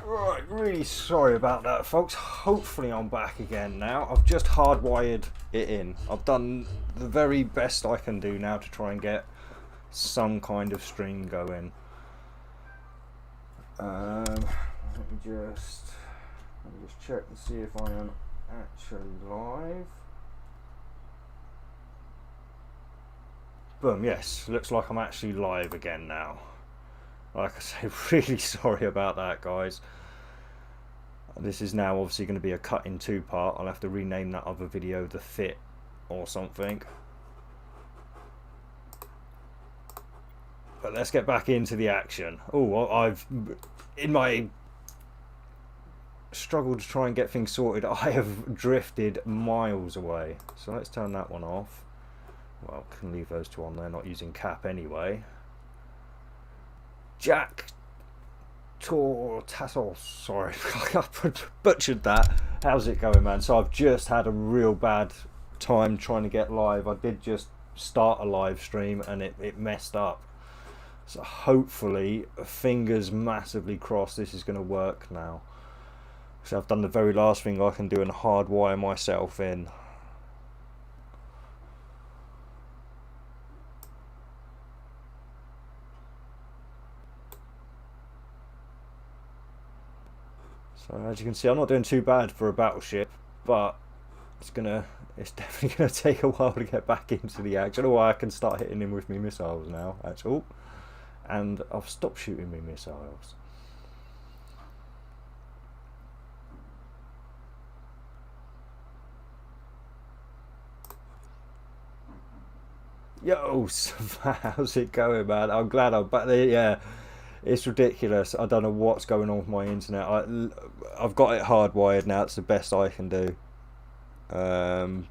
Right, really sorry about that, folks. Hopefully I'm back again now. I've just hardwired it in. I've done the very best I can do now to try and get some kind of stream going. Let me just check and see if I am actually live. Boom, yes, looks like I'm actually live again now. Like I say, really sorry about that, guys. This is now obviously going to be a cut in two part. I'll have to rename that other video The Fit or something. But let's get back into the action. Oh, I've, in my struggle to try and get things sorted, I have drifted miles away. So let's turn that one off. Well, can leave those two on there, not using cap anyway. Jack Tassel, sorry, I butchered that. How's it going, man? So I've just had a real bad time trying to get live. I did just start a live stream and it messed up. So hopefully, fingers massively crossed, this is going to work now. So I've done the very last thing I can do and hardwire myself in. So as you can see, I'm not doing too bad for a battleship, but it's definitely gonna take a while to get back into the action. Or I can start hitting him with me missiles now. That's all. And I've stopped shooting me missiles. Yo, how's it going, man? I'm glad I'm back there. Yeah, it's ridiculous. I don't know what's going on with my internet. I've got it hardwired now. It's the best I can do. And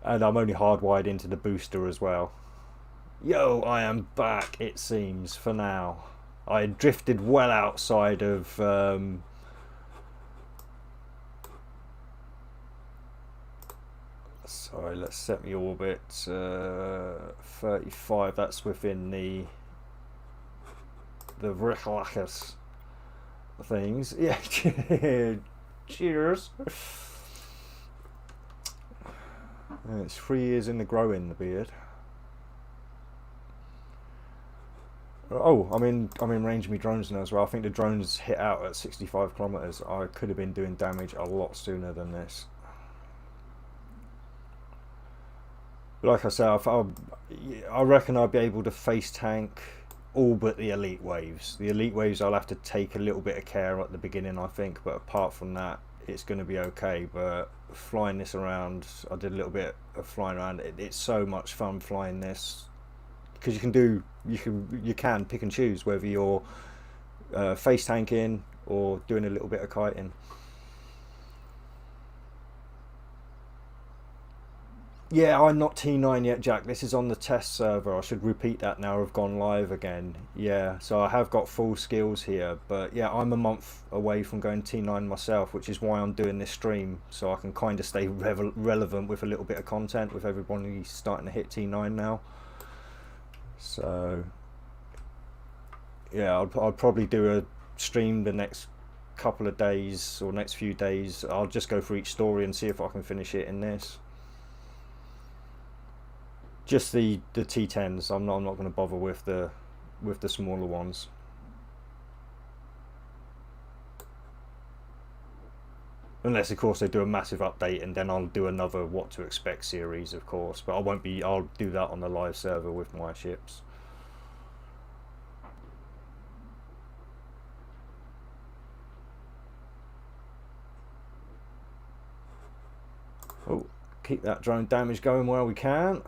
I'm only hardwired into the booster as well. Yo, I am back, it seems, for now. I drifted well outside of sorry, let's set the orbit 35. That's within the Ricklackers things. Yeah, cheers. It's 3 years in the growing, the beard. Oh, I'm in range of my drones now as well. I think the drones hit out at 65 kilometers. I could have been doing damage a lot sooner than this. But like I said, I reckon I'll be able to face tank all but the elite waves. The elite waves I'll have to take a little bit of care at the beginning, I think. But apart from that, it's going to be okay. But flying this around, I did a little bit of flying around. It's so much fun flying this. Because you can pick and choose whether you're face tanking or doing a little bit of kiting. Yeah, I'm not T9 yet, Jack. This is on the test server. I should repeat that now. I've gone live again. Yeah, so I have got full skills here, but yeah, I'm a month away from going T9 myself, which is why I'm doing this stream, so I can kind of stay relevant with a little bit of content with everybody starting to hit T9 now. So yeah, I'll probably do a stream the next couple of days or next few days. I'll just go through each story and see if I can finish it in this. Just the T10s. I'm not going to bother with the smaller ones. Unless, of course, they do a massive update, and then I'll do another what to expect series, of course. But I'll do that on the live server with my ships. Oh, keep that drone damage going while we can.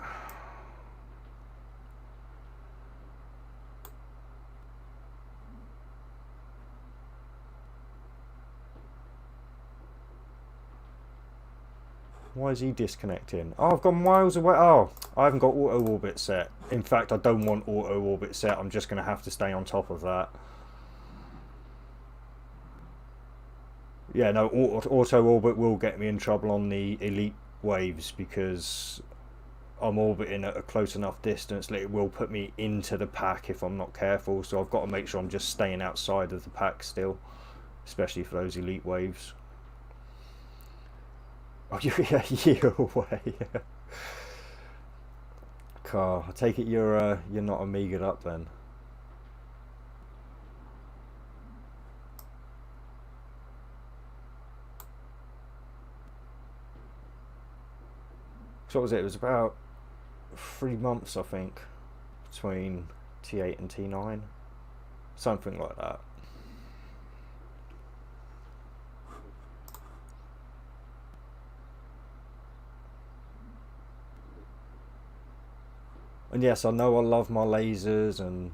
Why is he disconnecting? Oh, I've gone miles away. Oh, I haven't got auto orbit set. In fact, I don't want auto orbit set. I'm just going to have to stay on top of that. Yeah, no, auto orbit will get me in trouble on the elite waves because I'm orbiting at a close enough distance that it will put me into the pack if I'm not careful. So I've got to make sure I'm just staying outside of the pack still, especially for those elite waves. Oh, you're a year away. Car, I take it you're not Omega'd up then. So what was it? It was about 3 months, I think, between T8 and T9, something like that. And yes, I know I love my lasers and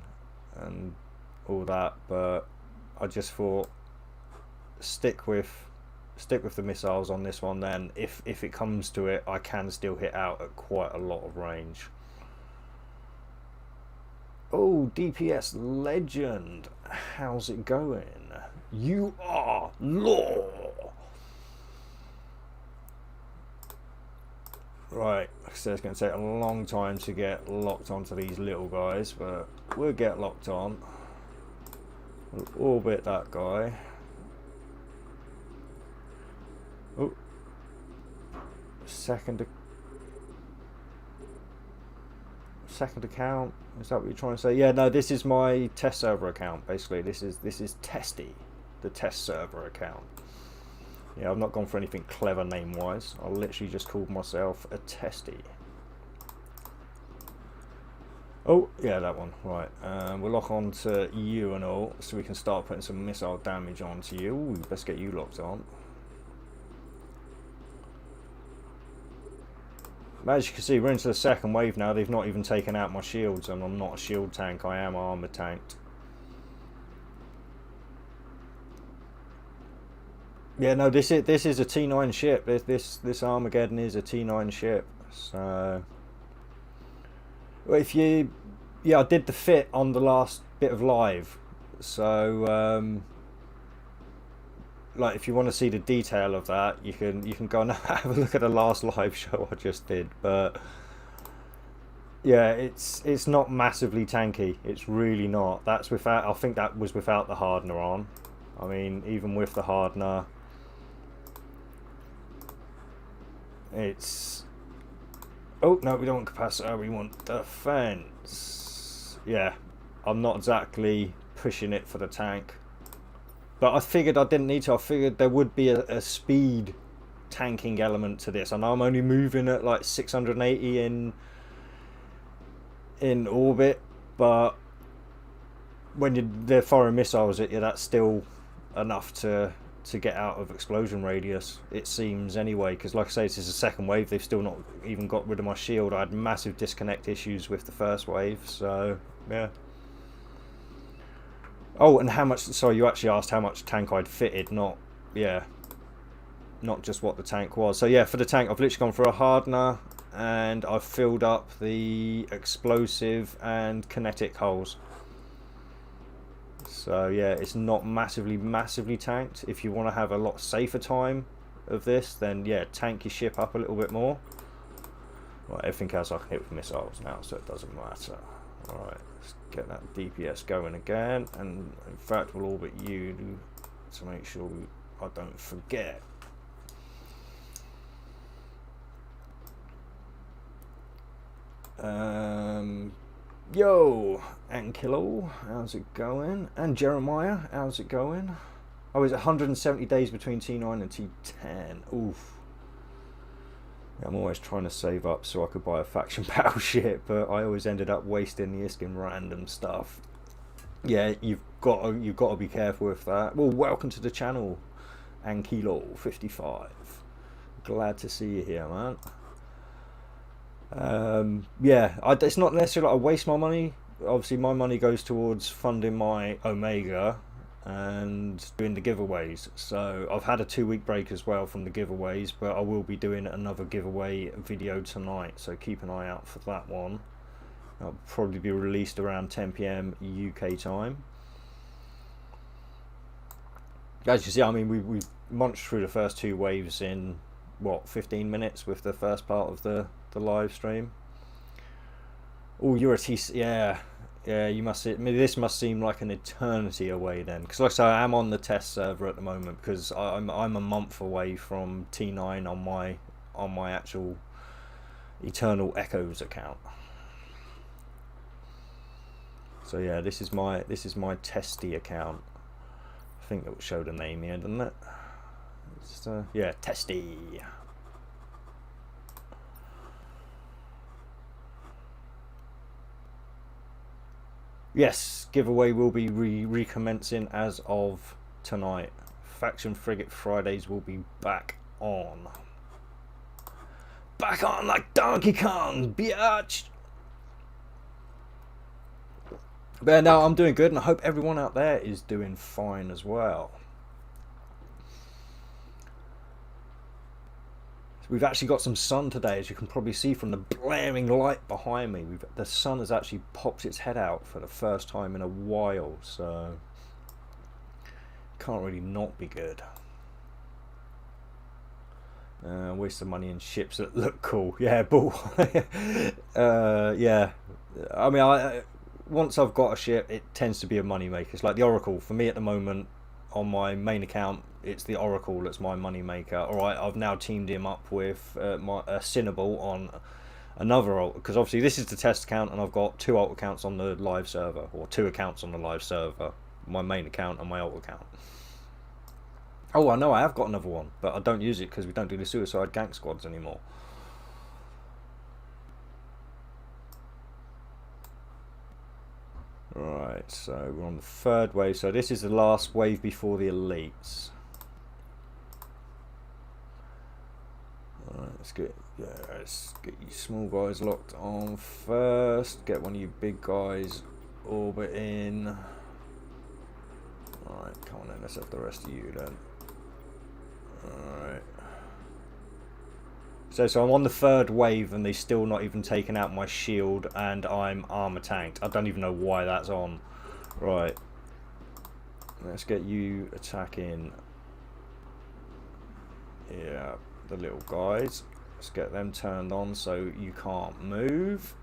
all that, but I just thought stick with the missiles on this one. Then, if it comes to it, I can still hit out at quite a lot of range. Oh, DPS legend, how's it going? You are law. Right, so it's going to take a long time to get locked onto these little guys, but we'll get locked on. We'll orbit that guy. Oh, second account. Is that what you're trying to say? Yeah, no, this is my test server account. Basically, this is Testy, the test server account. Yeah, I've not gone for anything clever name-wise. I literally just called myself a Testy. Oh, yeah, that one. Right, we'll lock on to you and all, so we can start putting some missile damage onto you. Ooh, let's get you locked on. As you can see, we're into the second wave now. They've not even taken out my shields, and I'm not a shield tank. I am armor tanked. Yeah, no, this is a T9 ship. This Armageddon is a T9 ship. So, if you, yeah, I did the fit on the last bit of live. So, like, if you want to see the detail of that, you can go and have a look at the last live show I just did. But yeah, it's not massively tanky. It's really not. That's without. I think that was without the hardener on. I mean, even with the hardener, it's. Oh no, we don't want capacitor. We want defense. Yeah, I'm not exactly pushing it for the tank. But I figured I didn't need to. I figured there would be a speed tanking element to this. I know I'm only moving at like 680 in orbit, but when they're firing missiles at you, that's still enough to get out of explosion radius, it seems anyway. Because like I say, this is the second wave. They've still not even got rid of my shield. I had massive disconnect issues with the first wave, so yeah. Oh, and how much, sorry, you actually asked how much tank I'd fitted, not just what the tank was. So yeah, for the tank, I've literally gone for a hardener, and I've filled up the explosive and kinetic holes. So yeah, it's not massively tanked. If you want to have a lot safer time of this, then yeah, tank your ship up a little bit more. Right, everything else I can hit with missiles now, so it doesn't matter. Alright, let's get that DPS going again, and in fact we'll orbit you to make sure I don't forget. Yo, Ankilo, how's it going? And Jeremiah, how's it going? Oh, it's 170 days between T9 and T10. Oof. I'm always trying to save up so I could buy a faction battleship, but I always ended up wasting the ISK in random stuff. Yeah, you've got to be careful with that. Well, welcome to the channel, Ankilo55. Glad to see you here, man. Yeah, it's not necessarily like I waste my money. Obviously, my money goes towards funding my Omega and doing the giveaways. So I've had a 2-week break as well from the giveaways, but I will be doing another giveaway video tonight, so keep an eye out for that one. That'll probably be released around 10 PM UK time. As you see, I mean, we've munched through the first 2 waves in what, 15 minutes with the first part of the live stream. Oh, you're a T. Yeah, yeah. You must. This must seem like an eternity away then, because like I say, I am on the test server at the moment because I'm a month away from T9 on my actual Eternal Echoes account. So yeah, this is my testy account. I think it will show the name here, doesn't it? It's, yeah, testy. Yes, giveaway will be recommencing as of tonight. Faction Frigate Fridays will be back on. Back on like Donkey Kong, biatch! But no, I'm doing good, and I hope everyone out there is doing fine as well. We've actually got some sun today, as you can probably see from the blaring light behind me. The sun has actually popped its head out for the first time in a while, so can't really not be good. Waste of money in ships that look cool. Yeah, bull. Yeah, I mean, once I've got a ship, it tends to be a money maker. It's like the Oracle for me at the moment. On my main account, it's the Oracle that's my money maker. All right, I've now teamed him up with my Cinnabal on another alt, because obviously this is the test account, and I've got 2 alt accounts on the live server, or 2 accounts on the live server, my main account and my alt account. Oh, I know I have got another one, but I don't use it because we don't do the suicide gank squads anymore. Right, so we're on the 3rd wave, so this is the last wave before the elites. Alright, let's get you small guys locked on first. Get one of you big guys orbiting. Alright, come on then, let's have the rest of you then. Alright. So I'm on the 3rd wave and they've still not even taken out my shield, and I'm armor tanked. I don't even know why that's on. Right. Let's get you attacking. Yeah, the little guys. Let's get them turned on so you can't move.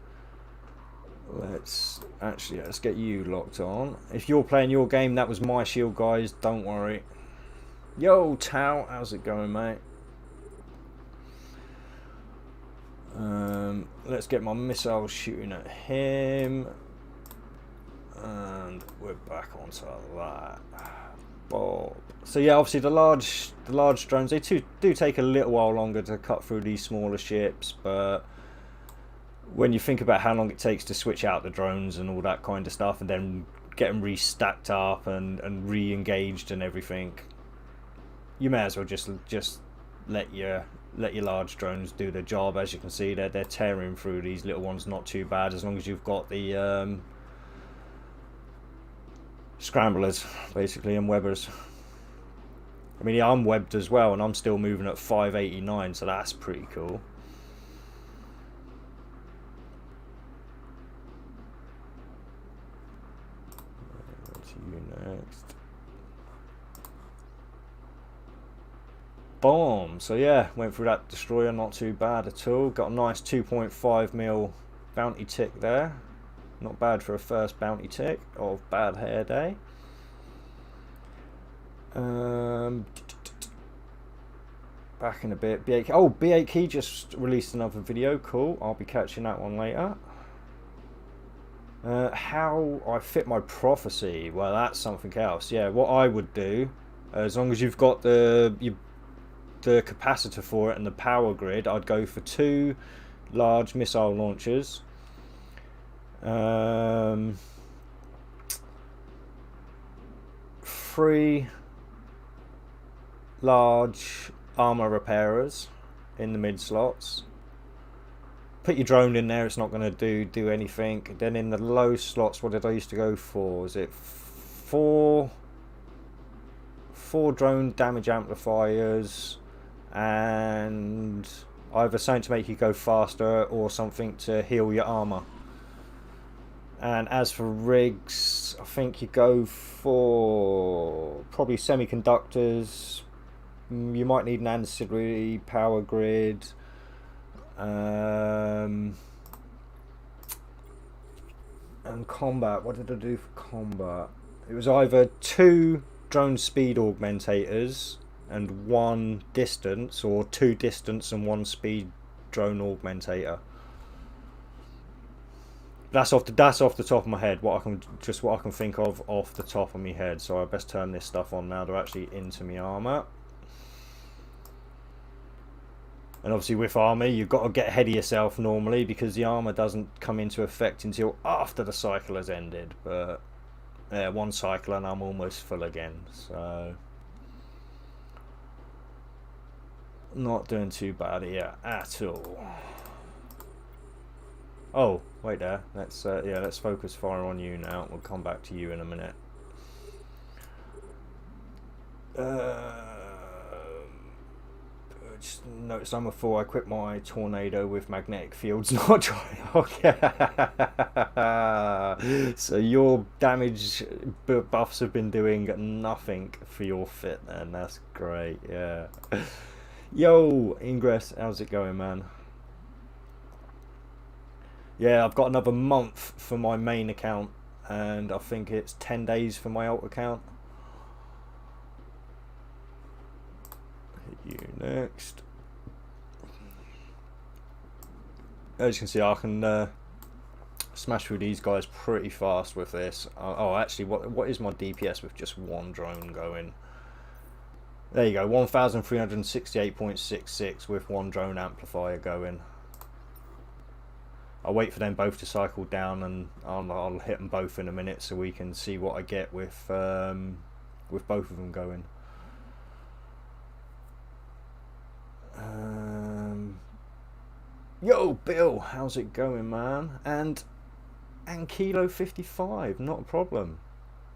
Let's get you locked on. If you're playing your game, that was my shield, guys. Don't worry. Yo, Tao, how's it going, mate? Let's get my missile shooting at him, and we're back onto that. Bob. So yeah, obviously the large drones, they do take a little while longer to cut through these smaller ships, but when you think about how long it takes to switch out the drones and all that kind of stuff, and then get them restacked up and re-engaged and everything, you may as well just let your large drones do their job. As you can see, they're tearing through these little ones not too bad, as long as you've got the scramblers basically and webbers. I mean, yeah, I'm webbed as well, and I'm still moving at 589, so that's pretty cool. To you next. Boom. So yeah, went through that destroyer, not too bad at all. Got a nice 2.5 mil bounty tick there. Not bad for a first bounty tick of Bad Hair Day. Back in a bit. B8. Oh, B8 Key just released another video. Cool. I'll be catching that one later. How I fit my prophecy. Well, that's something else. Yeah, what I would do, as long as you've got the capacitor for it and the power grid, I'd go for 2 large missile launchers. 3 large armor repairers in the mid slots. Put your drone in there, it's not going to do anything. Then in the low slots, what did I used to go for? Was it 4 drone damage amplifiers, and either something to make you go faster or something to heal your armor. And as for rigs, I think you go for probably semiconductors. You might need an ancillary power grid. And combat, what did I do for combat? It was either 2 drone speed augmentators and 1 distance, or 2 distance and 1 speed drone augmentator. That's off the top of my head. What I can think of off the top of my head. So I best turn this stuff on now. They're actually into my armor. And obviously with armor, you've got to get ahead of yourself normally, because the armor doesn't come into effect until after the cycle has ended. But yeah, 1 cycle and I'm almost full again. So not doing too bad here at all. Oh, wait there. Let's yeah, let's focus fire on you now. We'll come back to you in a minute. Just notice number 4. I equipped my tornado with magnetic fields, not dry. Okay. So your damage buffs have been doing nothing for your fit, then. That's great. Yeah. Yo, Ingress, how's it going, man? Yeah, I've got another month for my main account, and I think it's 10 days for my alt account. Hit you next. As you can see, I can smash through these guys pretty fast with this. Oh, actually, what is my DPS with just 1 drone going? There you go, 1368.66 with 1 drone amplifier going. I'll wait for them both to cycle down, and I'll hit them both in a minute so we can see what I get with both of them going. Yo, Bill, how's it going, man? And Kilo 55, not a problem.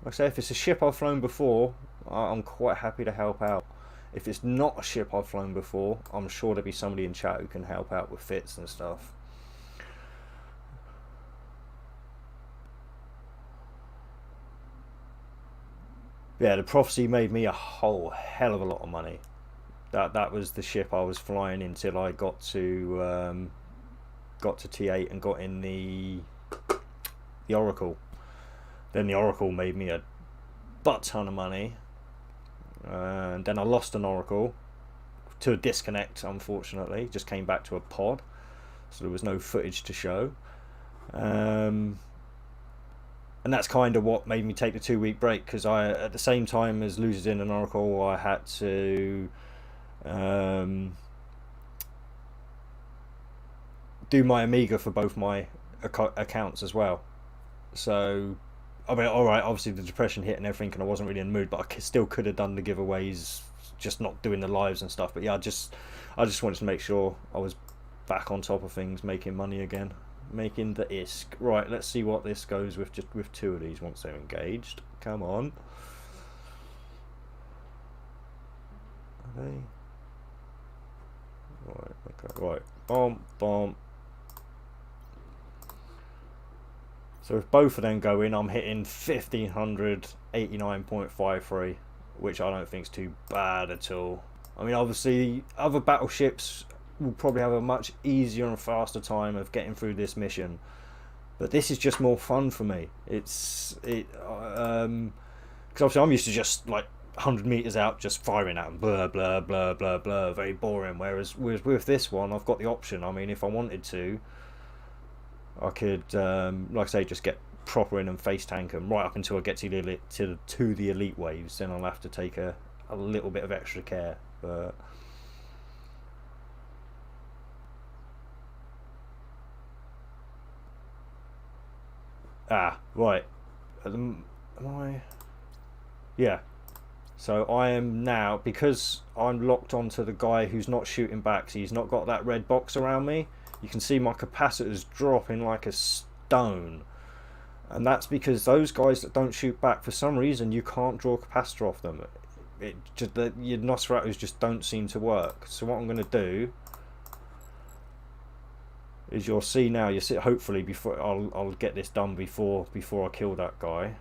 Like I say, if it's a ship I've flown before, I'm quite happy to help out. If it's not a ship I've flown before, I'm sure there'll be somebody in chat who can help out with fits and stuff. Yeah, the Prophecy made me a whole hell of a lot of money. That was the ship I was flying until I got to T8 and got in the Oracle. Then the Oracle made me a butt ton of money, and then I lost an Oracle to a disconnect, unfortunately. Just came back to a pod, so there was no footage to show. And that's kind of what made me take the 2-week break, because I, at the same time as losing an Oracle, I had to do my Amiga for both my accounts as well. So, I mean, alright, obviously the depression hit and everything, and I wasn't really in the mood, but I still could have done the giveaways, just not doing the lives and stuff. But yeah, I just wanted to make sure I was back on top of things, making money again. Making the ISK. Right, let's see what this goes with, just with 2 of these once they're engaged. Come on. Are they? Right, okay, right. Bomb, bomb. So with both of them going, I'm hitting 1589.53, which I don't think is too bad at all. I mean, obviously, other battleships will probably have a much easier and faster time of getting through this mission, but this is just more fun for me. Because obviously I'm used to just like 100 meters out just firing at them, blah blah blah blah blah, very boring. Whereas with this one, I've got the option. I mean, if I wanted to, I could like I say, just get proper in and face tank them right up until I get to the elite waves. Then I'll have to take a little bit of extra care, but right. Am I? Yeah. So I am now, because I'm locked onto the guy who's not shooting back, so he's not got that red box around me. You can see my capacitor's dropping like a stone. And that's because those guys that don't shoot back, for some reason, you can't draw capacitor off them. It just, your Nosferatus just don't seem to work. So what I'm going to do is, you'll see now, you see, hopefully before I'll get this done before I kill that guy.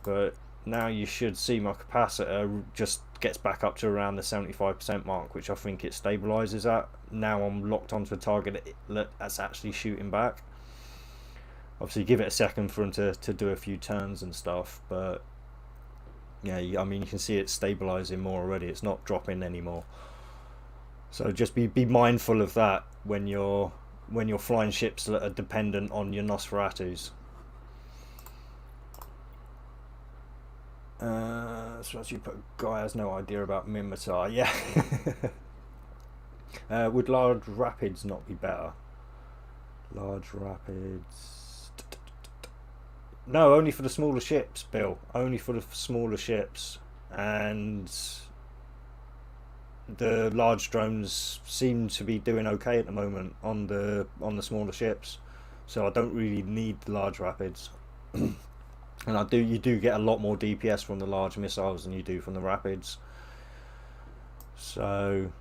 But now you should see my capacitor just gets back up to around the 75% mark, which I think it stabilizes at. Now I'm locked onto a target that's actually shooting back. Obviously, give it a second for them to do a few turns and stuff, but yeah, I mean, you can see it stabilizing more already. It's not dropping anymore. So just be mindful of that when you're flying ships that are dependent on your Nosferatus. So as you put, guy has no idea about Minmatar. Yeah. Would large rapids not be better? Large rapids. No, only for the smaller ships, Bill. Only for the smaller ships, and the large drones seem to be doing okay at the moment on the smaller ships. So I don't really need the large rapids. And you do get a lot more DPS from the large missiles than you do from the rapids. So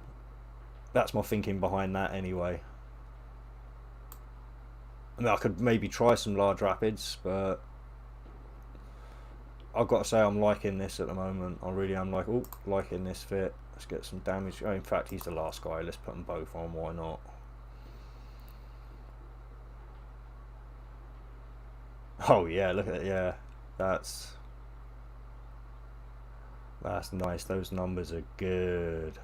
that's my thinking behind that anyway. I mean, I could maybe try some large rapids, but I've got to say I'm liking this at the moment. I really am liking this fit. Let's get some damage. Oh, in fact, he's the last guy. Let's put them both on. Why not? Oh yeah, look at it. Yeah, that's nice. Those numbers are good.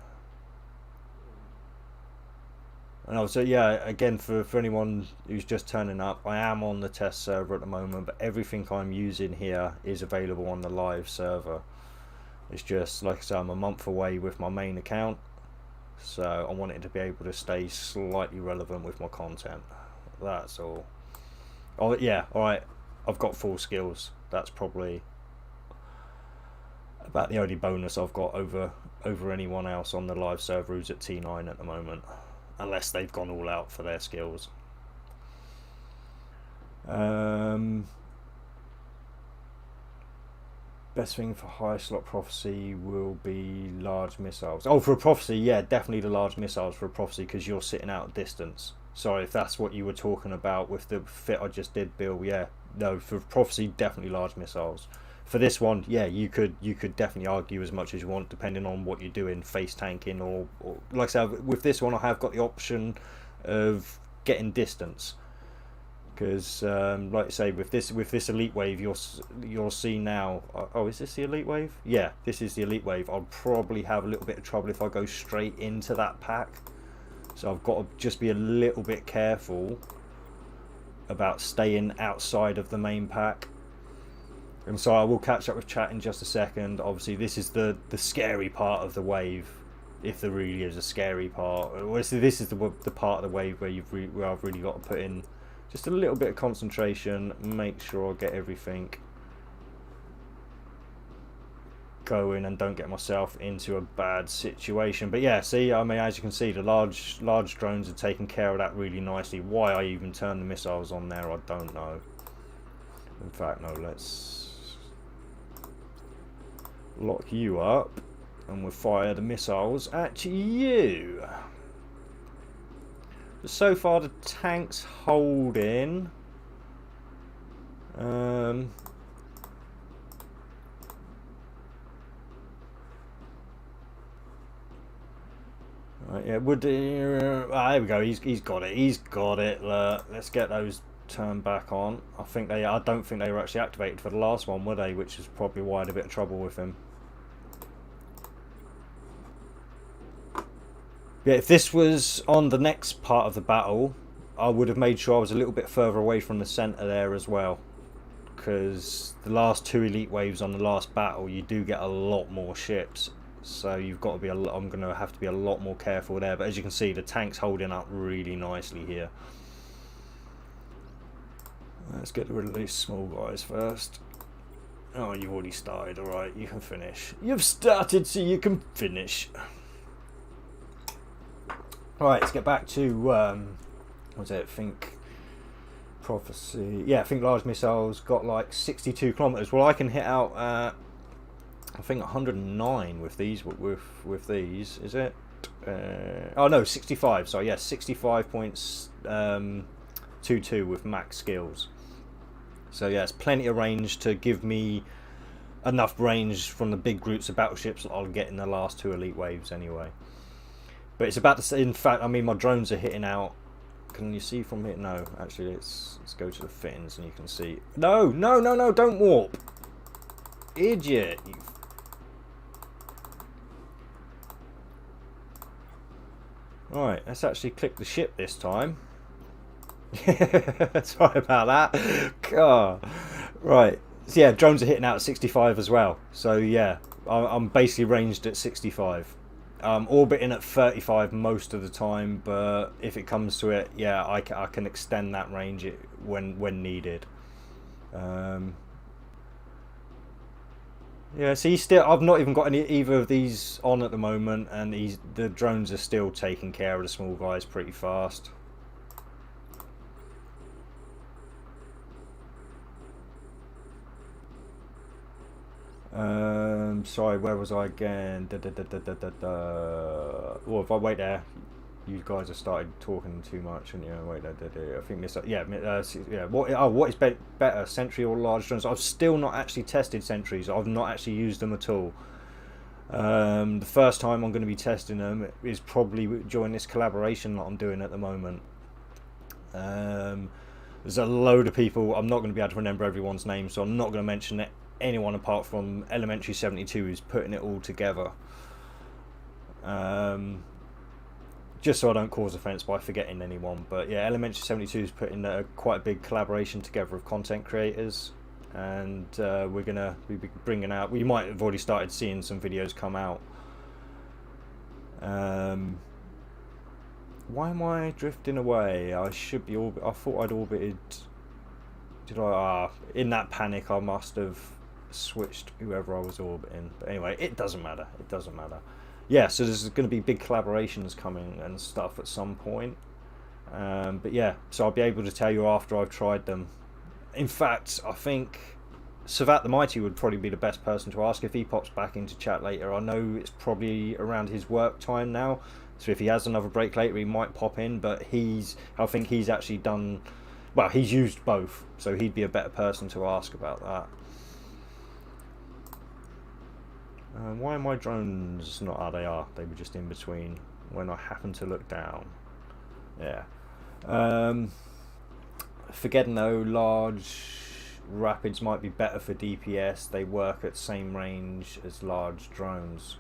And also, yeah, again, for anyone who's just turning up, I am on the test server at the moment, but everything I'm using here is available on the live server. It's just, like I said, I'm a month away with my main account, so I want it to be able to stay slightly relevant with my content. That's all. Oh yeah, alright, I've got full skills. That's probably about the only bonus I've got over anyone else on the live server who's at T9 at the moment, unless they've gone all out for their skills. Best thing for high slot prophecy will be large missiles. Oh, for a prophecy, yeah, definitely the large missiles for a prophecy, because you're sitting out at distance. Sorry if that's what you were talking about with the fit I just did, Bill. Yeah, no, for prophecy, definitely large missiles. For this one, yeah, you could definitely argue as much as you want, depending on what you're doing, face tanking, or like I said, with this one I have got the option of getting distance, because like I say, with this elite wave, you'll see now. Oh, is this the elite wave? Yeah, this is the elite wave. I'll probably have a little bit of trouble if I go straight into that pack, so I've got to just be a little bit careful about staying outside of the main pack. And so I will catch up with chat in just a second. Obviously, this is the scary part of the wave, if there really is a scary part. This is the part of the wave where I've really got to put in just a little bit of concentration, make sure I get everything going and don't get myself into a bad situation. But yeah, see, I mean, as you can see, the large drones are taking care of that really nicely. Why I even turned the missiles on there, I don't know. In fact, no, let's lock you up and we'll fire the missiles at you. But so far the tank's holding. Right, yeah, there we go. He's got it. He's got it. Let's get those turned back on. I don't think they were actually activated for the last one, were they? Which is probably why I had a bit of trouble with him. Yeah, if this was on the next part of the battle, I would have made sure I was a little bit further away from the centre there as well, because the last two elite waves on the last battle, you do get a lot more ships, so you've got to be I'm going to have to be a lot more careful there. But as you can see, the tank's holding up really nicely here. Let's get rid of these small guys first. Oh, you've already started. Alright, you can finish. You've started, so you can finish. Right, let's get back to what's it? Think prophecy. Yeah, I think large missiles got like 62 kilometers. Well, I can hit out I think 109 with these. With these, is it? Oh no, 65. So yeah, 65.22 with max skills. So yeah, it's plenty of range to give me enough range from the big groups of battleships that I'll get in the last two elite waves anyway. But it's about to say, in fact, I mean, my drones are hitting out Can you see from here? No, actually, let's go to the fittings and you can see. No, no, no, no! Don't warp, idiot! Right, let's actually click the ship this time. Sorry about that. God. Right. So yeah, drones are hitting out at 65 as well. So yeah, I'm basically ranged at 65. Orbiting at 35 most of the time, but if it comes to it, yeah, I can extend that range when needed. Yeah, see, I've not even got either of these on at the moment, and the drones are still taking care of the small guys pretty fast. Sorry, where was I again? Well, if I wait there, you guys have started talking too much, and wait there. I think this, yeah. What is better, sentry or large drones? I've still not actually tested sentries. I've not actually used them at all. The first time I'm going to be testing them is probably during this collaboration that I'm doing at the moment. There's a load of people. I'm not going to be able to remember everyone's name, so I'm not going to mention it. Anyone apart from Elementary 72 who's putting it all together, just so I don't cause offence by forgetting anyone. But yeah, Elementary 72 is putting quite a big collaboration together of content creators, and we're gonna be bringing out, you might have already started seeing some videos come out. Why am I drifting away? I should be I thought I'd orbited. Did I? In that panic I must have switched whoever I was orbiting, but anyway, it doesn't matter. Yeah, so there's going to be big collaborations coming and stuff at some point, but yeah, so I'll be able to tell you after I've tried them. In fact, I think Savat the Mighty would probably be the best person to ask if he pops back into chat later. I know it's probably around his work time now, so if he has another break later he might pop in, but I think he's actually done, well, he's used both, so he'd be a better person to ask about that. Why are my drones not? They are. They were just in between when I happened to look down. Yeah. Forgetting though, large rapids might be better for DPS. They work at same range as large drones.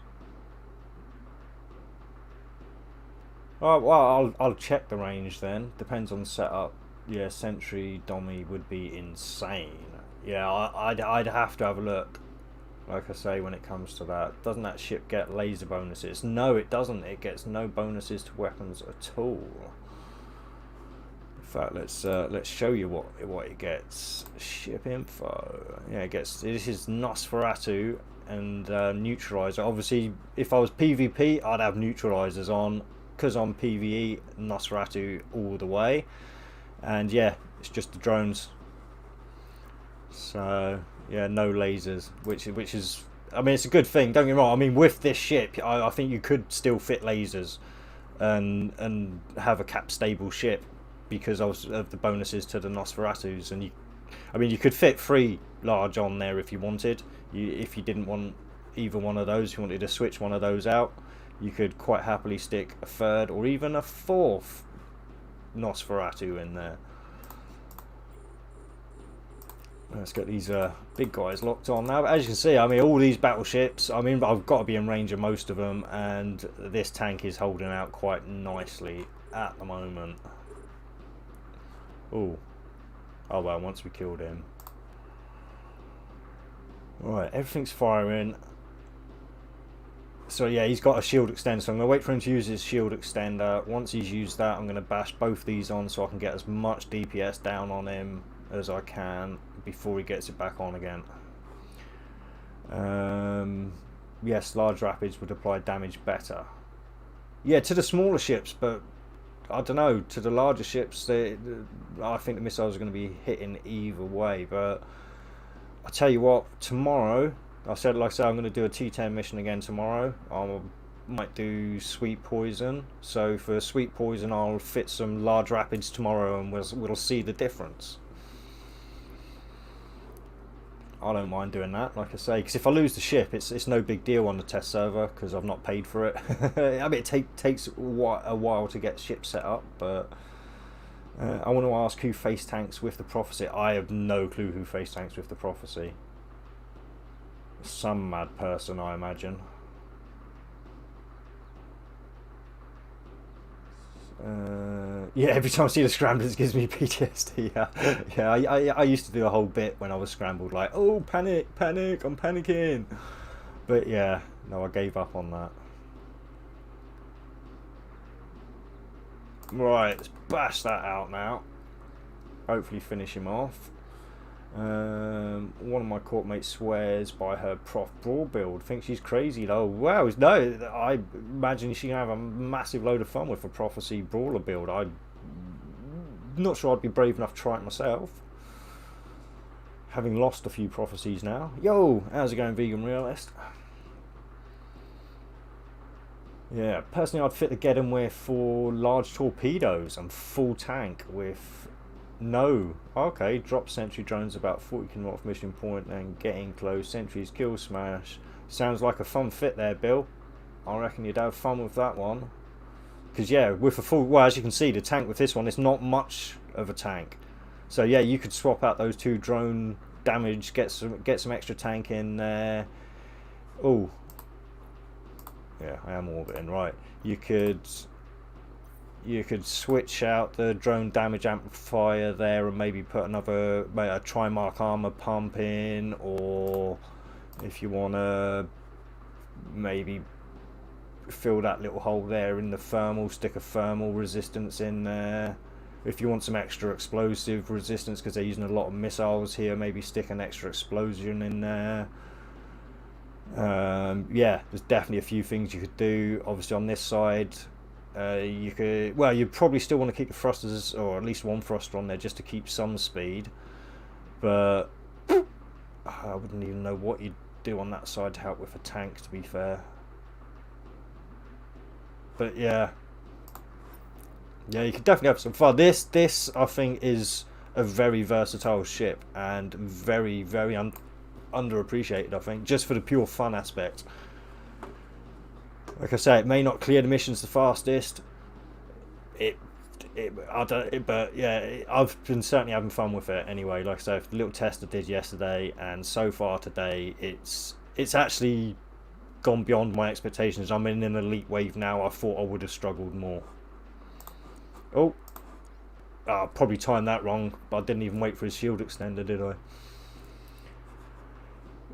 Oh, well, I'll check the range then. Depends on the setup. Yeah, Sentry Dommy would be insane. Yeah, I'd have to have a look. Like I say, when it comes to that, doesn't that ship get laser bonuses? No, it doesn't. It gets no bonuses to weapons at all. In fact, let's show you what it gets. Ship info. Yeah, it gets. This is Nosferatu and neutralizer. Obviously, if I was PvP, I'd have neutralizers on. Because I'm PvE, Nosferatu all the way. And yeah, it's just the drones. So yeah, no lasers, which is, I mean, it's a good thing. Don't get me wrong. I mean, with this ship, I think you could still fit lasers, and have a cap stable ship because of the bonuses to the Nosferatus. And you could fit 3 large on there if you wanted. If you didn't want either one of those, if you wanted to switch one of those out, you could quite happily stick a 3rd or even a 4th Nosferatu in there. Let's get these big guys locked on now. But as you can see, I mean, all these battleships, I mean, I've got to be in range of most of them, and this tank is holding out quite nicely at the moment. Oh well, once we killed him. Right, everything's firing. So yeah, he's got a shield extender, so I'm going to wait for him to use his shield extender. Once he's used that, I'm going to bash both these on so I can get as much DPS down on him as I can before he gets it back on again. Yes, large rapids would apply damage better. Yeah, to the smaller ships, but I don't know, to the larger ships, I think the missiles are going to be hitting either way. But I tell you what, tomorrow, like I said, I'm going to do a T10 mission again tomorrow. I might do sweet poison. So for sweet poison, I'll fit some large rapids tomorrow, and we'll see the difference. I don't mind doing that, like I say, because if I lose the ship, it's no big deal on the test server because I've not paid for it. I mean, it takes a while to get ships set up, but I want to ask who face tanks with the Prophecy. I have no clue who face tanks with the Prophecy. Some mad person, I imagine. Yeah, every time I see the scramblers, it gives me PTSD. Yeah, I used to do a whole bit when I was scrambled, like, oh, panic, panic, I'm panicking. But yeah, no, I gave up on that. Right, let's bash that out now. Hopefully finish him off. One of my court mates swears by her Prof Brawl build. Thinks she's crazy though. Wow, no, I imagine she can have a massive load of fun with a Prophecy Brawler build. I'm not sure I'd be brave enough to try it myself, having lost a few Prophecies now. Yo, how's it going, Vegan Realist? Yeah, personally I'd fit the Geddon with for large torpedoes and full tank with no. Okay, drop sentry drones about 40 km off mission point and getting close. Sentries kill smash. Sounds like a fun fit there, Bill. I reckon you'd have fun with that one. Because yeah, with a full, well, as you can see, the tank with this one is not much of a tank. So yeah, you could swap out those two drone damage, get some extra tank in there. Oh, yeah, I am orbiting, right. You could switch out the drone damage amplifier there and maybe put another a Trimark armor pump in, or if you want to maybe fill that little hole there in the thermal, stick a thermal resistance in there. If you want some extra explosive resistance because they're using a lot of missiles here, maybe stick an extra explosion in there. Yeah, there's definitely a few things you could do. Obviously on this side, you could, well, you'd probably still want to keep the thrusters, or at least one thruster on there just to keep some speed, but I wouldn't even know what you'd do on that side to help with a tank, to be fair. But yeah, you could definitely have some fun. This I think is a very versatile ship and very underappreciated, I think, just for the pure fun aspect. Like I say, it may not clear the missions the fastest. But yeah, I've been certainly having fun with it anyway. Like I say, the little test I did yesterday, and so far today, it's actually gone beyond my expectations. I'm in an elite wave now. I thought I would have struggled more. Oh, I probably timed that wrong, but I didn't even wait for his shield extender, did I?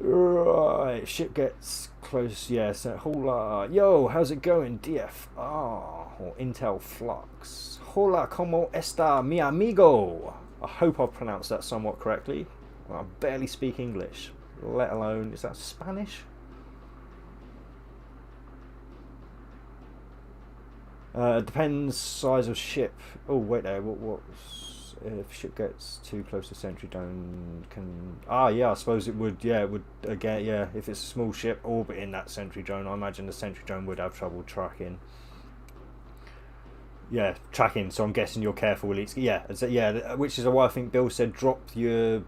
Right, ship gets close. Yeah, so hola, yo, how's it going, DFR or Intel Flux? Hola, como está mi amigo? I hope I've pronounced that somewhat correctly. Well, I barely speak English, let alone, is that Spanish? Depends size of ship. Oh wait there, what if ship gets too close to sentry drone can, yeah, I suppose it would, yeah, it would again, yeah, if it's a small ship orbiting that sentry drone, I imagine the sentry drone would have trouble tracking. Yeah, tracking, so I'm guessing you're careful with it. Yeah, which is why I think Bill said drop your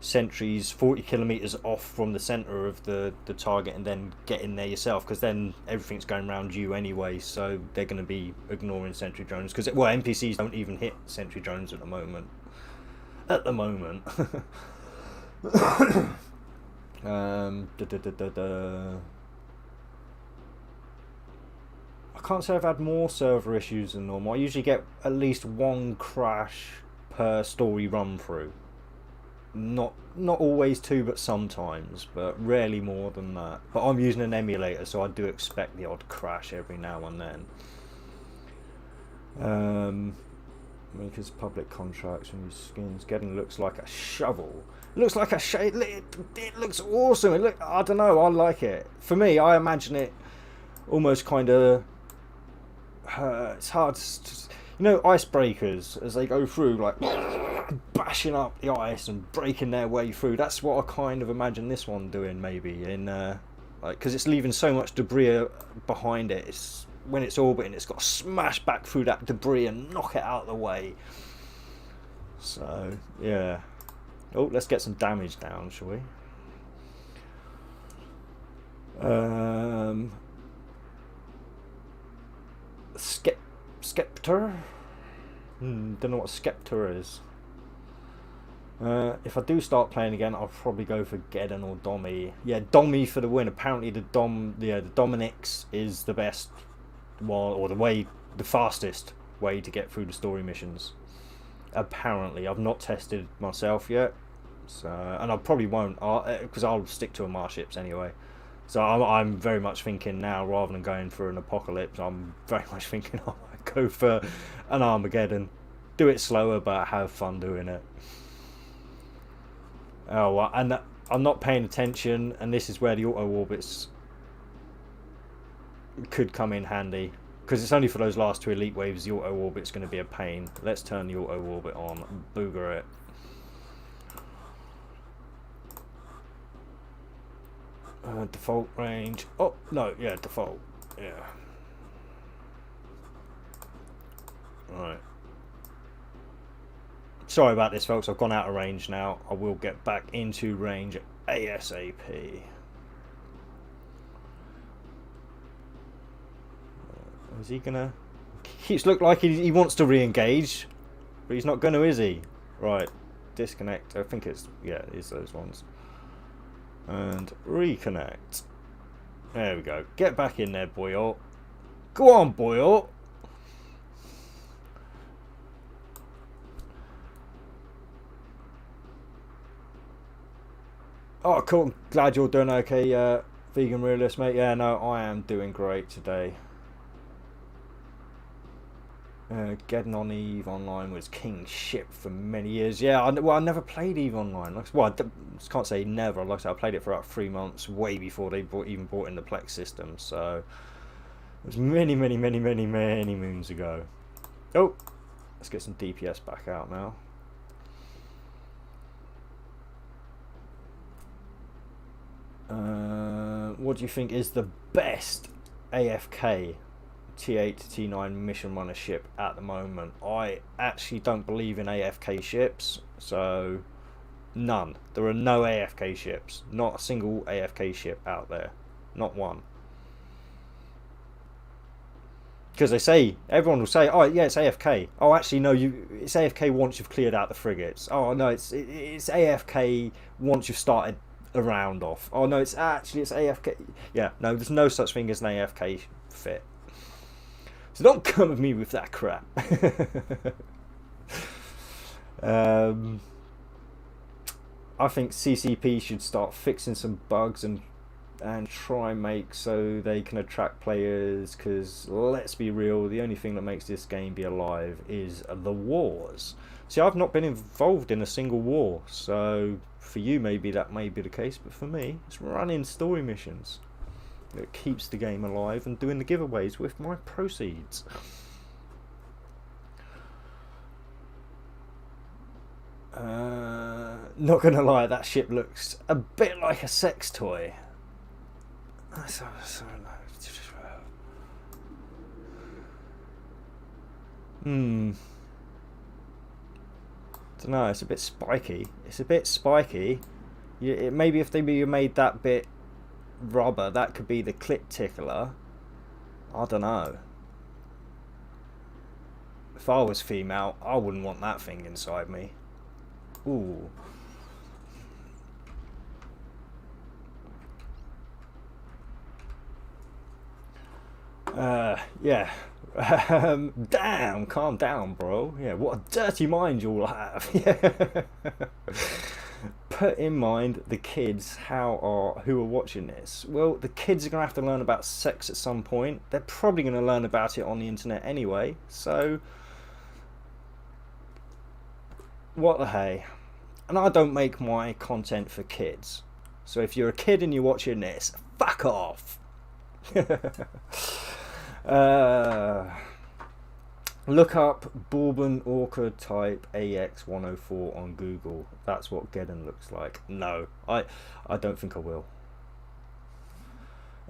sentries 40 kilometers off from the center of the target and then get in there yourself, because then everything's going around you anyway, so they're going to be ignoring sentry drones, because well, NPCs don't even hit sentry drones at the moment I can't say I've had more server issues than normal. I usually get at least one crash per story run through. Not always two, but sometimes, but rarely more than that. But I'm using an emulator, so I do expect the odd crash every now and then. Makers public contracts and skins. Getting looks like a shovel. It looks like a it looks awesome. I don't know, I like it. For me, I imagine it almost kind of. It's hard to, icebreakers as they go through, like bashing up the ice and breaking their way through. That's what I kind of imagine this one doing, maybe in because it's leaving so much debris behind it. It's when it's orbiting, it's got to smash back through that debris and knock it out of the way. So yeah. Oh, let's get some damage down, shall we? Scepter. Don't know what Skeptor is. If I do start playing again, I'll probably go for Geddon or Dommy. Yeah, Dommy for the win. Apparently the Dominix is the best one, or the fastest way to get through the story missions. Apparently, I've not tested myself yet, so, and I probably won't, because I'll stick to my ships anyway. So I'm very much thinking now, rather than going for an apocalypse, I'm very much thinking I might go for an Armageddon. Do it slower, but have fun doing it. Oh, and I'm not paying attention, and this is where the auto orbits could come in handy, because it's only for those last 2 elite waves. The auto orbit's going to be a pain. Let's turn the auto orbit on and booger it. Default range. Oh no, yeah, default. Yeah. Right. Sorry about this, folks. I've gone out of range now. I will get back into range ASAP. Is he gonna? Keeps look like he wants to re-engage, but he's not gonna, is he? Right. Disconnect. I think it's, yeah, it's those ones. And reconnect. There we go. Get back in there, boyo. Go on, boyo. Oh, cool. Glad you're doing okay, vegan realist, mate. Yeah, no, I am doing great today. Getting on EVE Online was king ship for many years. Yeah, I never played EVE Online. Well, I can't say never. Like I said, I played it for about 3 months, way before they even brought in the Plex system. So it was many moons ago. Oh, let's get some DPS back out now. What do you think is the best AFK T8 to T9 mission runner ship at the moment? I actually don't believe in AFK ships, so none. There are no AFK ships. Not a single AFK ship out there. Not one. Because they say, everyone will say, oh yeah, it's AFK. Oh, actually no, it's AFK once you've cleared out the frigates. Oh no, it's AFK once you've started a round off. Oh no, it's AFK. Yeah, no, there's no such thing as an AFK fit. So don't come at me with that crap. I think CCP should start fixing some bugs and try and make so they can attract players, because let's be real, the only thing that makes this game be alive is the wars. See, I've not been involved in a single war, so for you maybe that may be the case, but for me it's running story missions that keeps the game alive and doing the giveaways with my proceeds. Not gonna lie, that ship looks a bit like a sex toy. Don't know, it's a bit spiky. It's a bit spiky. Maybe if they made that bit rubber, that could be the clit tickler. I don't know. If I was female, I wouldn't want that thing inside me. Ooh. Yeah. Damn, calm down, bro. Yeah, what a dirty mind you'll have. Yeah. Put in mind the kids who are watching this. Well, the kids are gonna have to learn about sex at some point. They're probably gonna learn about it on the internet anyway. So, what the hey? And I don't make my content for kids. So if you're a kid and you're watching this, fuck off. Look up Bourbon Orca Type AX104 on Google. That's what Geddon looks like. No, I don't think I will.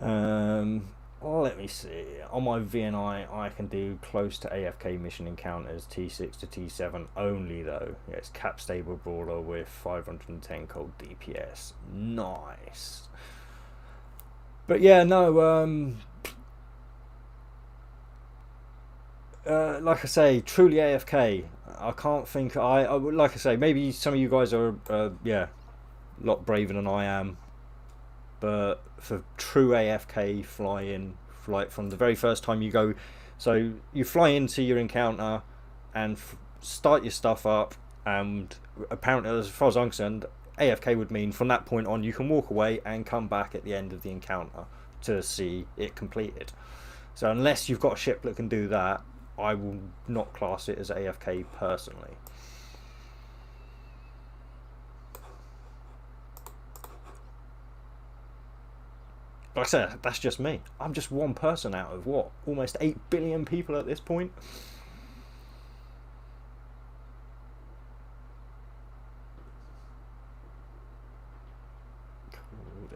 Let me see. On my VNI, I can do close to AFK mission encounters, T6 to T7 only though. Yeah, it's cap stable brawler with 510 cold DPS. Nice. But yeah, no. like I say, truly AFK. I can't think. Like I say, maybe some of you guys are yeah, a lot braver than I am. But for true AFK flying, like from the very first time you go, so you fly into your encounter and start your stuff up, and apparently, as far as I'm concerned, AFK would mean from that point on you can walk away and come back at the end of the encounter to see it completed. So unless you've got a ship that can do that, I will not class it as AFK personally. Like I said, that's just me. I'm just one person out of what? Almost 8 billion people at this point?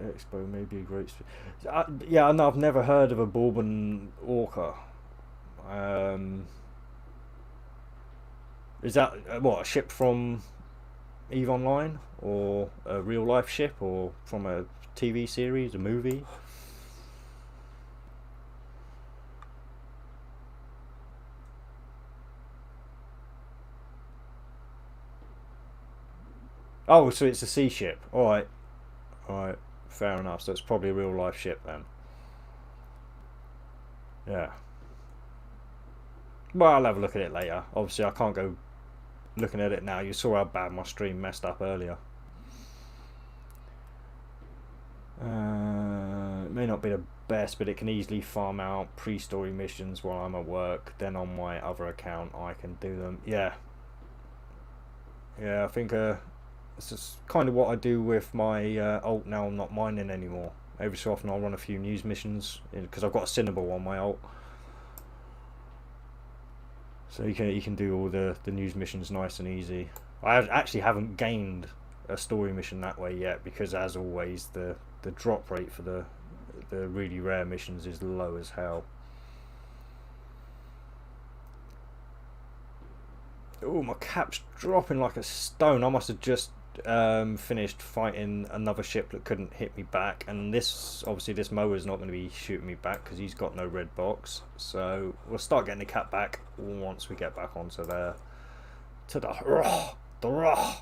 Expo may be a great... yeah, no, I've never heard of a Bourbon Orca. Is that, what, a ship from EVE Online? Or a real life ship? Or from a TV series, a movie? Oh, so it's a sea ship. Alright. Alright. Fair enough. So it's probably a real life ship then. Yeah. Well, I'll have a look at it later. Obviously, I can't go looking at it now. You saw how bad my stream messed up earlier. It may not be the best, but it can easily farm out pre-story missions while I'm at work. Then on my other account, I can do them. Yeah. Yeah, I think this is kind of what I do with my alt now. I'm not mining anymore. Every so often I'll run a few news missions because I've got a Cinnabal on my alt. So you can do all the news missions nice and easy. I actually haven't gained a story mission that way yet because, as always, the drop rate for the really rare missions is low as hell. Oh, my cap's dropping like a stone. I must have just finished fighting another ship that couldn't hit me back, and this mower's not going to be shooting me back because he's got no red box. So we'll start getting the cap back once we get back onto the Roh.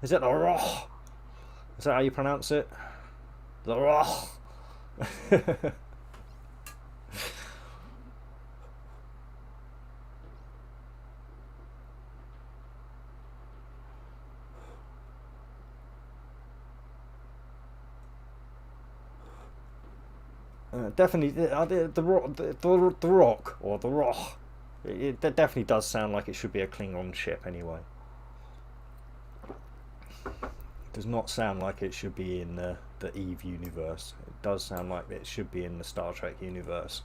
Is it the Roh? Is that how you pronounce it? The Roh. Definitely, the Rock or the Roh. It definitely does sound like it should be a Klingon ship anyway. It does not sound like it should be in the EVE universe. It does sound like it should be in the Star Trek universe.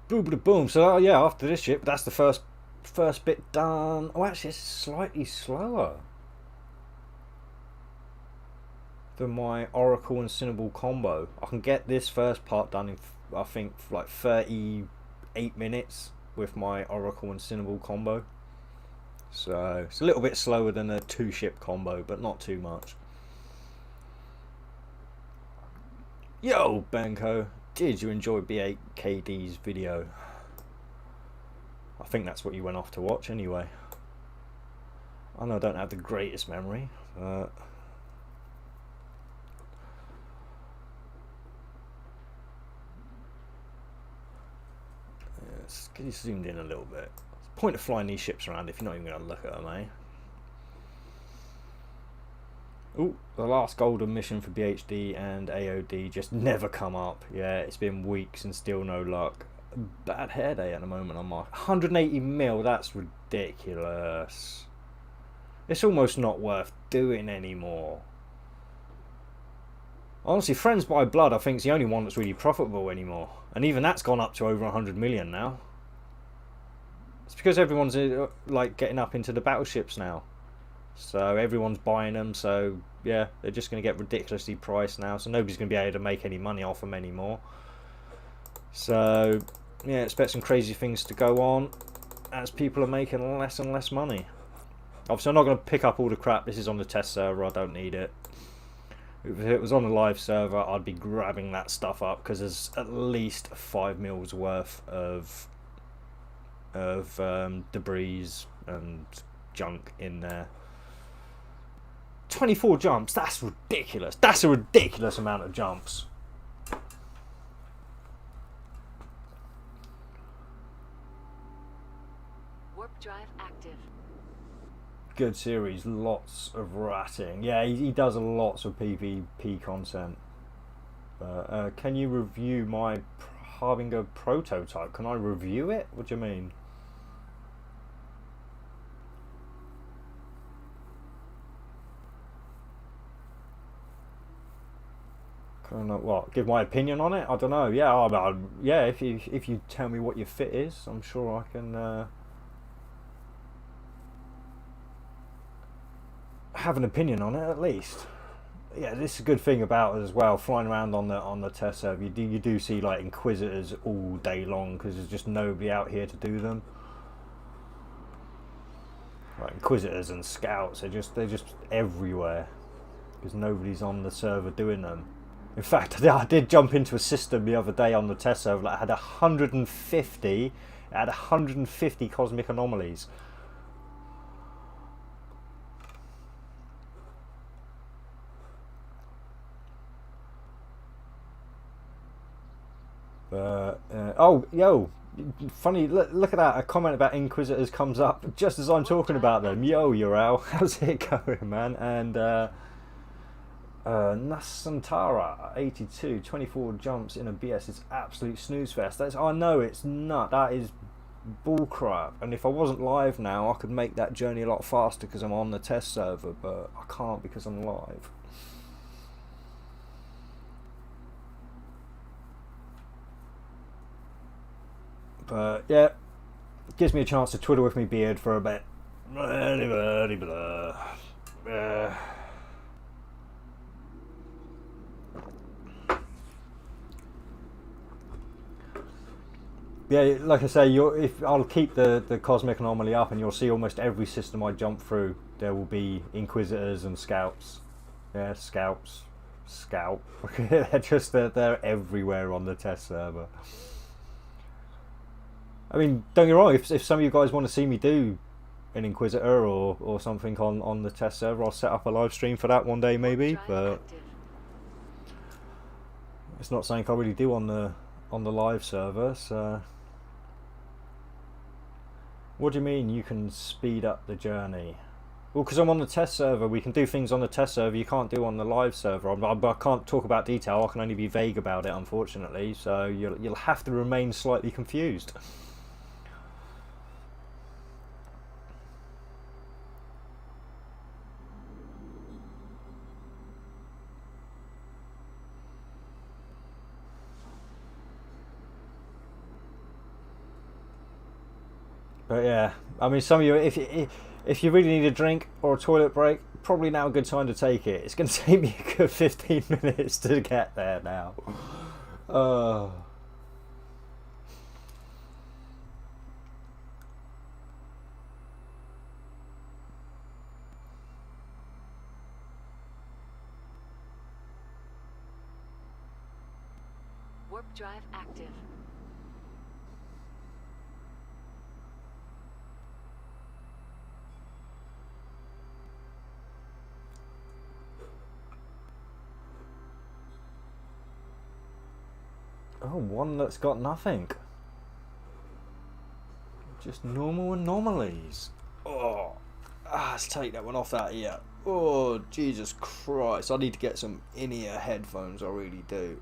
Boom. So yeah, after this ship, that's the first bit done. Oh, actually, it's slightly slower than my Oracle and Cinnabal combo. I can get this first part done in, I think, like 38 minutes with my Oracle and Cinnabal combo. So it's a little bit slower than a 2-ship combo, but not too much. Yo, Benko, did you enjoy B8KD's video? I think that's what you went off to watch anyway. I know I don't have the greatest memory, but let's get you zoomed in a little bit. It's the point of flying these ships around if you're not even going to look at them, eh? Ooh, the last golden mission for BHD and AOD just never come up. Yeah, it's been weeks and still no luck. Bad hair day at the moment on my 180 mil. That's ridiculous. It's almost not worth doing anymore. Honestly, Friends by Blood I think is the only one that's really profitable anymore, and even that's gone up to over 100 million now. It's because everyone's like getting up into the battleships now, so everyone's buying them. So yeah, they're just going to get ridiculously priced now, so nobody's going to be able to make any money off them anymore. So yeah, expect some crazy things to go on as people are making less and less money. Obviously, I'm not going to pick up all the crap. This is on the test server. I don't need it. If it was on the live server, I'd be grabbing that stuff up because there's at least 5 mils worth of debris and junk in there. 24 jumps. That's ridiculous. That's a ridiculous amount of jumps. Warp drive active. Good series, lots of ratting. Yeah, he does lots of PvP content. Can you review my Harbinger prototype? Can I review it? What do you mean? Can I, what? Give my opinion on it? I don't know. Yeah, yeah. If you tell me what your fit is, I'm sure I can. Have an opinion on it at least. Yeah, this is a good thing about it as well. Flying around on the test server, you do see like Inquisitors all day long because there's just nobody out here to do them. Like Inquisitors and Scouts, they're just everywhere because nobody's on the server doing them. In fact, I did jump into a system the other day on the test server that had 150. It had 150 cosmic anomalies. Oh, yo, funny, look at that. A comment about Inquisitors comes up just as I'm talking about them. Yo, Ural, how's it going, man? And Nasantara 82, 24 jumps in a BS is absolute snooze fest. I know it's not. That is bullcrap. And if I wasn't live now, I could make that journey a lot faster because I'm on the test server, but I can't because I'm live. But yeah, it gives me a chance to twiddle with my beard for a bit. Yeah, like I say, if I'll keep the cosmic anomaly up, and you'll see almost every system I jump through, there will be Inquisitors and Scouts. Yeah, Scouts, Scout. they're everywhere on the test server. I mean, don't get me wrong, if some of you guys want to see me do an Inquisitor or something on the test server, I'll set up a live stream for that one day maybe, but it's not something I really do on the live server. So what do you mean you can speed up the journey? Well, because I'm on the test server, we can do things on the test server you can't do on the live server. I can't talk about detail, I can only be vague about it, unfortunately, so you'll have to remain slightly confused. But yeah, I mean, some of you, if you really need a drink or a toilet break, probably now a good time to take it. It's going to take me a good 15 minutes to get there now. Warp drive active. Oh, one that's got nothing. Just normal anomalies. Oh, let's take that one off that ear. Oh, Jesus Christ. I need to get some in-ear headphones, I really do.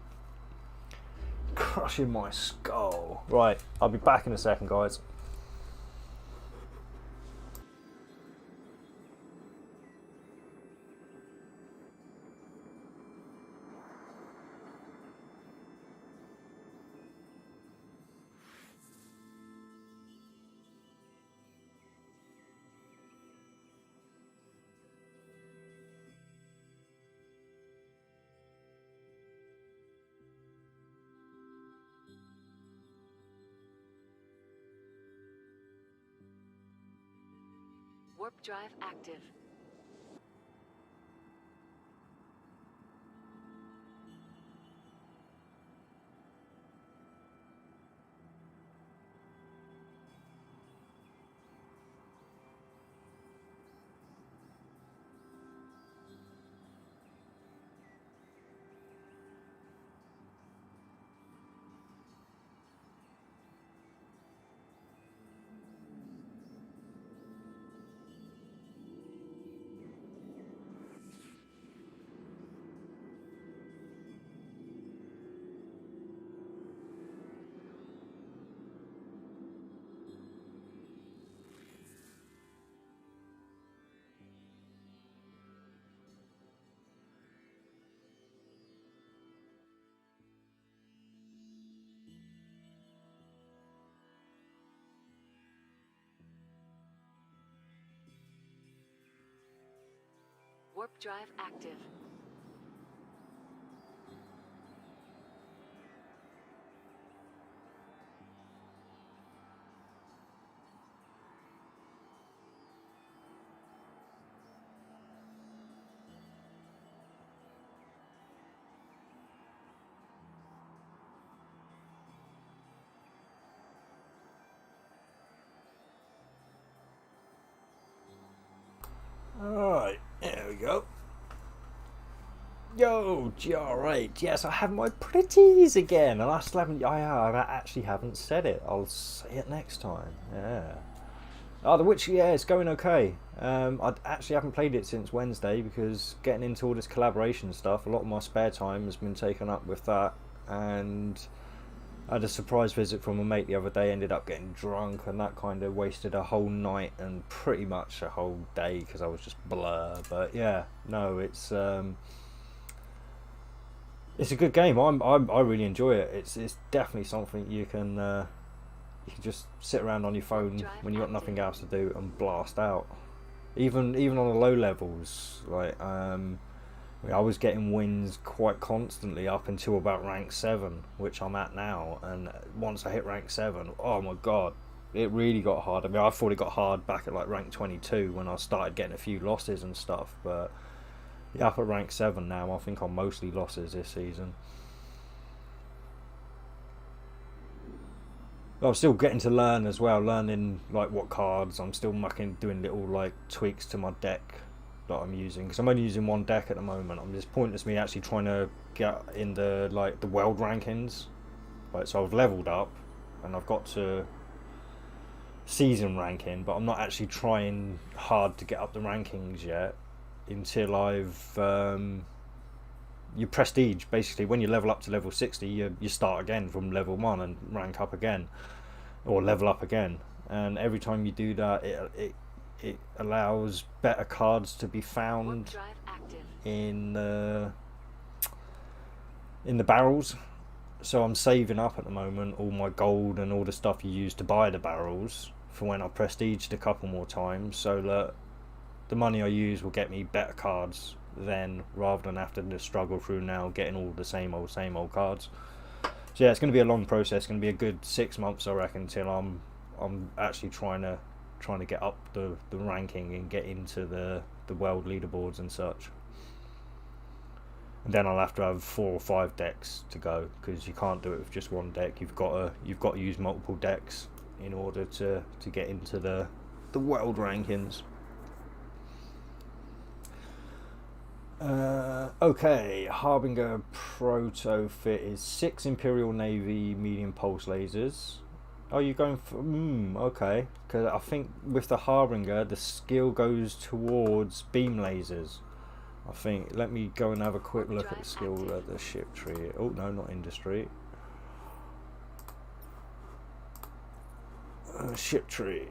Crushing my skull. Right, I'll be back in a second, guys. Warp drive active. Warp drive active. Alright, there we go. Yo, GR8. Yes, I have my pretties again, and I actually haven't said it. I'll say it next time. Yeah. Oh, The Witcher, yeah, it's going okay. I actually haven't played it since Wednesday because getting into all this collaboration stuff, a lot of my spare time has been taken up with that, and I had a surprise visit from a mate the other day, ended up getting drunk, and that kind of wasted a whole night and pretty much a whole day because I was just blur. But yeah, no, it's a good game. I really enjoy it. It's definitely something you can just sit around on your phone when you got nothing else to do and blast out. Even on the low levels, like I was getting wins quite constantly up until about rank 7, which I'm at now. And once I hit rank 7, oh my god, it really got hard. I mean, I thought it got hard back at like rank 22 when I started getting a few losses and stuff, but yeah, up at rank 7 now, I think I'm mostly losses this season. I'm still getting to learn as well, learning like what cards. I'm still doing little like tweaks to my deck that I'm using, because I'm only using one deck at the moment. I'm just pointless me actually trying to get in the world rankings. Right, so I've leveled up and I've got to season ranking, but I'm not actually trying hard to get up the rankings yet until I've your prestige. Basically, when you level up to level 60, you start again from level 1 and rank up again, or level up again. And every time you do that, it allows better cards to be found in the barrels. So I'm saving up at the moment all my gold and all the stuff you use to buy the barrels for when I prestiged a couple more times, so that the money I use will get me better cards then, rather than having to struggle through now getting all the same old cards. So yeah, it's going to be a long process. It's going to be a good 6 months, I reckon, till I'm actually trying to get up the ranking and get into the world leaderboards and such. And then I'll have to have 4 or 5 decks to go, because you can't do it with just one deck. You've got to use multiple decks in order to get into the world rankings. Okay, Harbinger Proto Fit is 6 Imperial Navy medium pulse lasers. Oh, you're going for... okay. Because I think with the Harbinger, the skill goes towards beam lasers. I think. Let me go and have a quick look at the skill at the ship tree. Oh, no, not industry. Ship tree.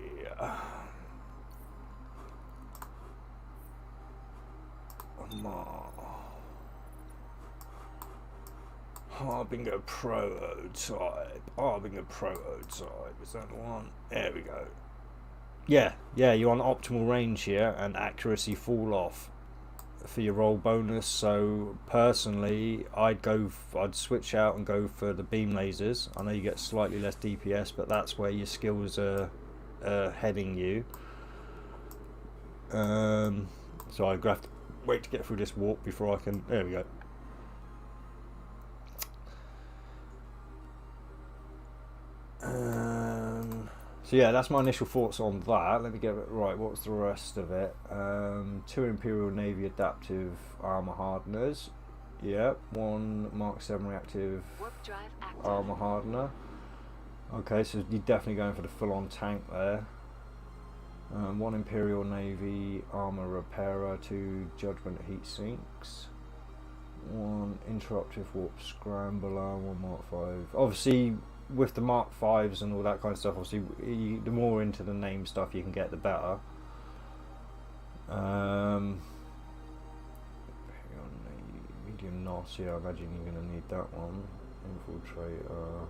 Harbinger prototype. Harbinger prototype. Is that the one? There we go. Yeah, you're on optimal range here and accuracy fall off for your roll bonus. So personally, I'd switch out and go for the beam lasers. I know you get slightly less DPS, but that's where your skills are heading you. So I'm gonna have to wait to get through this warp before I can. There we go. So yeah, that's my initial thoughts on that. Let me get it right. What's the rest of it? 2 Imperial Navy adaptive armor hardeners. Yep. 1 Mark 7 reactive Warp drive active. armor hardener. Okay, so you're definitely going for the full-on tank there. 1 Imperial Navy armor repairer, 2 Judgment heat sinks, 1 interruptive warp scrambler, 1 Mark 5. Obviously, with the Mark 5s and all that kind of stuff, obviously, the more into the name stuff you can get, the better. Medium NOS, yeah, I imagine you're going to need that one. Infiltrator.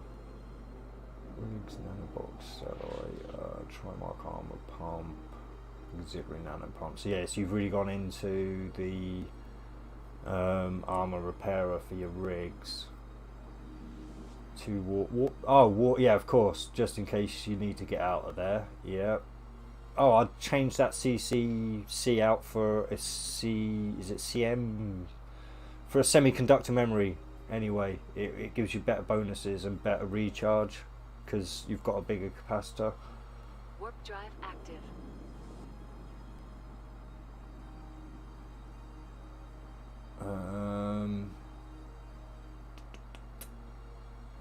Rigs, nanobox, satellite, Trimark armor pump, auxiliary nano pump. So yes, you've really gone into the armor repairer for your rigs. 2 warp. Yeah, of course, just in case you need to get out of there. Yeah. Oh, I'd change that CCC out for a C. Is it CM? For a semiconductor memory. Anyway, it gives you better bonuses and better recharge, because you've got a bigger capacitor. Warp drive active.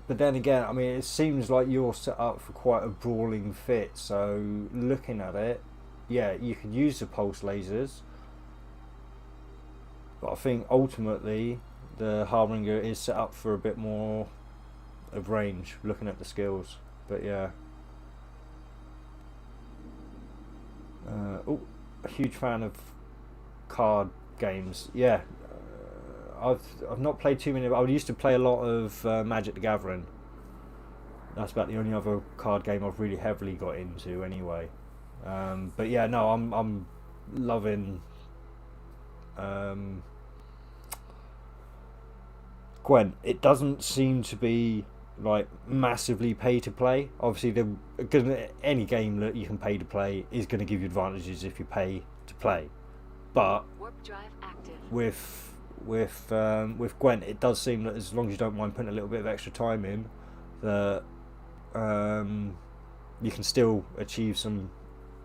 But then again, I mean, it seems like you're set up for quite a brawling fit. So looking at it, yeah, you can use the pulse lasers, but I think ultimately the Harbinger is set up for a bit more of range, looking at the skills. But yeah, a huge fan of card games. Yeah, I've not played too many. I used to play a lot of Magic the Gathering. That's about the only other card game I've really heavily got into anyway. But yeah, no, I'm loving Gwen. It doesn't seem to be like massively pay to play. Obviously, any game that you can pay to play is going to give you advantages if you pay to play. But Warp drive active. with Gwen, it does seem that as long as you don't mind putting a little bit of extra time in, that you can still achieve some.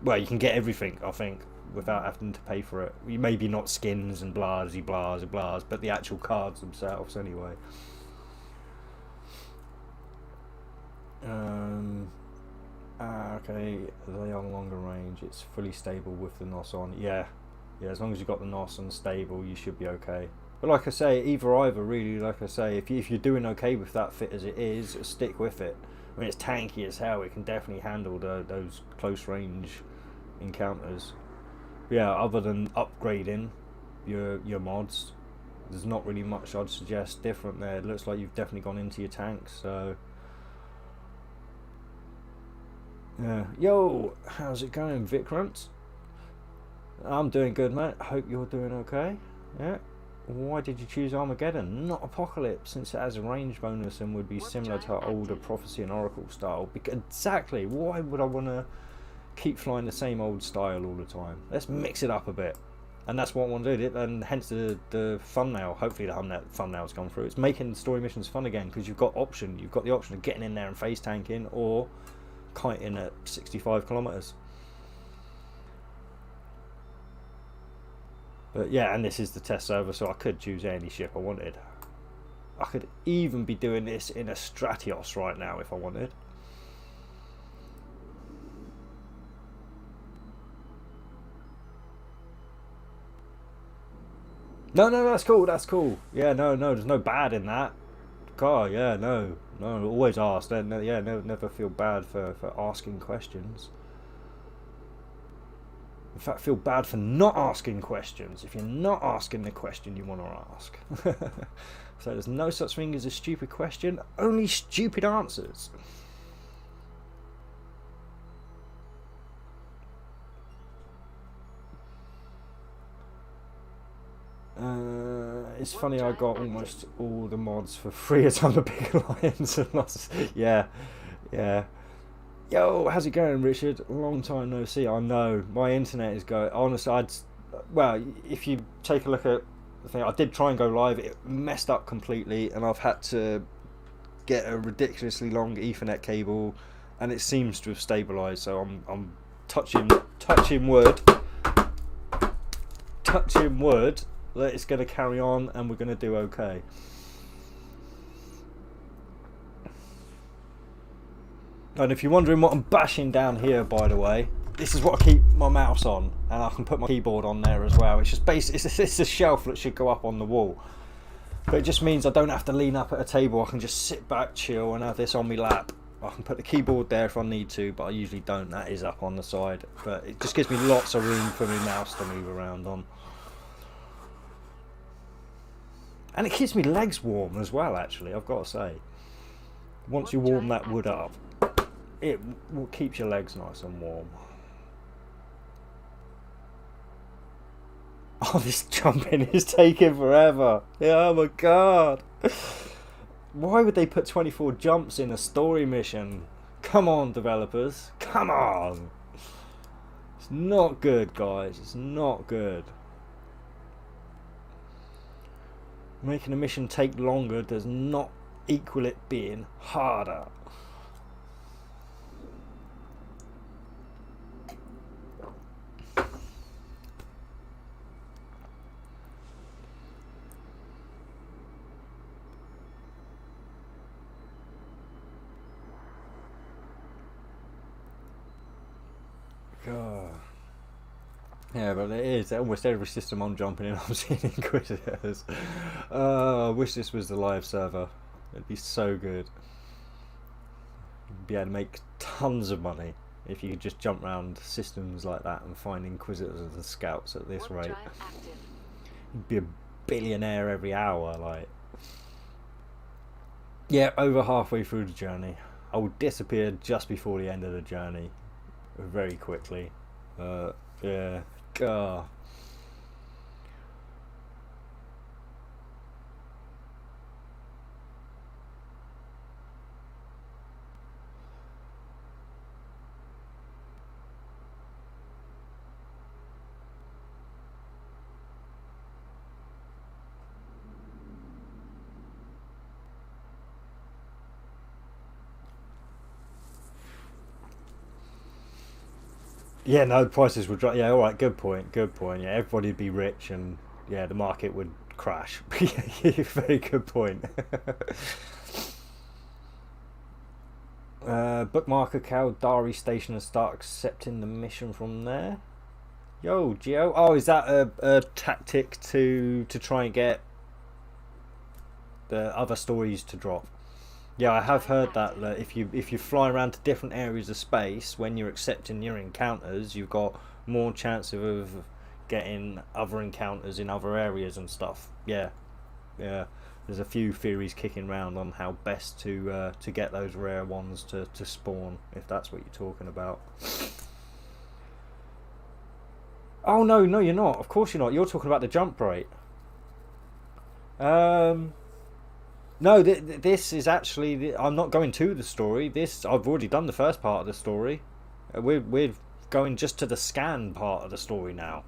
Well, you can get everything, I think, without having to pay for it. Maybe not skins and blasy blahs, but the actual cards themselves anyway. Okay, they are longer range. It's fully stable with the NOS on. Yeah, as long as you've got the NOS and stable, you should be okay. But like I say, either really, like I say, if you're doing okay with that fit as it is, stick with it. I mean, it's tanky as hell. It can definitely handle those close range encounters. But yeah, other than upgrading your mods, there's not really much I'd suggest different there. It looks like you've definitely gone into your tanks. So yeah, yo, how's it going, Vikrant? I'm doing good, mate. Hope you're doing okay. Yeah. Why did you choose Armageddon, not Apocalypse, since it has a range bonus and would be similar to older Prophecy and Oracle style? Exactly. Why would I want to keep flying the same old style all the time? Let's mix it up a bit. And that's what I want to do. And hence the thumbnail. Hopefully the thumbnail's gone through. It's making story missions fun again, because you've got the option of getting in there and face tanking or kiting at 65 kilometers. But yeah, and this is the test server, so I could choose any ship I wanted. I could even be doing this in a Stratios right now if I wanted. No, that's cool. Yeah, no, there's no bad in that. God, yeah, no, always ask. Yeah, never feel bad for asking questions. In fact, feel bad for not asking questions if you're not asking the question you want to ask. So there's no such thing as a stupid question, only stupid answers. It's funny, I got almost all the mods for free as I'm a big alliance and lost. Yeah. Yo, how's it going, Richard? Long time no see. I know my internet is going. Honestly, well, if you take a look at the thing, I did try and go live. It messed up completely, and I've had to get a ridiculously long Ethernet cable, and it seems to have stabilised. So I'm touching wood, touching wood that it's going to carry on, and we're going to do okay. And if you're wondering what I'm bashing down here, by the way, this is what I keep my mouse on, and I can put my keyboard on there as well. It's just it's a shelf that should go up on the wall, but it just means I don't have to lean up at a table. I can just sit back, chill, and have this on my lap. I can put the keyboard there if I need to, but I usually don't. That is up on the side, but it just gives me lots of room for my mouse to move around on. And it keeps me legs warm as well, actually, I've got to say. Once you warm that wood up, it keeps your legs nice and warm. Oh, this jumping is taking forever. Yeah, oh my god. Why would they put 24 jumps in a story mission? Come on, developers. Come on. It's not good, guys. It's not good. Making a mission take longer does not equal it being harder. God. Yeah, but it is. Almost every system I'm jumping in, I'm seeing Inquisitors. I wish this was the live server. It'd be so good. You'd be able to make tons of money if you could just jump around systems like that and find Inquisitors and scouts at this rate. You'd be a billionaire every hour, like. Yeah, over halfway through the journey. I will disappear just before the end of the journey. Very quickly. Yeah. God. Yeah, no, the prices would drop. Yeah, all right, good point, good point. Yeah, everybody would be rich, and yeah, the market would crash. Very good point. Bookmark a Caldari station and start accepting the mission from there. Yo, Geo. Oh, is that a tactic to try and get the other stories to drop? Yeah, I have heard that if you fly around to different areas of space when you're accepting your encounters, you've got more chance of getting other encounters in other areas and stuff. Yeah, yeah. There's a few theories kicking around on how best to get those rare ones to spawn, if that's what you're talking about. Oh no, no, you're not. Of course you're not. You're talking about the jump rate. No, this is actually. I'm not going to the story. I've already done the first part of the story. We're going just to the scan part of the story now.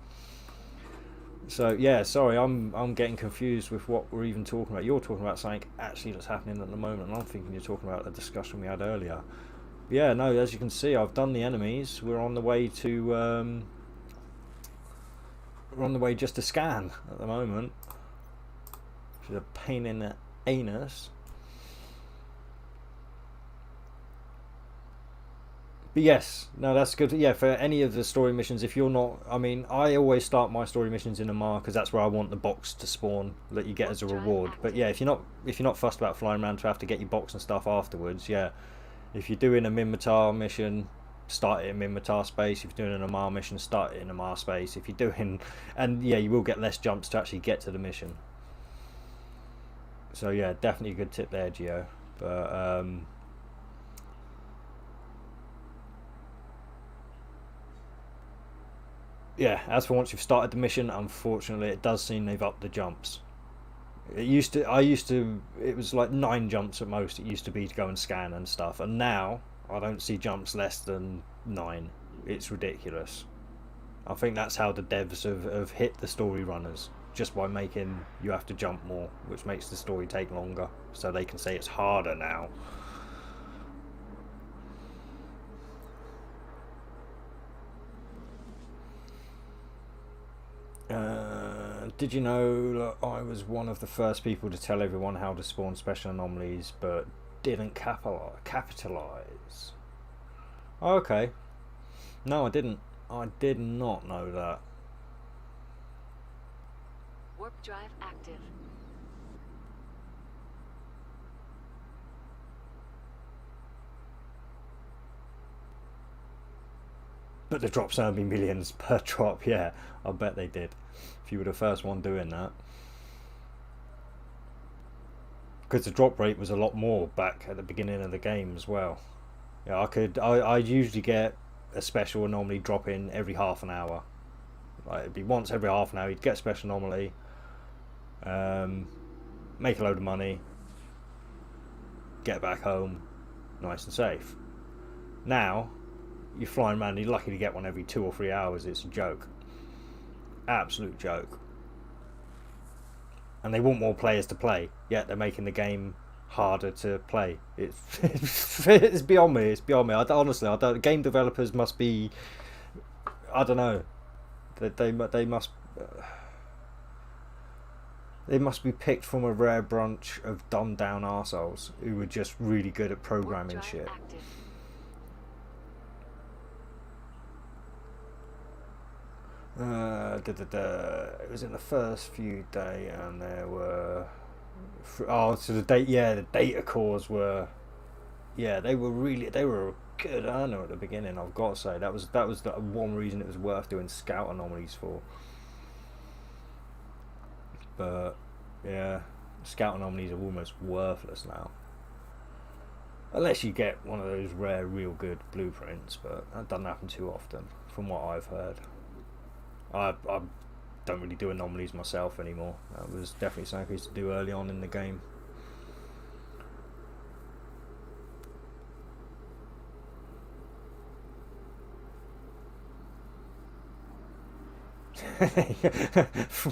So yeah, sorry, I'm getting confused with what we're even talking about. You're talking about something actually that's happening at the moment, and I'm thinking you're talking about the discussion we had earlier. Yeah, no, as you can see, I've done the enemies. We're on the way to. We're on the way just to scan at the moment, which is a pain in the anus. But yes, no, that's good. Yeah, for any of the story missions, if you're not, I mean, I always start my story missions in Amar because that's where I want the box to spawn that you get as a reward. But yeah, if you're not fussed about flying around to have to get your box and stuff afterwards, yeah, if you're doing a Minmatar mission, start it in Minmatar space. If you're doing an Amar mission, start it in Amar space. If you're doing, and yeah, you will get less jumps to actually get to the mission. So yeah, definitely a good tip there, Geo. But yeah, as for once you've started the mission, unfortunately, it does seem they've upped the jumps. It was like 9 jumps at most. It used to be to go and scan and stuff, and now I don't see jumps less than 9. It's ridiculous. I think that's how the devs have hit the story runners, just by making you have to jump more, which makes the story take longer, so they can say it's harder now. Did you know I was one of the first people to tell everyone how to spawn special anomalies, but didn't capitalize? Oh, okay. No, I didn't. I did not know that. Warp drive active. But the drops only millions per drop, yeah. I bet they did. If you were the first one doing that. Because the drop rate was a lot more back at the beginning of the game as well. Yeah, I usually get a special anomaly drop in every half an hour. Like, it'd be once every half an hour, you'd get a special anomaly, make a load of money, get back home, nice and safe. Now, you're flying around, you're lucky to get one every 2 or 3 hours. It's a joke. Absolute joke. And they want more players to play, yet they're making the game harder to play. It's beyond me. It's beyond me. Honestly, I don't. Game developers must be. I don't know. They must. They must be picked from a rare bunch of dumbed down arseholes who are just really good at programming shit. Active. It was in the first few days, and there were so the data cores were, they were a good earner at the beginning. I've got to say that was the one reason it was worth doing scout anomalies for. But yeah, scout anomalies are almost worthless now, unless you get one of those rare real good blueprints, but that doesn't happen too often from what I've heard. I don't really do anomalies myself anymore. That was definitely something I used to do early on in the game.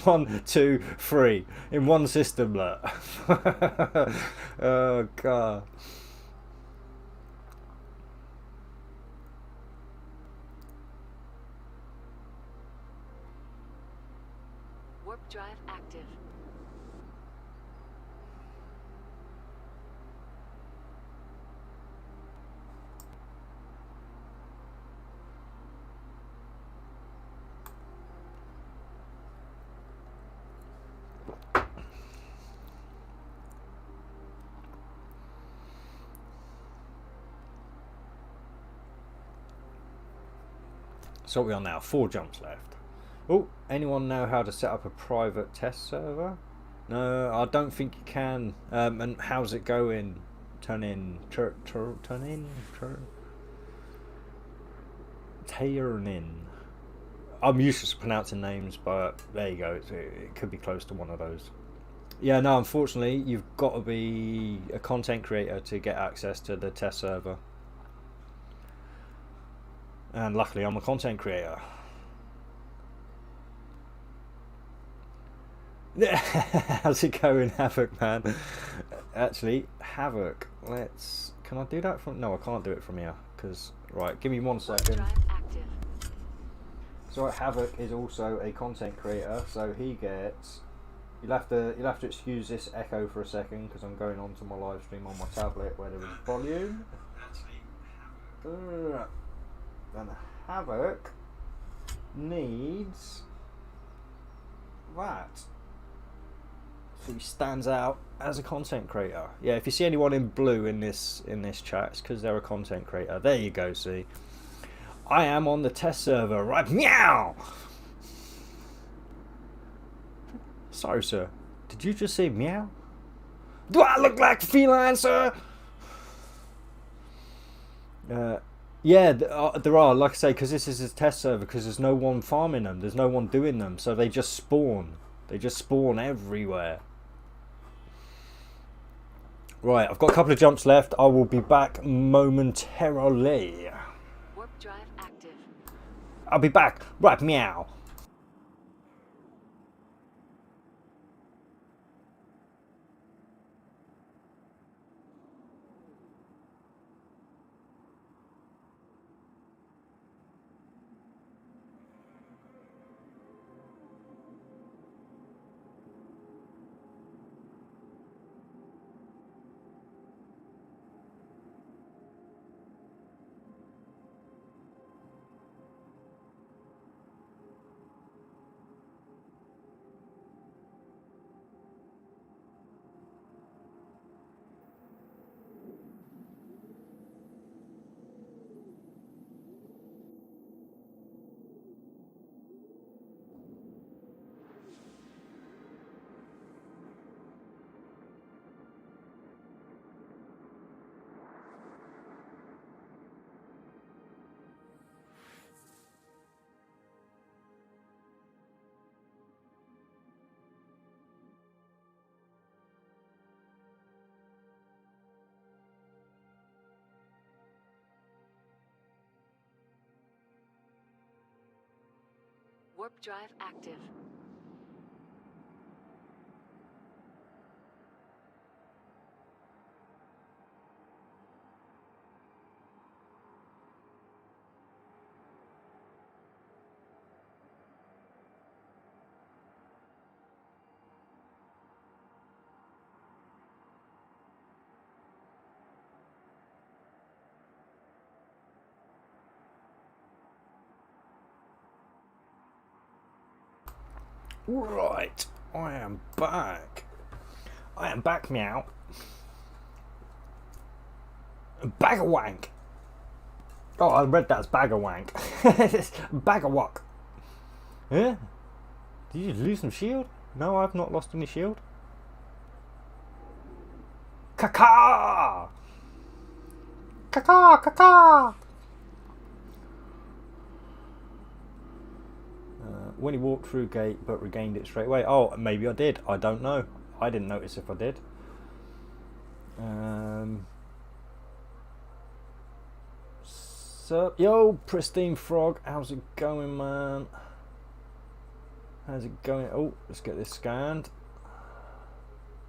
One, two, three in one system, look. Oh god. Warp drive active. So what are we on now? 4 jumps left. Oh, anyone know how to set up a private test server? No, I don't think you can. And how's it going? Turn in. I'm useless at pronouncing names, but there you go. It could be close to one of those. Yeah, no, unfortunately, you've got to be a content creator to get access to the test server. And luckily, I'm a content creator. How's it going, Havoc, man? Actually, Havoc, can I do that from... No, I can't do it from here, because... Right, give me 1 second. Drive active. So Havoc is also a content creator, so he gets... You'll have to excuse this echo for a second, because I'm going on to my live stream on my tablet, where there is volume. And Havoc needs that. So he stands out as a content creator. Yeah, if you see anyone in blue in this chat, it's because they're a content creator. There you go, see. I am on the test server, right? Meow! Sorry, sir. Did you just say meow? Do I look like a feline, sir? Yeah, there are, like I say, because this is a test server, because there's no one farming them, there's no one doing them, so they just spawn. They just spawn everywhere. Right, I've got a couple of jumps left. I will be back momentarily. Warp drive active. I'll be back. Right, meow. Warp drive active. Right, I am back. I am back, meow. Bag of wank. Oh, I read that as bag of wank. Bag of walk. Yeah? Did you lose some shield? No, I've not lost any shield. Caca! Caca, caca! When he walked through gate but regained it straight away. Oh, maybe I did. I don't know. I didn't notice if I did. So, yo, Pristine Frog. How's it going, man? How's it going? Oh, let's get this scanned.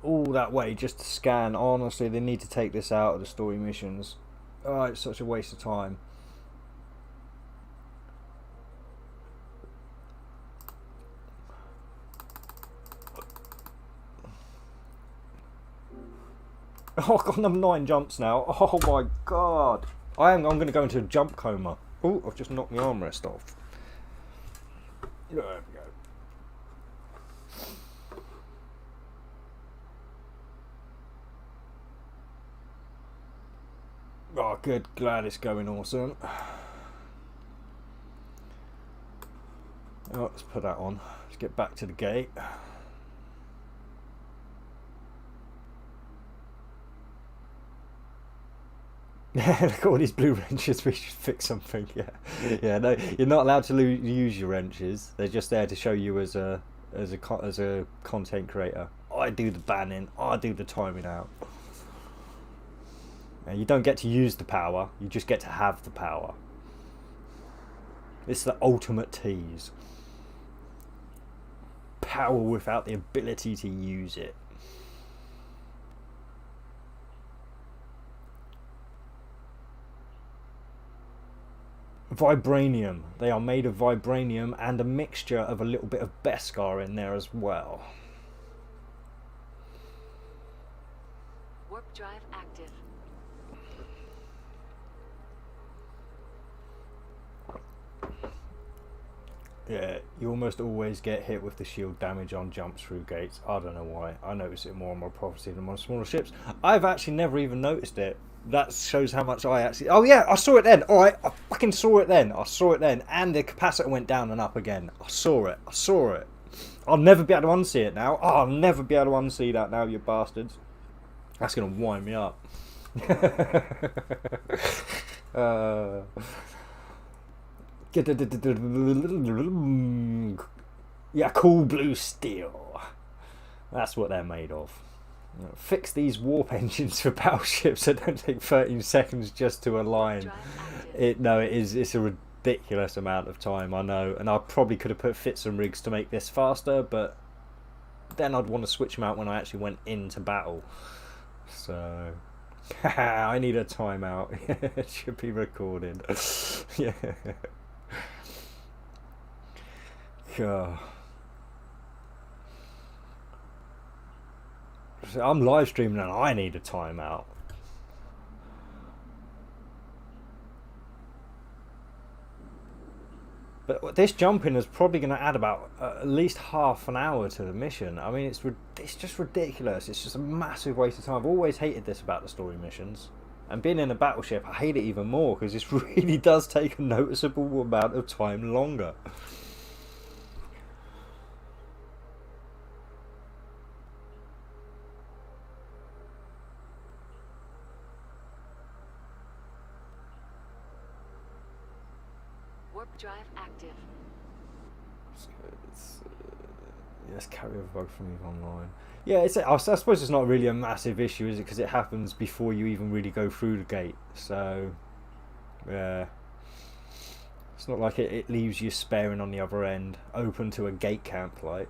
All that way just to scan. Honestly, they need to take this out of the story missions. Oh, it's such a waste of time. Oh, I've got another 9 jumps now. Oh my god. I'm going to go into a jump coma. Oh, I've just knocked my armrest off. There we go. Oh, good. Glad it's going awesome. Oh, let's put that on. Let's get back to the gate. Look at all these blue wrenches. We should fix something. Yeah, yeah. No, you're not allowed to use your wrenches. They're just there to show you as a content creator. I do the banning. I do the timing out. And you don't get to use the power. You just get to have the power. It's the ultimate tease. Power without the ability to use it. Vibranium. They are made of vibranium and a mixture of a little bit of Beskar in there as well. Warp drive active. Yeah, you almost always get hit with the shield damage on jumps through gates. I don't know why. I notice it more on my prophecy than on smaller ships. I've actually never even noticed it. That shows how much I actually... Oh yeah, I saw it then. Alright, I fucking saw it then. I saw it then. And the capacitor went down and up again. I saw it. I saw it. I'll never be able to unsee it now. Oh, I'll never be able to unsee that now, you bastards. That's going to wind me up. Yeah, cool blue steel. That's what they're made of. Fix these warp engines for battleships that don't take 13 seconds just to align. No, it's a ridiculous amount of time, I know, and I probably could have fit some rigs to make this faster, but then I'd want to switch them out when I actually went into battle. So I need a timeout. It should be recorded. Yeah. God. I'm live streaming and I need a timeout. But this jumping is probably going to add about at least half an hour to the mission. I mean, it's just ridiculous. It's just a massive waste of time. I've always hated this about the story missions. And being in a battleship, I hate it even more because this really does take a noticeable amount of time longer. Warp drive active. Let's carry over bug from EVE Online. Yeah, I suppose it's not really a massive issue, is it? Because it happens before you even really go through the gate. So, yeah. It's not like it leaves you sparing on the other end, open to a gate camp, like.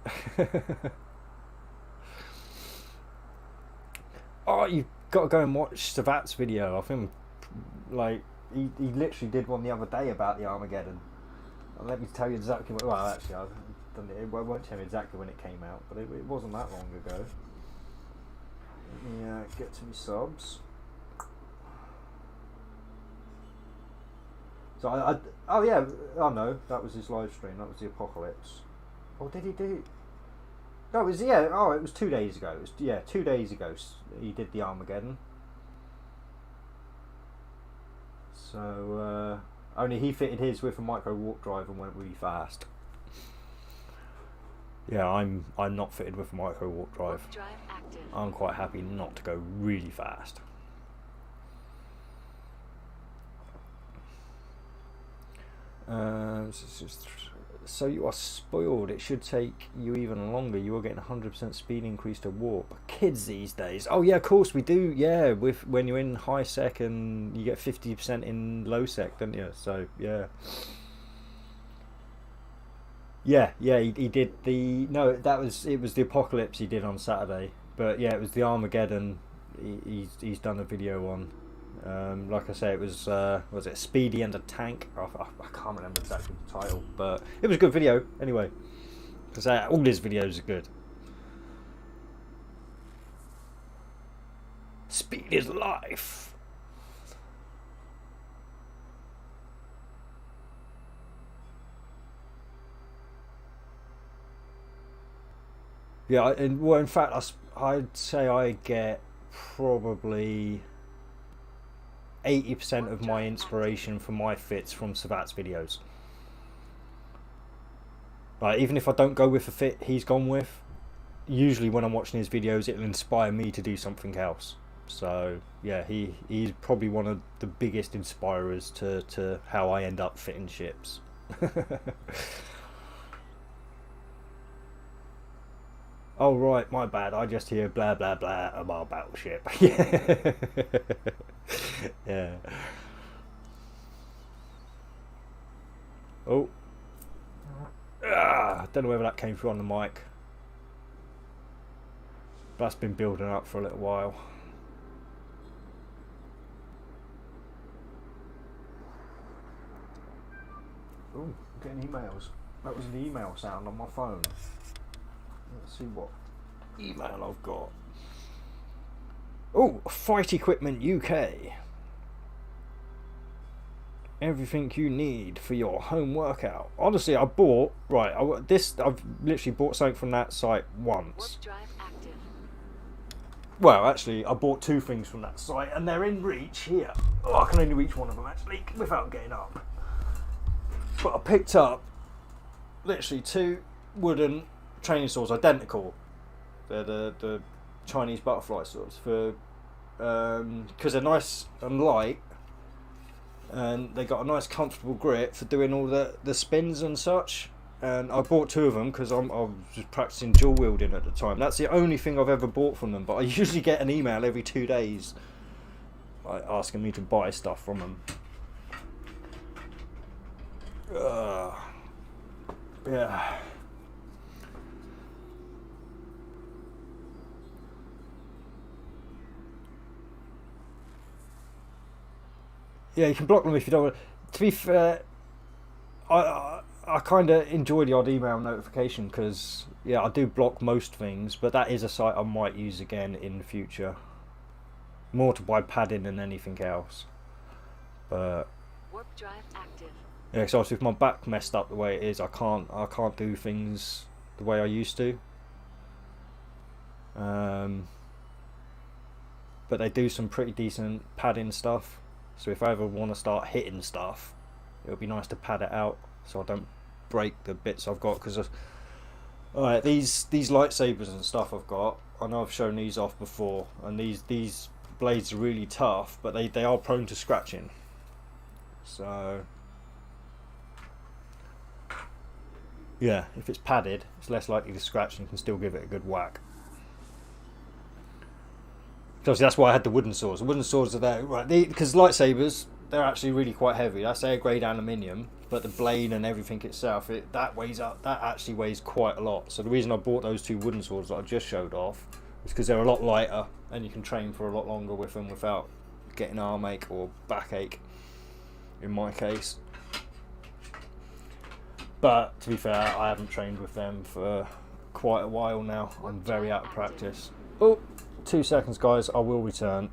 Oh, you've got to go and watch Savat's video. I think, like, he literally did one the other day about the Armageddon. And let me tell you exactly what. Well, actually, I won't tell you exactly when it came out, but it wasn't that long ago. Let me get to my subs. So oh yeah, oh no, that was his live stream. That was the Apocalypse. Oh, did he do? No, it was it was 2 days ago. 2 days ago he did the Armageddon. So only he fitted his with a micro warp drive and went really fast. Yeah, I'm not fitted with a micro warp drive. Warp drive active. I'm quite happy not to go really fast. So you are spoiled. It should take you even longer. You are getting 100% speed increase to warp. Kids these days. Oh yeah, of course we do. Yeah, with when you're in high sec and you get 50% in low sec, don't you? So yeah. Yeah, he did the it was the Apocalypse he did on Saturday, but yeah, it was the Armageddon. He's done a video on. Like I say, it was it Speedy and a Tank? I can't remember exactly the title, but it was a good video anyway. Because all his videos are good. Speed is life. Yeah, in fact, I'd say I get probably 80% of my inspiration for my fits from Savat's videos. Like, even if I don't go with the fit he's gone with, usually when I'm watching his videos, it'll inspire me to do something else. So yeah, he's probably one of the biggest inspirers to how I end up fitting ships. Oh right, my bad. I just hear blah blah blah about Battleship. Yeah. Yeah. Oh. Don't know whether that came through on the mic. That's been building up for a little while. Oh, I'm getting emails. That was the email sound on my phone. Let's see what email I've got. Oh, Fight Equipment UK. Everything you need for your home workout. Honestly, I've literally bought something from that site once. Warp drive active. Well, actually, I bought two things from that site, and they're in reach here. Oh, I can only reach one of them actually without getting up. But I picked up literally two wooden training swords, identical. They're the Chinese butterfly swords for because they're nice and light, and they got a nice comfortable grip for doing all the spins and such. and I bought 2 of them because I was just practicing dual wielding at the time. That's the only thing I've ever bought from them, but I usually get an email every 2 days like asking me to buy stuff from them. Yeah. Yeah, you can block them if you don't want. To be fair, I kind of enjoy the odd email notification because, yeah, I do block most things, but that is a site I might use again in the future. More to buy padding than anything else. But Warp drive active. yeah, because obviously with my back messed up the way it is, I can't do things the way I used to. But they do some pretty decent padding stuff. So if I ever want to start hitting stuff, it would be nice to pad it out so I don't break the bits I've got. Because alright, these lightsabers and stuff I've got, I know I've shown these off before, and these blades are really tough, but they are prone to scratching. So yeah, if it's padded, it's less likely to scratch and you can still give it a good whack. Obviously that's why I had the wooden swords. The wooden swords are there, right? Because lightsabers, they're actually really quite heavy. That's air grade aluminium, but the blade and everything itself, that actually weighs quite a lot. So the reason I bought those 2 wooden swords that I just showed off is because they're a lot lighter and you can train for a lot longer with them without getting arm ache or backache, in my case. But to be fair, I haven't trained with them for quite a while now. I'm very out of practice. Oh, 2 seconds, guys. I will return.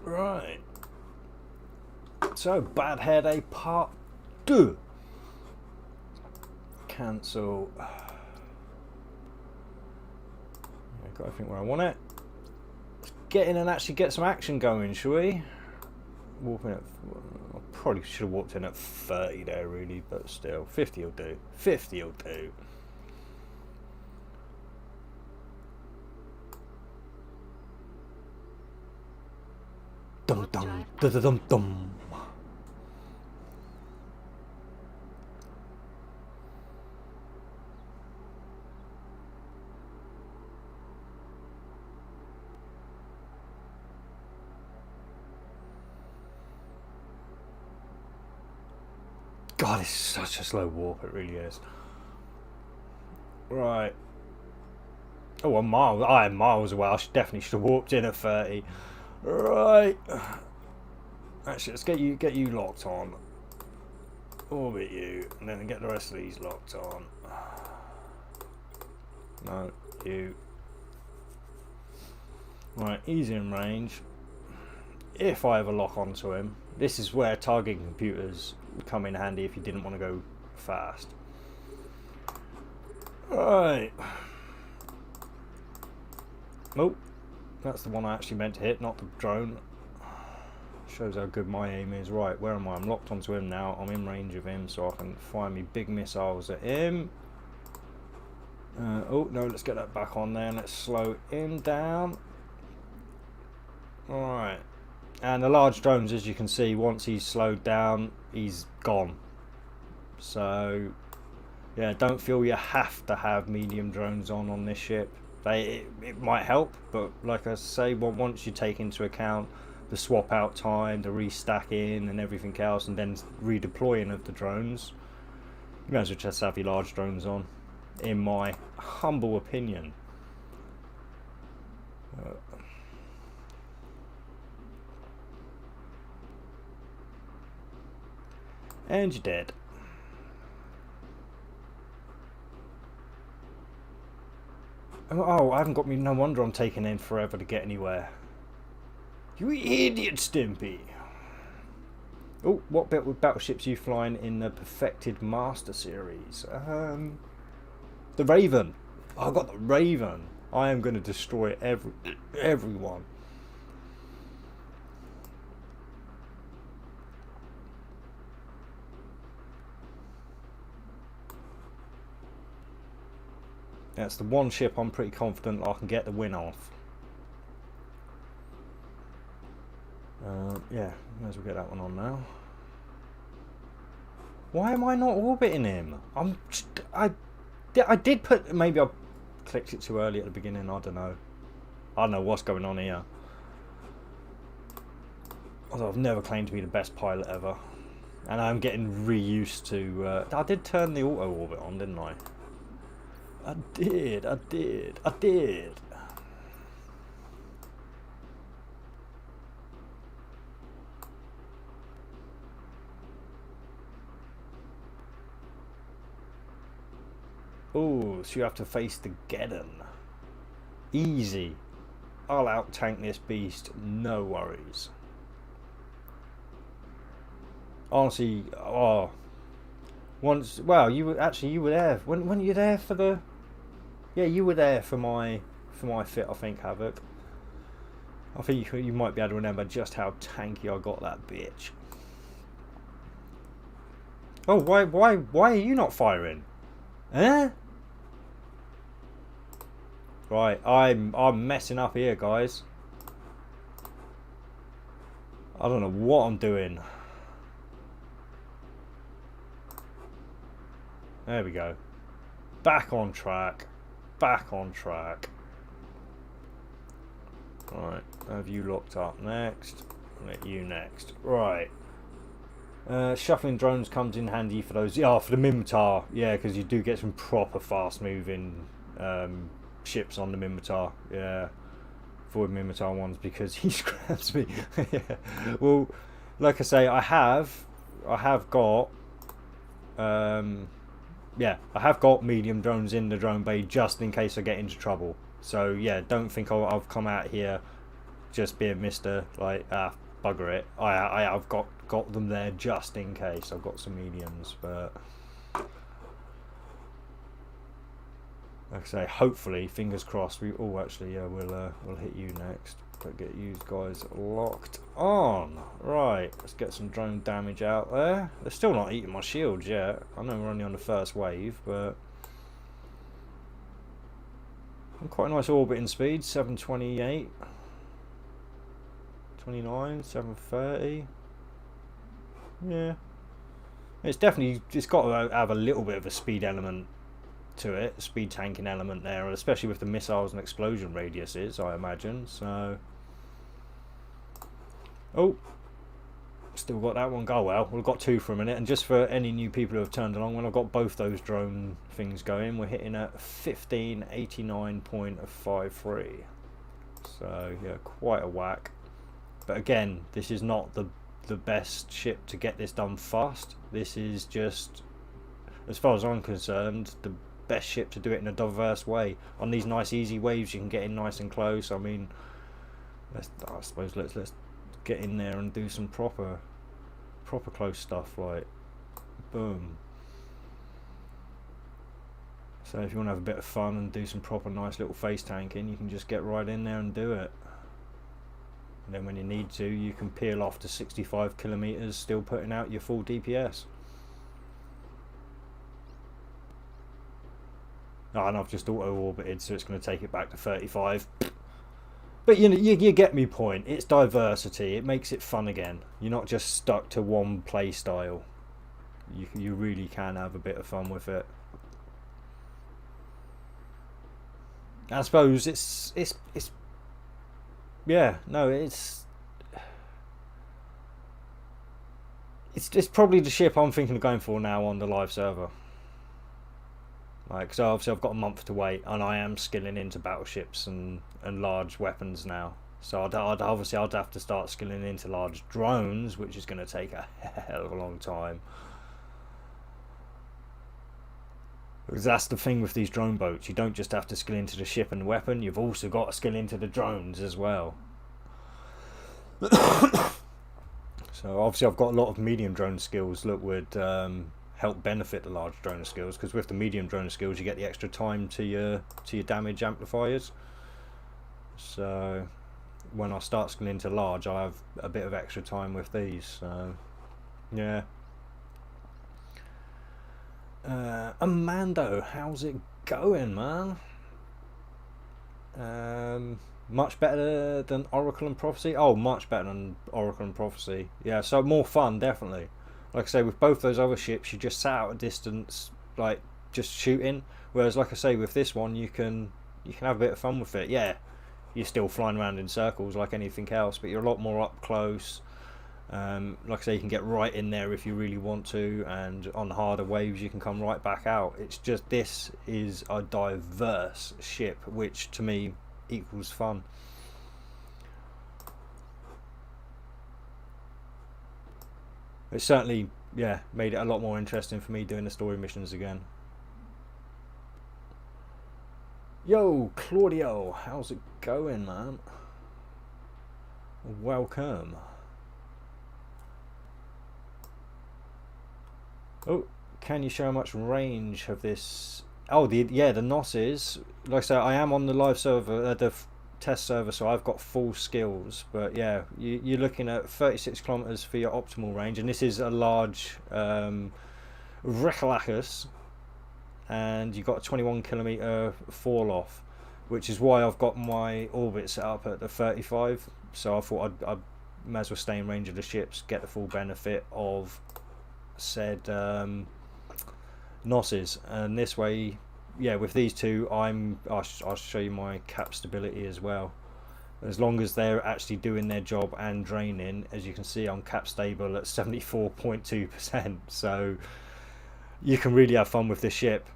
Right. So, Bad Hair Day Part 2. Cancel. Yeah, got everything where I want it. Let's get in and actually get some action going, shall we? Warping at... I probably should have walked in at 30 there, really, but still. 50 will do. 50 will do. Dum dum dum dum dum. God, it's such a slow warp, it really is. Right. Oh, I'm miles. I am miles away. I definitely should have warped in at 30. Right. Actually, let's get you locked on. Orbit you, and then get the rest of these locked on. No, you. Right, he's in range. If I ever lock onto him, this is where targeting computers come in handy if you didn't want to go fast. Right. Oh, that's the one I actually meant to hit, not the drone. Shows how good my aim is. Right, where am I? I'm locked onto him now. I'm in range of him, so I can fire me big missiles at him. Oh, no, let's get that back on there. Let's slow him down. Alright. And the large drones, as you can see, once he's slowed down, he's gone. So, yeah, don't feel you have to have medium drones on this ship. It might help, but like I say, once you take into account the swap out time, the restacking and everything else, and then redeploying of the drones, you might as well just have your large drones on, in my humble opinion. And you're dead. Oh, I haven't got me. No wonder I'm taking in forever to get anywhere. You idiot, Stimpy. Oh, what bit with battleships you flying in the Perfected Master series? The Raven. I got the Raven. I am going to destroy everyone. That's the one ship I'm pretty confident I can get the win off. Yeah, may as well get that one on now. Why am I not orbiting him? I did put... Maybe I clicked it too early at the beginning, I don't know. I don't know what's going on here. Although I've never claimed to be the best pilot ever. And I'm getting re-used to... I did turn the auto-orbit on, didn't I? I did. Oh, so you have to face the Geddon. Easy. I'll out-tank this beast, no worries. Honestly, oh... Once... Well, you were there. When were you there for the... Yeah, you were there for my fit, I think, Havoc. I think you might be able to remember just how tanky I got that bitch. Oh, why are you not firing? Eh? Right, I'm messing up here, guys. I don't know what I'm doing. There we go. Back on track. Back on track. Right, have you locked up next? Let you next. Right. Shuffling drones comes in handy for those. Yeah, for the Minmatar. Yeah, because you do get some proper fast moving ships on the Minmatar. Yeah. Avoid Minmatar ones because he scraps me. Yeah. Well, like I say, I have got yeah, I have got medium drones in the drone bay just in case I get into trouble. So yeah, don't think I've come out here just being Mr. like bugger it. I've got them there just in case. I've got some mediums, but like I say, hopefully, fingers crossed. Actually, yeah, we'll hit you next. But get you guys locked on. Right, let's get some drone damage out there. They're still not eating my shields yet. I know we're only on the first wave, but quite a nice orbiting speed. 728, 29, 730. Yeah, it's got to have a little bit of a speed element to it, speed tanking element there, especially with the missiles and explosion radiuses, I imagine. So, oh, still got that one. Go well. We've got two for a minute, and just for any new people who have turned along, when I've got both those drone things going, we're hitting at 1589.53. So yeah, quite a whack. But again, this is not the best ship to get this done fast. This is just, as far as I'm concerned, the best ship to do it in a diverse way. On these nice easy waves you can get in nice and close. I mean, I suppose let's get in there and do some proper close stuff, like boom. So if you want to have a bit of fun and do some proper nice little face tanking, you can just get right in there and do it. And then when you need to, you can peel off to 65 kilometers, still putting out your full DPS. Oh, and I've just auto-orbited, so it's going to take it back to 35. But you know, you get me point. It's diversity. It makes it fun again. You're not just stuck to one play style. You really can have a bit of fun with it. I suppose it's yeah, no, it's probably the ship I'm thinking of going for now on the live server. Like, so obviously I've got a month to wait, and I am skilling into battleships and large weapons now. So I'd have to start skilling into large drones, which is going to take a hell of a long time. Because that's the thing with these drone boats. You don't just have to skill into the ship and the weapon, you've also got to skill into the drones as well. So obviously I've got a lot of medium drone skills that would help benefit the large drone skills, because with the medium drone skills you get the extra time to your damage amplifiers. So when I start skilling into large, I have a bit of extra time with these. So yeah. Amando, how's it going, man? Much better than Oracle and Prophecy? Oh, much better than Oracle and Prophecy. Yeah, so more fun, definitely. Like I say, with both those other ships, you just sat out a distance, like just shooting. Whereas, like I say, with this one, you can have a bit of fun with it. Yeah, you're still flying around in circles like anything else, but you're a lot more up close. Like I say, you can get right in there if you really want to, and on harder waves you can come right back out. It's just, this is a diverse ship, which to me equals fun. It certainly, yeah, made it a lot more interesting for me doing the story missions again. Yo, Claudio, how's it going, man? Welcome. Oh, can you show how much range of this? Oh, the Nosses. Like I say, I am on the live server, the test server, so I've got full skills. But yeah, you're looking at 36 kilometers for your optimal range, and this is a large Rechalachus, and you've got a 21 kilometer fall off, which is why I've got my orbit set up at the 35. So I thought I'd may as well stay in range of the ships, get the full benefit of said Nosses, and this way, yeah, with these two, I'll show you my cap stability as well. As long as they're actually doing their job and draining, as you can see, I'm cap stable at 74.2%. So you can really have fun with this ship.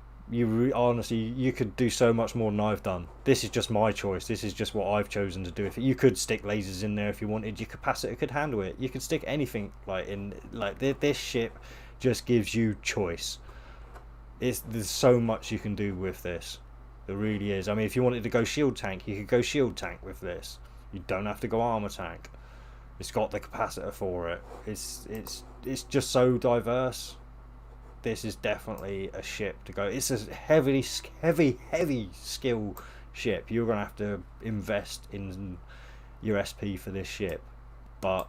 Honestly, you could do so much more than I've done. This is just my choice. This is just what I've chosen to do. If you could stick lasers in there if you wanted, your capacitor could handle it. You could stick anything this ship just gives you choice. There's so much you can do with this. There really is. I mean, if you wanted to go shield tank, you could go shield tank with this. You don't have to go armor tank. It's got the capacitor for it. It's just so diverse. This is definitely a ship to go. It's a heavy skill ship. You're going to have to invest in your SP for this ship, but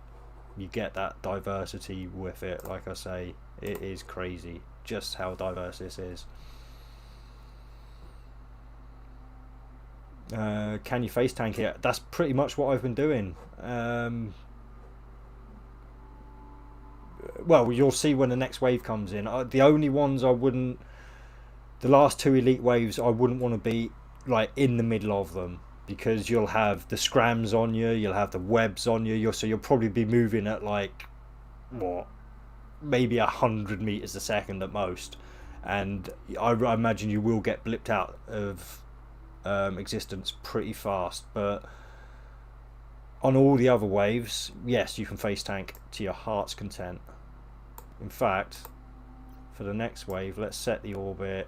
you get that diversity with it. Like I say, it is crazy just how diverse this is. Can you face tank it? That's pretty much what I've been doing. Well, you'll see when the next wave comes in. The only ones I wouldn't, the last two elite waves, I wouldn't want to be like in the middle of them, because you'll have the scrams on you, you'll have the webs on you. So you'll probably be moving at like what, maybe 100 meters a second at most, and I imagine you will get blipped out of existence pretty fast. But on all the other waves, yes, you can face tank to your heart's content. In fact, for the next wave, let's set the orbit.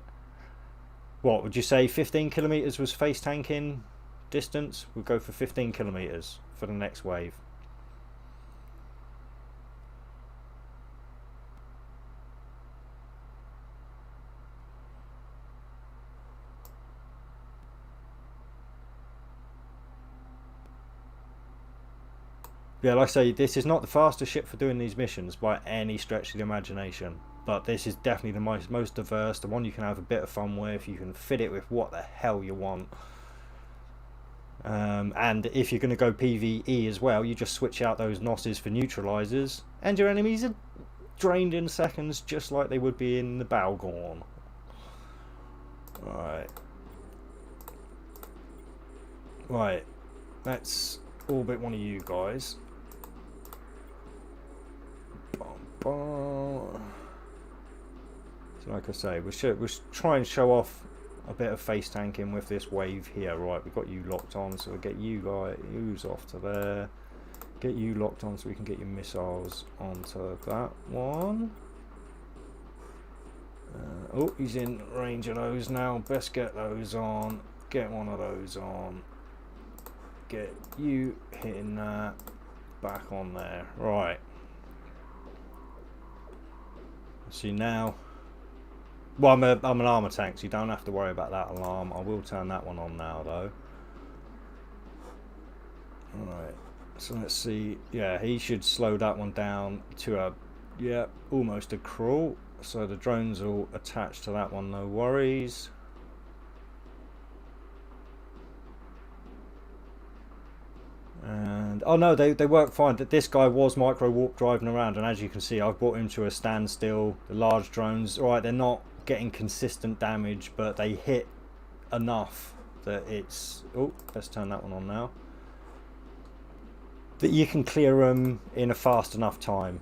What would you say, 15 kilometers was face tanking distance? We'll go for 15 kilometers for the next wave. Yeah, like I say, this is not the fastest ship for doing these missions by any stretch of the imagination, but this is definitely the most diverse, the one you can have a bit of fun with. You can fit it with what the hell you want. And if you're going to go PvE as well, you just switch out those Nosses for neutralizers, and your enemies are drained in seconds, just like they would be in the Balgorn. Right, let's orbit one of you guys. So like I say, we'll try and show off a bit of face tanking with this wave here. Right, we've got you locked on, so we'll get you guys off to there. Get you locked on so we can get your missiles onto that one. Oh, he's in range of those now. Best get those on. Get one of those on. Get you hitting that. Back on there. Right. See now. Well, I'm an armour tank, so you don't have to worry about that alarm. I will turn that one on now, though. Alright. So let's see. Yeah, he should slow that one down to a... Yeah, almost a crawl. So the drones will attach to that one, no worries. And oh no, they work fine. This guy was micro warp driving around, and as you can see, I've brought him to a standstill. The large drones, right, they're not getting consistent damage, but they hit enough that it's... Oh, let's turn that one on now. That you can clear them in a fast enough time.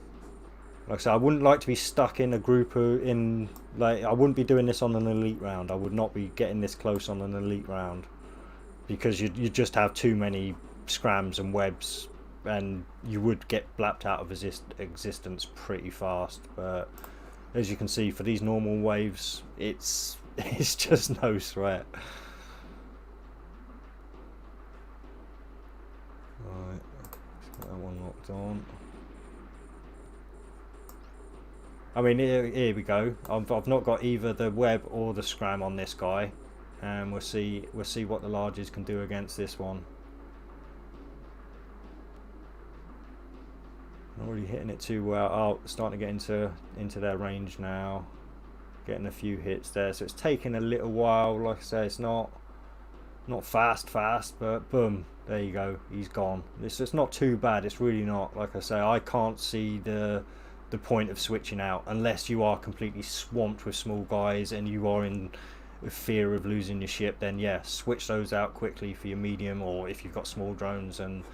Like I said, I wouldn't like to be stuck in a group in... Like, I wouldn't be doing this on an elite round. I would not be getting this close on an elite round. Because you just have too many scrams and webs, and you would get blapped out of existence pretty fast. But as you can see, for these normal waves, it's just no threat. Right, let's get that one locked on. I mean, here we go. I've not got either the web or the scram on this guy, and we'll see what the larges can do against this one. Not really hitting it too well. Oh, starting to get into their range now. Getting a few hits there. So it's taking a little while. Like I say, it's not fast, but boom, there you go. He's gone. It's not too bad. It's really not. Like I say, I can't see the point of switching out unless you are completely swamped with small guys and you are in fear of losing your ship. Then yeah, switch those out quickly for your medium, or if you've got small drones, and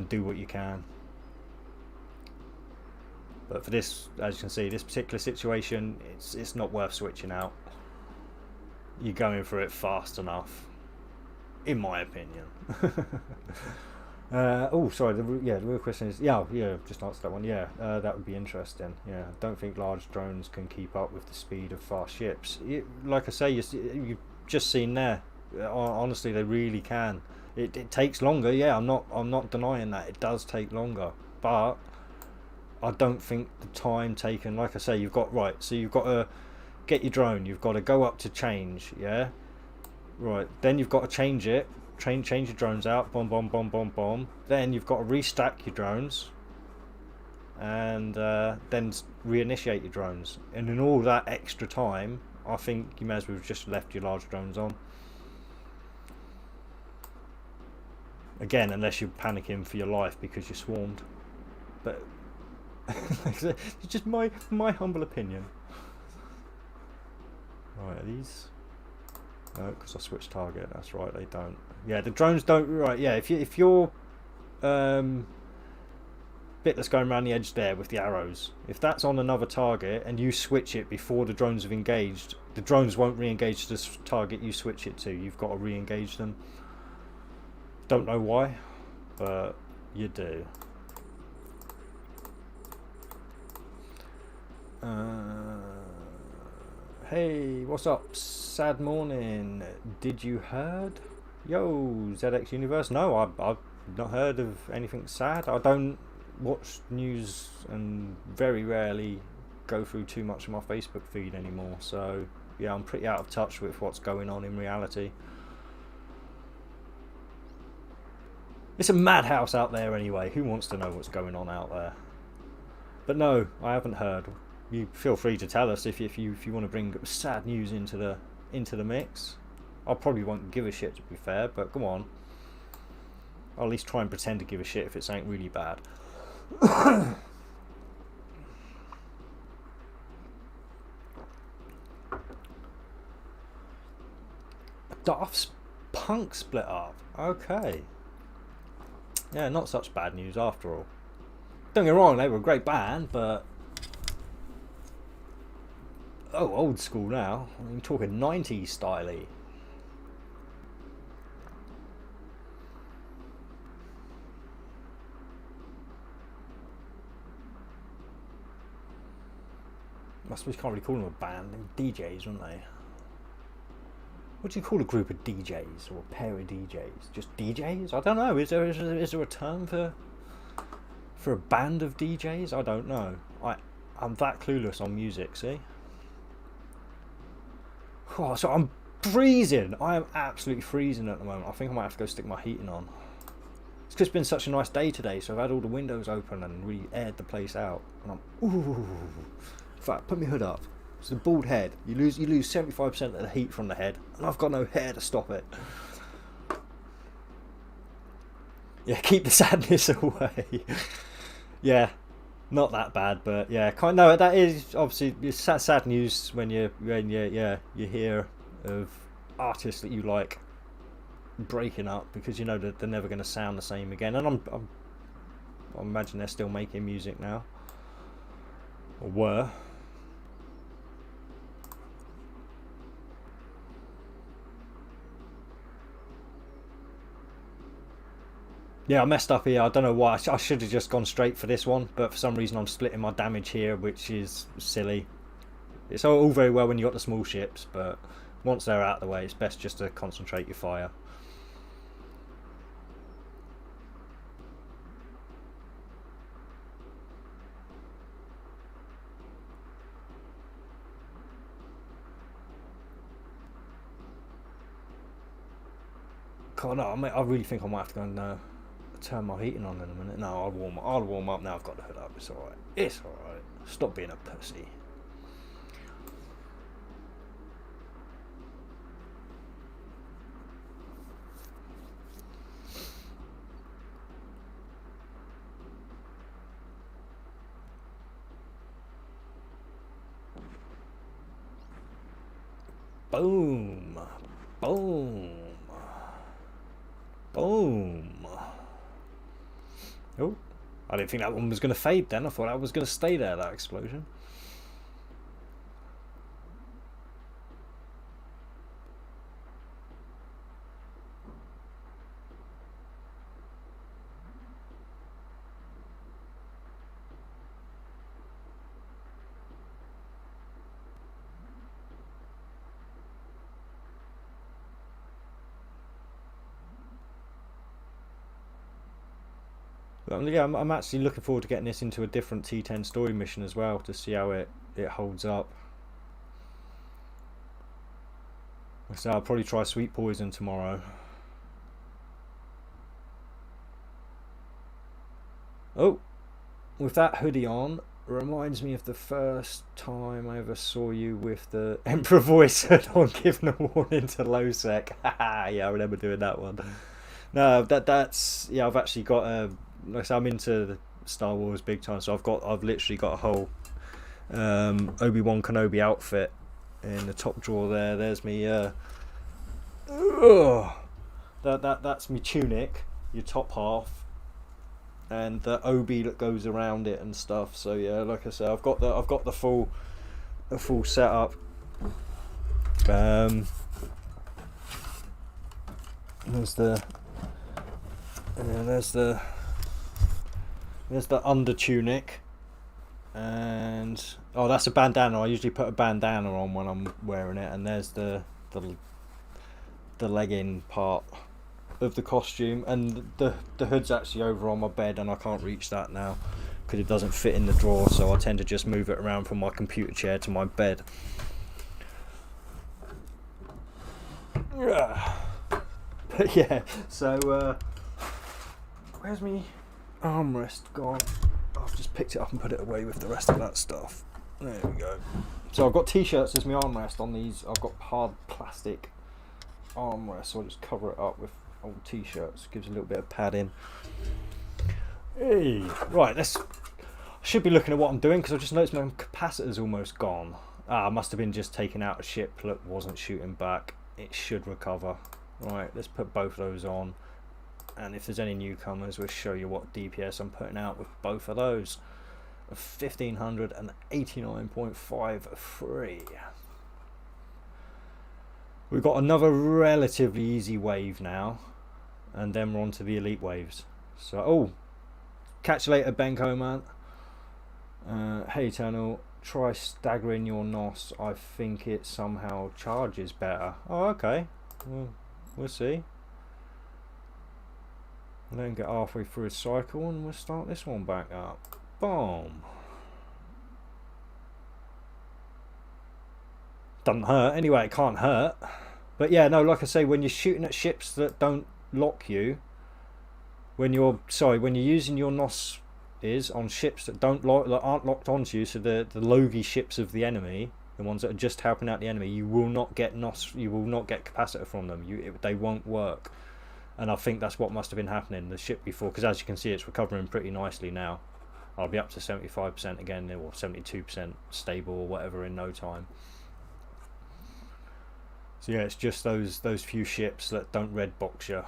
do what you can. But for this, as you can see, this particular situation, it's not worth switching out. You're going for it fast enough, in my opinion. Oh, sorry. The real question is, yeah, just answer that one. Yeah, that would be interesting. Yeah, I don't think large drones can keep up with the speed of fast ships. Like I say, you've just seen there. Honestly, they really can. It takes longer. Yeah, I'm not denying that. It does take longer, but I don't think the time taken, like I say, you've got so you've got to get your drone, you've got to go up to change, yeah, right, then you've got to change your drones out, bomb, then you've got to restack your drones, and then reinitiate your drones, and in all that extra time, I think you may as well have just left your large drones on. Again, unless you're panicking for your life because you're swarmed, but it's just my humble opinion. Right, are these? No, because I switched target. That's right, they don't. Yeah, the drones don't. Right, yeah. If you're bit that's going around the edge there with the arrows, if that's on another target and you switch it before the drones have engaged, the drones won't re-engage the target you switch it to. You've got to re-engage them. Don't know why, but you do. Hey, what's up? Sad morning. Did you heard? Yo, ZX Universe. No, I've not heard of anything sad. I don't watch news and very rarely go through too much of my Facebook feed anymore. So yeah, I'm pretty out of touch with what's going on in reality. It's a madhouse out there anyway. Who wants to know what's going on out there? But no, I haven't heard. You feel free to tell us if you want to bring sad news into the mix. I probably won't give a shit, to be fair, but come on. I'll at least try and pretend to give a shit if it's ain't really bad. Daft Punk split up. Okay. Yeah, not such bad news after all. Don't get me wrong, they were a great band, but oh, old school now. I mean, talking 90s style-y. I suppose you can't really call them a band. They're DJs, aren't they? What do you call a group of DJs or a pair of DJs? Just DJs? I don't know. Is there a term for a band of DJs? I don't know. I'm that clueless on music. See? Oh, so I'm freezing. I am absolutely freezing at the moment. I think I might have to go stick my heating on. It's because it's been such a nice day today, so I've had all the windows open and really aired the place out. And I'm ooh. In fact, put my hood up. It's a bald head. You lose 75% of the heat from the head, and I've got no hair to stop it. Yeah, keep the sadness away. Yeah, not that bad, but yeah, no, that is obviously it's sad news when you hear of artists that you like breaking up, because you know that they're never going to sound the same again. And I imagine they're still making music now, or were. Yeah, I messed up here. I don't know why. I should have just gone straight for this one, but for some reason I'm splitting my damage here, which is silly. It's all very well when you got the small ships, but once they're out of the way, it's best just to concentrate your fire. God, no, I really think I might have to go and turn my heating on in a minute. No, I'll warm up now. I've got the hood up. It's all right. It's all right. Stop being a pussy. Boom. Boom. Boom. Oh, I didn't think that one was going to fade then. I thought that was going to stay there, that explosion. Yeah, I'm actually looking forward to getting this into a different T10 story mission as well, to see how it holds up. So I'll probably try Sweet Poison tomorrow. Oh, with that hoodie on, reminds me of the first time I ever saw you with the Emperor voice hood on, giving a warning to low sec. Yeah, I remember doing that one. No, that's yeah. I've actually got a. Like I said, I'm into Star Wars big time, so I've literally got a whole Obi-Wan Kenobi outfit in the top drawer there. There's me. That's me tunic, your top half, and the Obi that goes around it and stuff. So yeah, like I said, I've got the full setup. There's the under tunic, and that's a bandana. I usually put a bandana on when I'm wearing it, and there's the legging part of the costume, and the hood's actually over on my bed, and I can't reach that now because it doesn't fit in the drawer, so I tend to just move it around from my computer chair to my bed. But yeah, so where's me armrest gone? I've just picked it up and put it away with the rest of that stuff. There we go. So I've got t-shirts as my armrest on these. I've got hard plastic armrest, so I'll just cover it up with old t-shirts. Gives a little bit of padding. Hey, right, I should be looking at what I'm doing, because I just noticed my capacitor's almost gone. I must have been just taking out a ship that wasn't shooting back. It should recover. Right, let's put both of those on, and if there's any newcomers, we'll show you what DPS I'm putting out with both of those. 1589.53. We've got another relatively easy wave now, and then we're on to the elite waves. So catch you later, Benko man. Hey Eternal, try staggering your NOS, I think it somehow charges better. Oh, okay. We'll see. Let him get halfway through his cycle and we'll start this one back up. Boom. Doesn't hurt. Anyway, it can't hurt. But yeah, no, like I say, when you're shooting at ships that don't lock you, when you're using your NOS is on ships that aren't locked onto you, so the logy ships of the enemy, the ones that are just helping out the enemy, you will not get NOS, you will not get capacitor from them. They won't work. And I think that's what must have been happening the ship before, because as you can see, it's recovering pretty nicely now. I'll be up to 75% again, or 72% stable or whatever in no time. So yeah, it's just those few ships that don't red box you.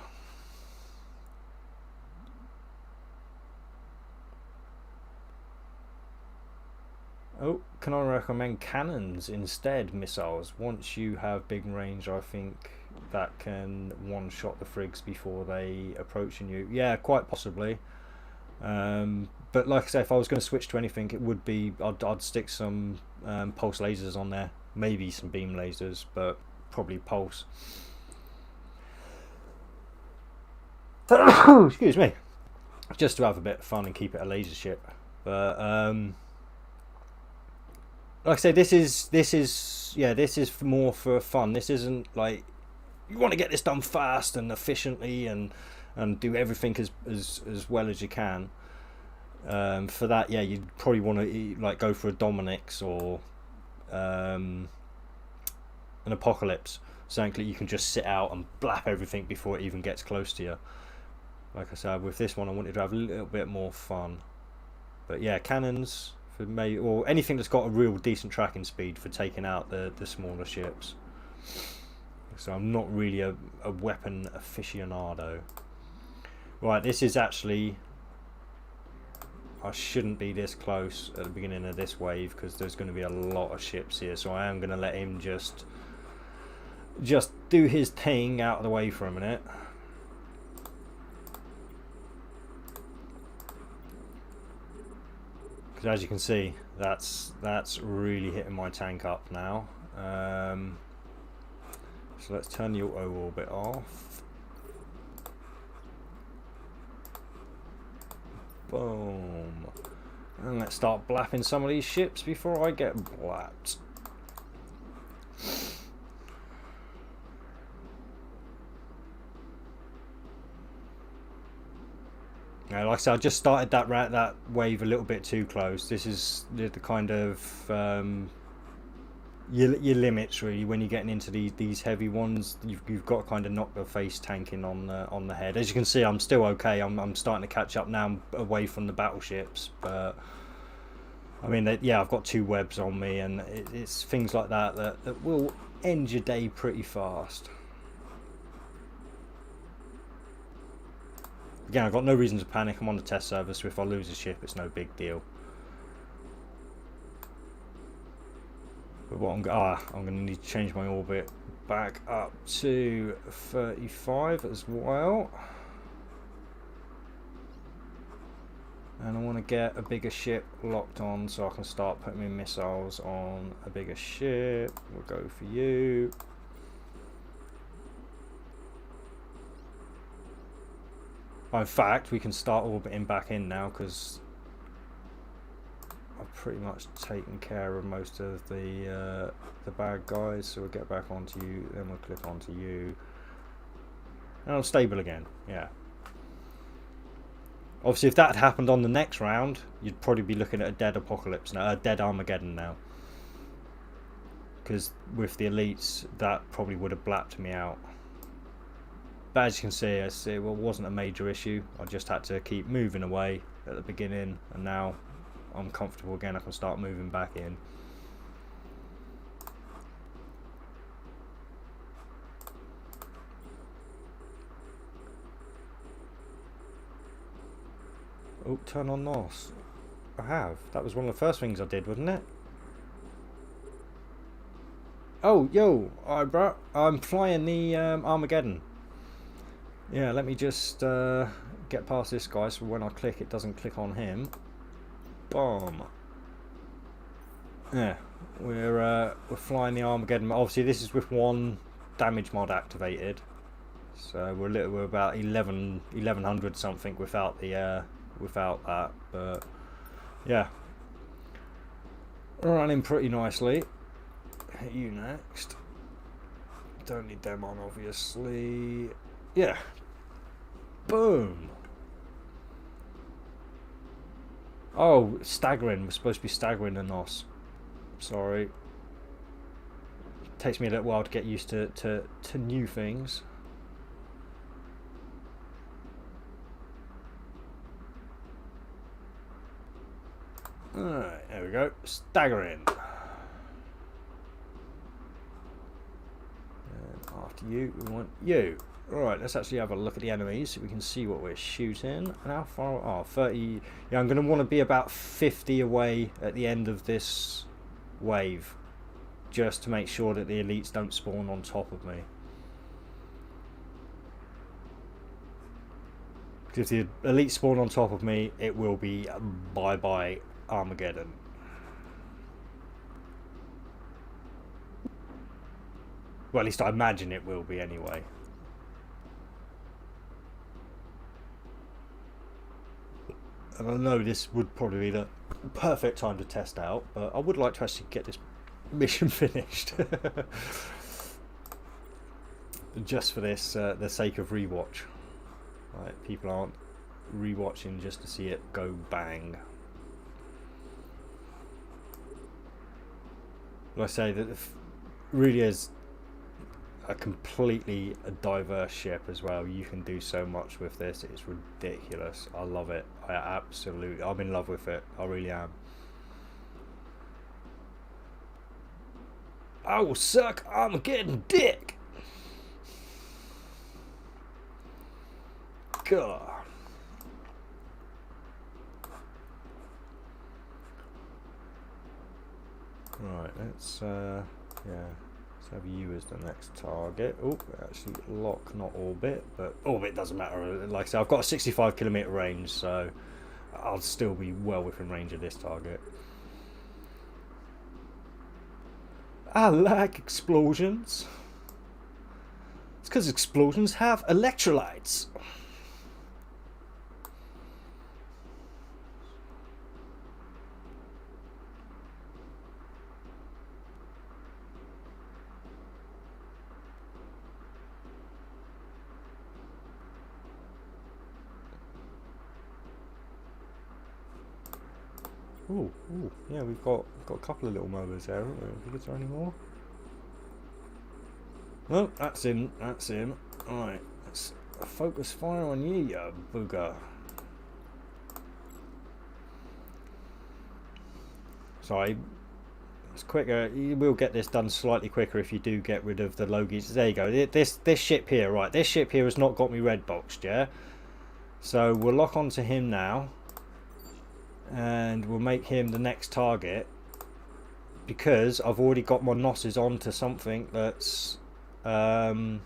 Oh, can I recommend cannons instead? Missiles. Once you have big range, I think that can one-shot the frigs before they approach you. Yeah, quite possibly. But like I say, if I was going to switch to anything, it would be I'd stick some pulse lasers on there, maybe some beam lasers, but probably pulse. Excuse me. Just to have a bit of fun and keep it a laser ship. But like I say, this is more for fun. This isn't like you want to get this done fast and efficiently and do everything as well as you can. For that, yeah, you'd probably want to like go for a Dominix or an Apocalypse, something that you can just sit out and blap everything before it even gets close to you. Like I said, with this one, I wanted to have a little bit more fun. But yeah, cannons. Or anything that's got a real decent tracking speed for taking out the smaller ships. So I'm not really a weapon aficionado. Right, this is actually, I shouldn't be this close at the beginning of this wave because there's going to be a lot of ships here, so I am going to let him just do his thing out of the way for a minute. Because as you can see, that's really hitting my tank up now. So let's turn the auto orbit off. Boom. And let's start blapping some of these ships before I get blapped. Like I said, I just started that wave a little bit too close. This is the kind of your limits really when you're getting into these heavy ones. You've got to kind of knock the face tanking on the head. As you can see, I'm still okay. I'm starting to catch up now away from the battleships, but I mean, yeah, I've got 2 webs on me, and it's things like that will end your day pretty fast. Again, I've got no reason to panic. I'm on the test server, so if I lose a ship, it's no big deal. But what I'm going to need to change my orbit back up to 35 as well. And I want to get a bigger ship locked on so I can start putting my missiles on a bigger ship. We'll go for you. In fact, we can start orbiting back in now because I've pretty much taken care of most of the bad guys. So we'll get back onto you, then we'll click onto you, and I'm stable again. Yeah. Obviously, if that had happened on the next round, you'd probably be looking at a dead Apocalypse now, a dead Armageddon now. Because with the elites, that probably would have blapped me out. But as you can see, it wasn't a major issue. I just had to keep moving away at the beginning, and now I'm comfortable again. I can start moving back in. Oh, turn on NOS. I have. That was one of the first things I did, wasn't it? Oh, yo, alright, bro. I'm flying the Armageddon. Yeah, let me just get past this guy so when I click, it doesn't click on him. Boom. Yeah, we're flying the Armageddon. Obviously, this is with one damage mod activated, so we're about 1100 something without the without that. But yeah, running pretty nicely. Hit you next. Don't need them on, obviously. Yeah. Boom. Oh, staggering. We're supposed to be staggering the NOS. Sorry. Takes me a little while to get used to new things. Alright, there we go. Staggering. And after you, we want you. Alright, let's actually have a look at the enemies so we can see what we're shooting. And how far? Oh, 30. Yeah, I'm going to want to be about 50 away at the end of this wave, just to make sure that the elites don't spawn on top of me. Because if the elites spawn on top of me, it will be bye-bye Armageddon. Well, at least I imagine it will be anyway. And I know this would probably be the perfect time to test out, but I would like to actually get this mission finished. Just for this, the sake of rewatch. Right, people aren't rewatching just to see it go bang. Like I say, that really is a completely diverse ship as well. You can do so much with this. It's ridiculous. I love it. I'm in love with it. I really am. I will suck Armageddon dick. God. Right, let's yeah, let's have you as the next target. Oh, actually lock, not orbit, but orbit doesn't matter. Like I said, I've got a 65-kilometer range, so I'll still be well within range of this target. I like explosions. It's because explosions have electrolytes. Ooh, yeah, we've got a couple of little mowers there, haven't we? Is there any more? Oh, that's in. Alright, let's focus fire on you, you booger. Sorry, it's quicker. You will get this done slightly quicker if you do get rid of the Logies. There you go. This ship here, right? This ship here has not got me red boxed, yeah? So we'll lock onto him now. And we'll make him the next target, because I've already got my nosses onto something that's going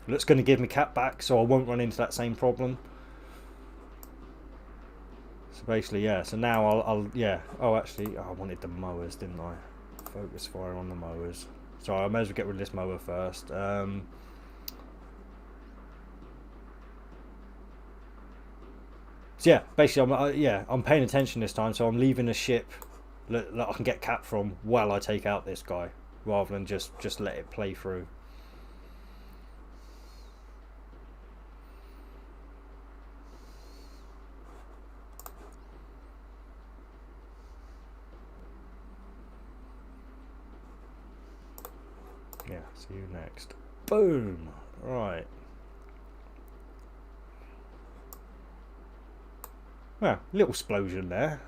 to give me cap back, so I won't run into that same problem. So basically, yeah. So now I'll yeah. Oh, actually, I wanted the mowers, didn't I? Focus fire on the mowers. So I may as well get rid of this mower first. So yeah, basically, I'm paying attention this time, so I'm leaving a ship that I can get cap from while I take out this guy, rather than just let it play through. Yeah, see you next. Boom! Right. Well, little explosion there.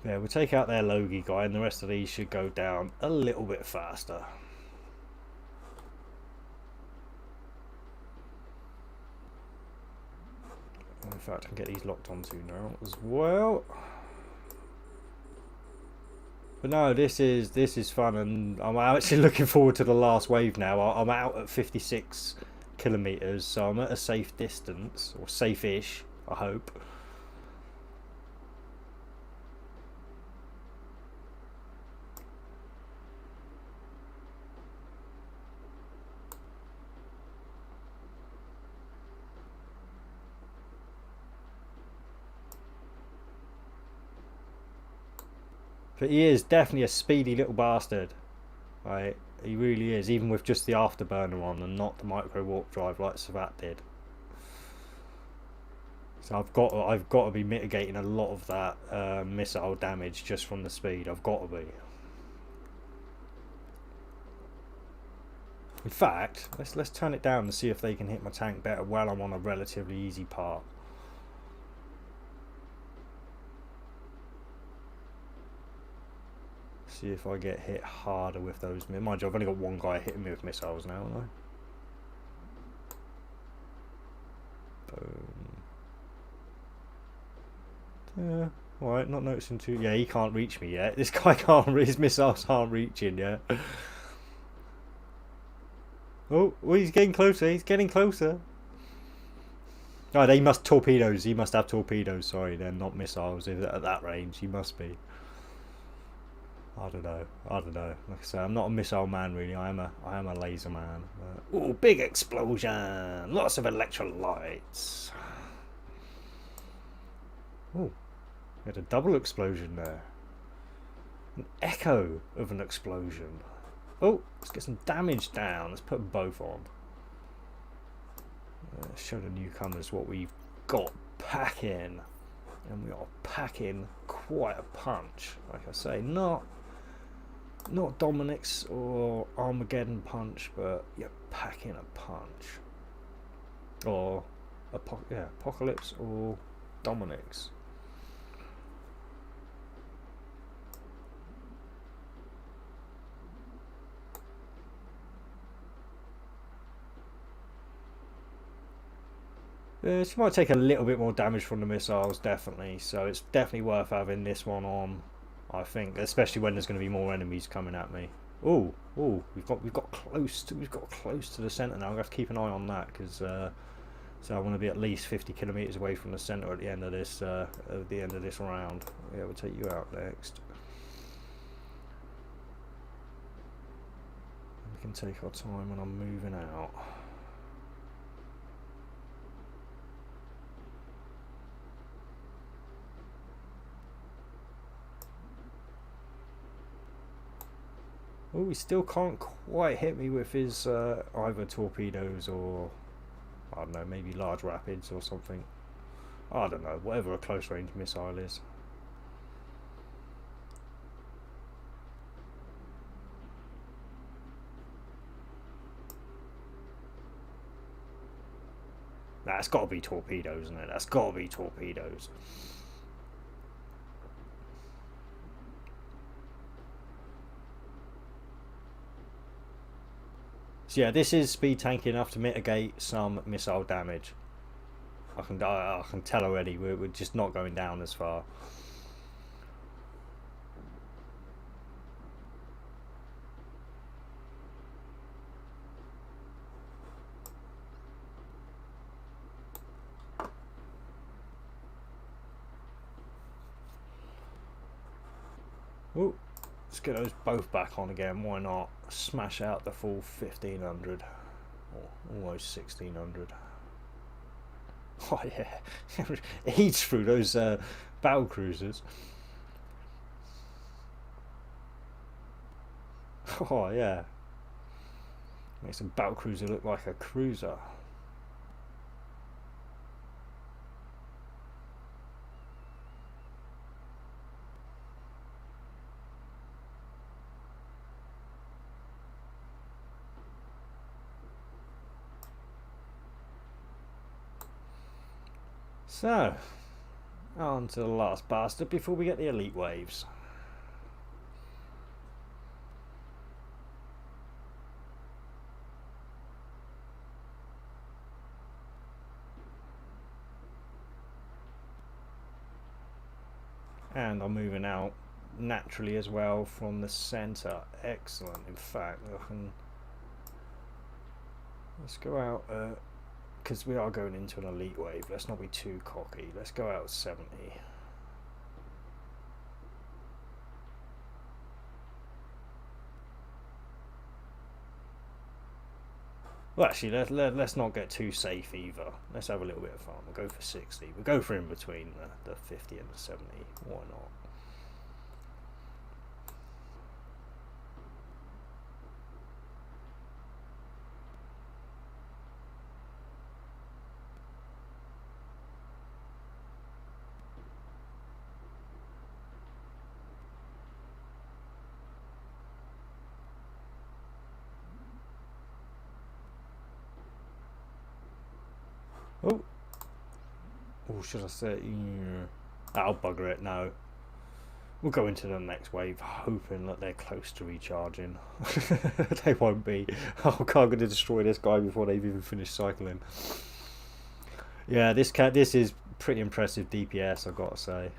Yeah, we'll take out their Logie guy, and the rest of these should go down a little bit faster. In fact, I can get these locked onto now as well. But no, this is fun, and I'm actually looking forward to the last wave now. I'm out at 56 kilometers, so I'm at a safe distance, or safe-ish, I hope. But he is definitely a speedy little bastard. Right? He really is, even with just the afterburner on and not the micro warp drive like Savat did. So I've got to be mitigating a lot of that missile damage just from the speed. I've got to be. In fact, let's turn it down and see if they can hit my tank better while I'm on a relatively easy part. See if I get hit harder with those. Mind you, I've only got one guy hitting me with missiles now, haven't I? Boom. Yeah. Alright, not noticing too. Yeah, he can't reach me yet. This guy can't. His missiles aren't reaching yet. Oh, he's getting closer. He's getting closer. Oh, they must torpedoes. He must have torpedoes. Sorry, they're not missiles at that range. He must be. I don't know. Like I say, I'm not a missile man really. I am a laser man. Oh, big explosion! Lots of electrolytes. Oh, we had a double explosion there. An echo of an explosion. Oh, let's get some damage down. Let's put them both on. Show the newcomers what we've got packing. And we are packing quite a punch. Like I say, not Dominic's or Armageddon punch, but you're packing a punch. Or Apocalypse or Dominic's. She might take a little bit more damage from the missiles, definitely. So it's definitely worth having this one on, I think, especially when there's going to be more enemies coming at me. Oh, we've got close to the centre now. I'm going to have to keep an eye on that because so I want to be at least 50 kilometers away from the centre at the end of this round. Yeah, we'll take you out next. We can take our time when I'm moving out. Oh, he still can't quite hit me with his either torpedoes or, I don't know, maybe large rapids or something. I don't know, whatever a close range missile is. That's got to be torpedoes, isn't it? That's got to be torpedoes. So yeah, this is speed tanky enough to mitigate some missile damage. I can tell already. We're just not going down as far. Oh, let's get those both back on again. Why not? Smash out the full 1500 or almost 1600. Oh yeah, it eats through those battle cruisers. Oh yeah, makes a battle cruiser look like a cruiser. So, on to the last bastard before we get the elite waves. And I'm moving out naturally as well from the centre. Excellent. In fact, let's go out because we are going into an elite wave. Let's not be too cocky. Let's go out 70. Well, actually, let's not get too safe either. Let's have a little bit of fun. We'll go for 60. We'll go for in between the 50 and the 70. Why not? Oh, oh, should I say? Yeah. I'll bugger it. No, we'll go into the next wave, hoping that they're close to recharging. They won't be. Oh, I'm going to destroy this guy before they've even finished cycling. Yeah, this is pretty impressive DPS, I've got to say.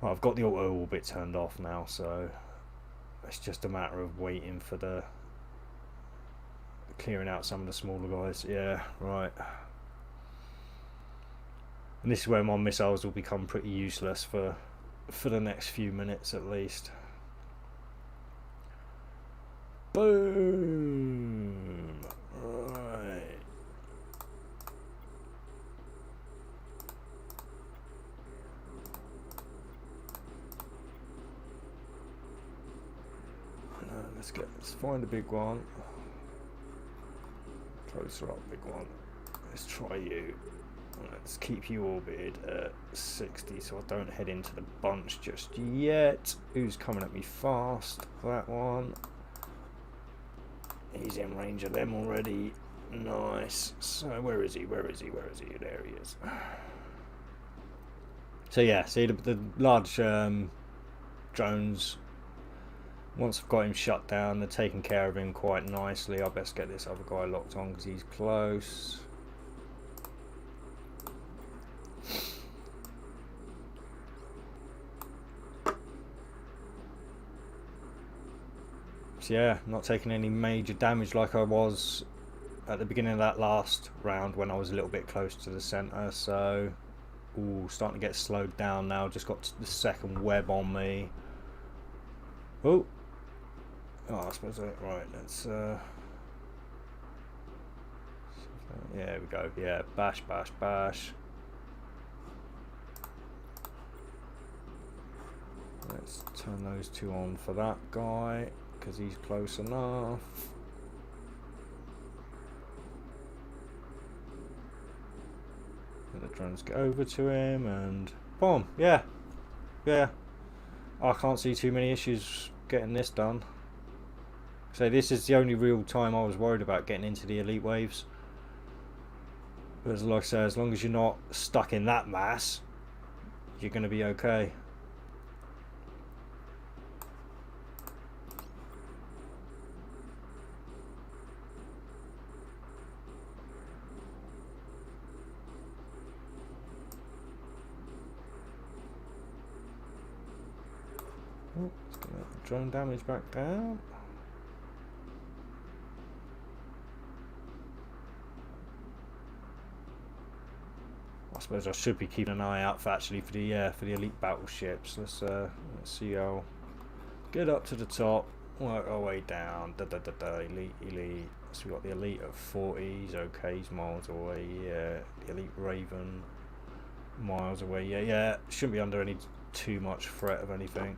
Well, I've got the auto orbit turned off now, so it's just a matter of waiting for the clearing out some of the smaller guys. Yeah, right. And this is where my missiles will become pretty useless for the next few minutes at least. Boom! Right. Let's find a big one. Closer up, big one. Let's try you. Let's keep you orbited at 60 so I don't head into the bunch just yet. Who's coming at me fast? That one. He's in range of them already. Nice. So where is he? Where is he? Where is he? There he is. So yeah, see the large drones. Once I've got him shut down, they're taking care of him quite nicely. I best get this other guy locked on because he's close. So yeah, not taking any major damage like I was at the beginning of that last round when I was a little bit close to the centre. So, ooh, starting to get slowed down now. Just got the second web on me. Oh, I suppose right. Let's yeah, there we go. Yeah, bash, bash, bash. Let's turn those two on for that guy because he's close enough. Let the drones get over to him and boom. Yeah, yeah. I can't see too many issues getting this done. So this is the only real time I was worried about getting into the elite waves. But like I say, as long as you're not stuck in that mass, you're going to be okay. Oh, let's get that drone damage back down. I suppose I should be keeping an eye out for the elite battleships. Let's see how get up to the top, work our way down. Elite. So we got the elite at 40. He's okay. He's miles away. Yeah, the elite Raven miles away. Yeah. Shouldn't be under too much threat of anything.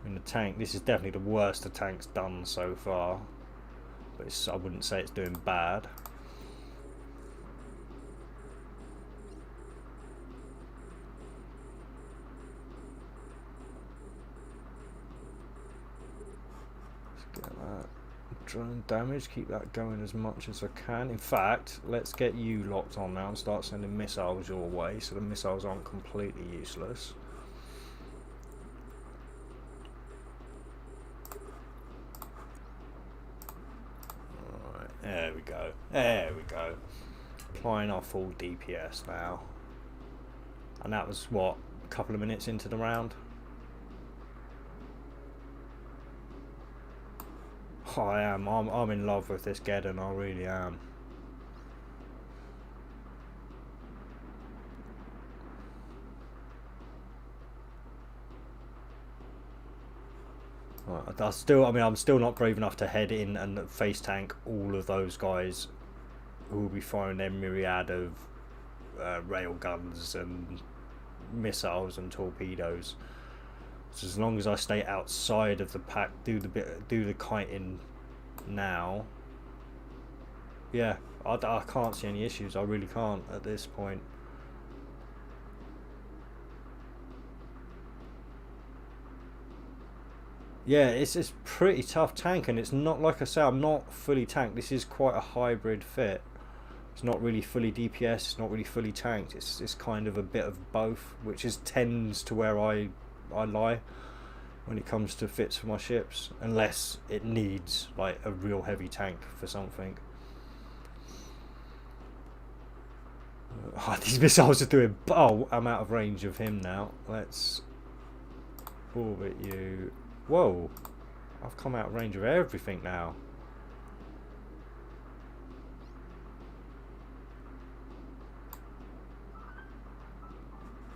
In the tank, this is definitely the worst the tank's done so far, but I wouldn't say it's doing bad. Let's get that drone damage, keep that going as much as I can. In fact, let's get you locked on now and start sending missiles your way so the missiles aren't completely useless. There we go. There we go. Applying our full DPS now. And that was, what, a couple of minutes into the round? Oh, I am. I'm in love with this Geddon. I really am. I'm still not brave enough to head in and face tank all of those guys who will be firing their myriad of rail guns and missiles and torpedoes. So as long as I stay outside of the pack, do the kiting now. Yeah, I can't see any issues. I really can't at this point. Yeah, it's pretty tough tank, and it's not, like I say, I'm not fully tanked. This is quite a hybrid fit. It's not really fully DPS, it's not really fully tanked. It's kind of a bit of both, which is tends to where I lie when it comes to fits for my ships, unless it needs like a real heavy tank for something. Oh, these missiles are doing. Oh, I'm out of range of him now. Let's orbit you. Whoa, I've come out of range of everything now.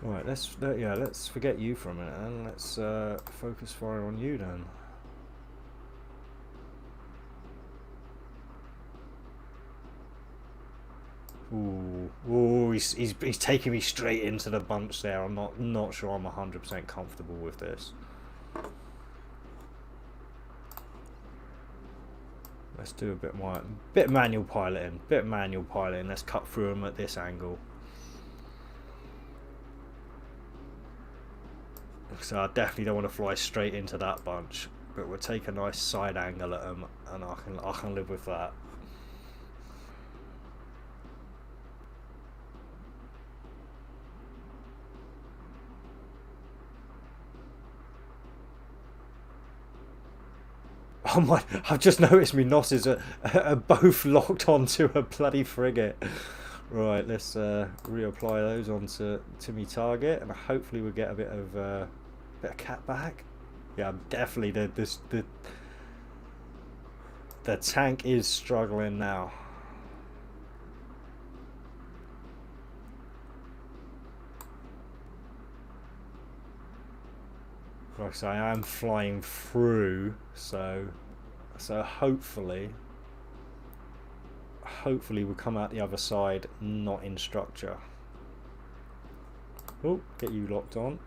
Right, let's forget you for a minute and let's focus fire on you then. Ooh, he's taking me straight into the bunch there. I'm not sure I'm 100% comfortable with this. Let's do a bit more, bit manual piloting, Let's cut through them at this angle. So I definitely don't want to fly straight into that bunch, but we'll take a nice side angle at them, and I can live with that. Oh my! I've just noticed me Nosses are both locked onto a bloody frigate. Right, let's reapply those onto me target, and hopefully we'll get a bit of cat back. Yeah, definitely the tank is struggling now. Like I say, I am flying through, so hopefully we'll come out the other side not in structure. Oh, get you locked on.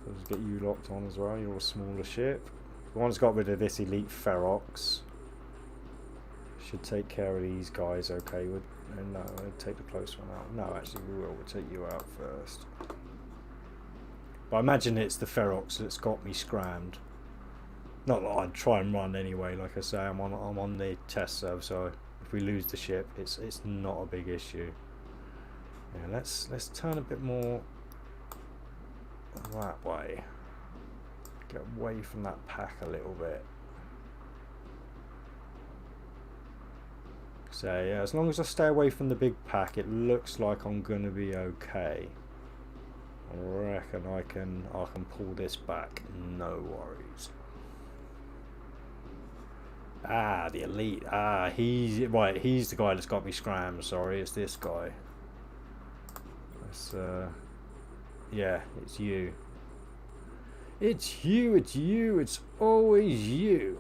Let's get you locked on as well. You're a smaller ship. The one's got rid of this elite Ferox. Should take care of these guys. Okay, no, I'll take the close one out. No, actually we will. We'll take you out first. But I imagine it's the Ferox that's got me scrammed. Not that I'd try and run anyway. Like I say, I'm on the test serve, so if we lose the ship, it's not a big issue. Yeah, let's turn a bit more that way. Get away from that pack a little bit. So yeah, as long as I stay away from the big pack, it looks like I'm gonna be okay. I reckon I can pull this back, no worries. Ah, the elite. Ah, he's the guy that's got me scrammed. Sorry, it's this guy. Let's yeah, it's you. It's you. It's always you.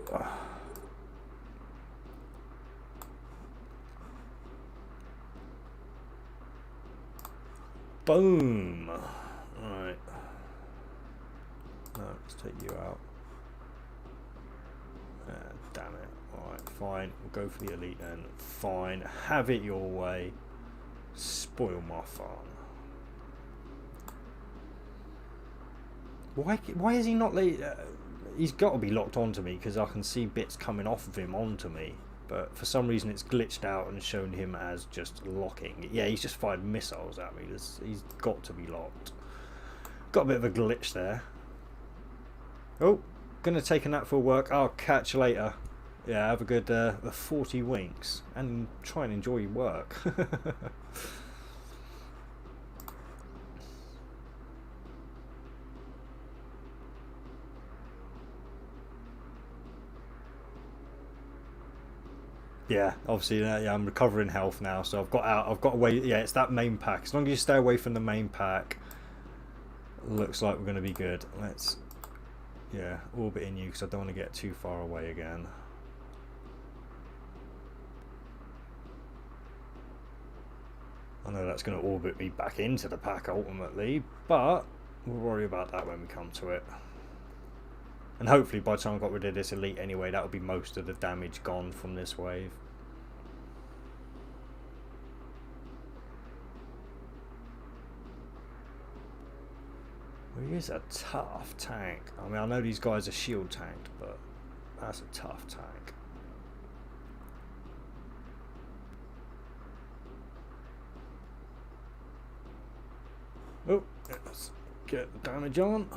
Boom. Alright. No, let's take you out. Damn it. Alright, fine. We'll go for the elite then. Fine. Have it your way. Spoil my fun. Why is he not... he's got to be locked onto me, because I can see bits coming off of him onto me. But for some reason it's glitched out and shown him as just locking. Yeah, he's just fired missiles at me. He's got to be locked. Got a bit of a glitch there. Oh, gonna take a nap for work. I'll catch you later. Yeah, have a good 40 winks and try and enjoy your work. Yeah, obviously, yeah, I'm recovering health now, so I've got away. Yeah, it's that main pack. As long as you stay away from the main pack, looks like we're going to be good. Let's, yeah, orbit in you because I don't want to get too far away again. I know that's going to orbit me back into the pack ultimately, but we'll worry about that when we come to it. And hopefully by the time I got rid of this elite anyway, that'll be most of the damage gone from this wave. Well, he is a tough tank. I mean, I know these guys are shield tanked, but that's a tough tank. Oh, let's get the damage on.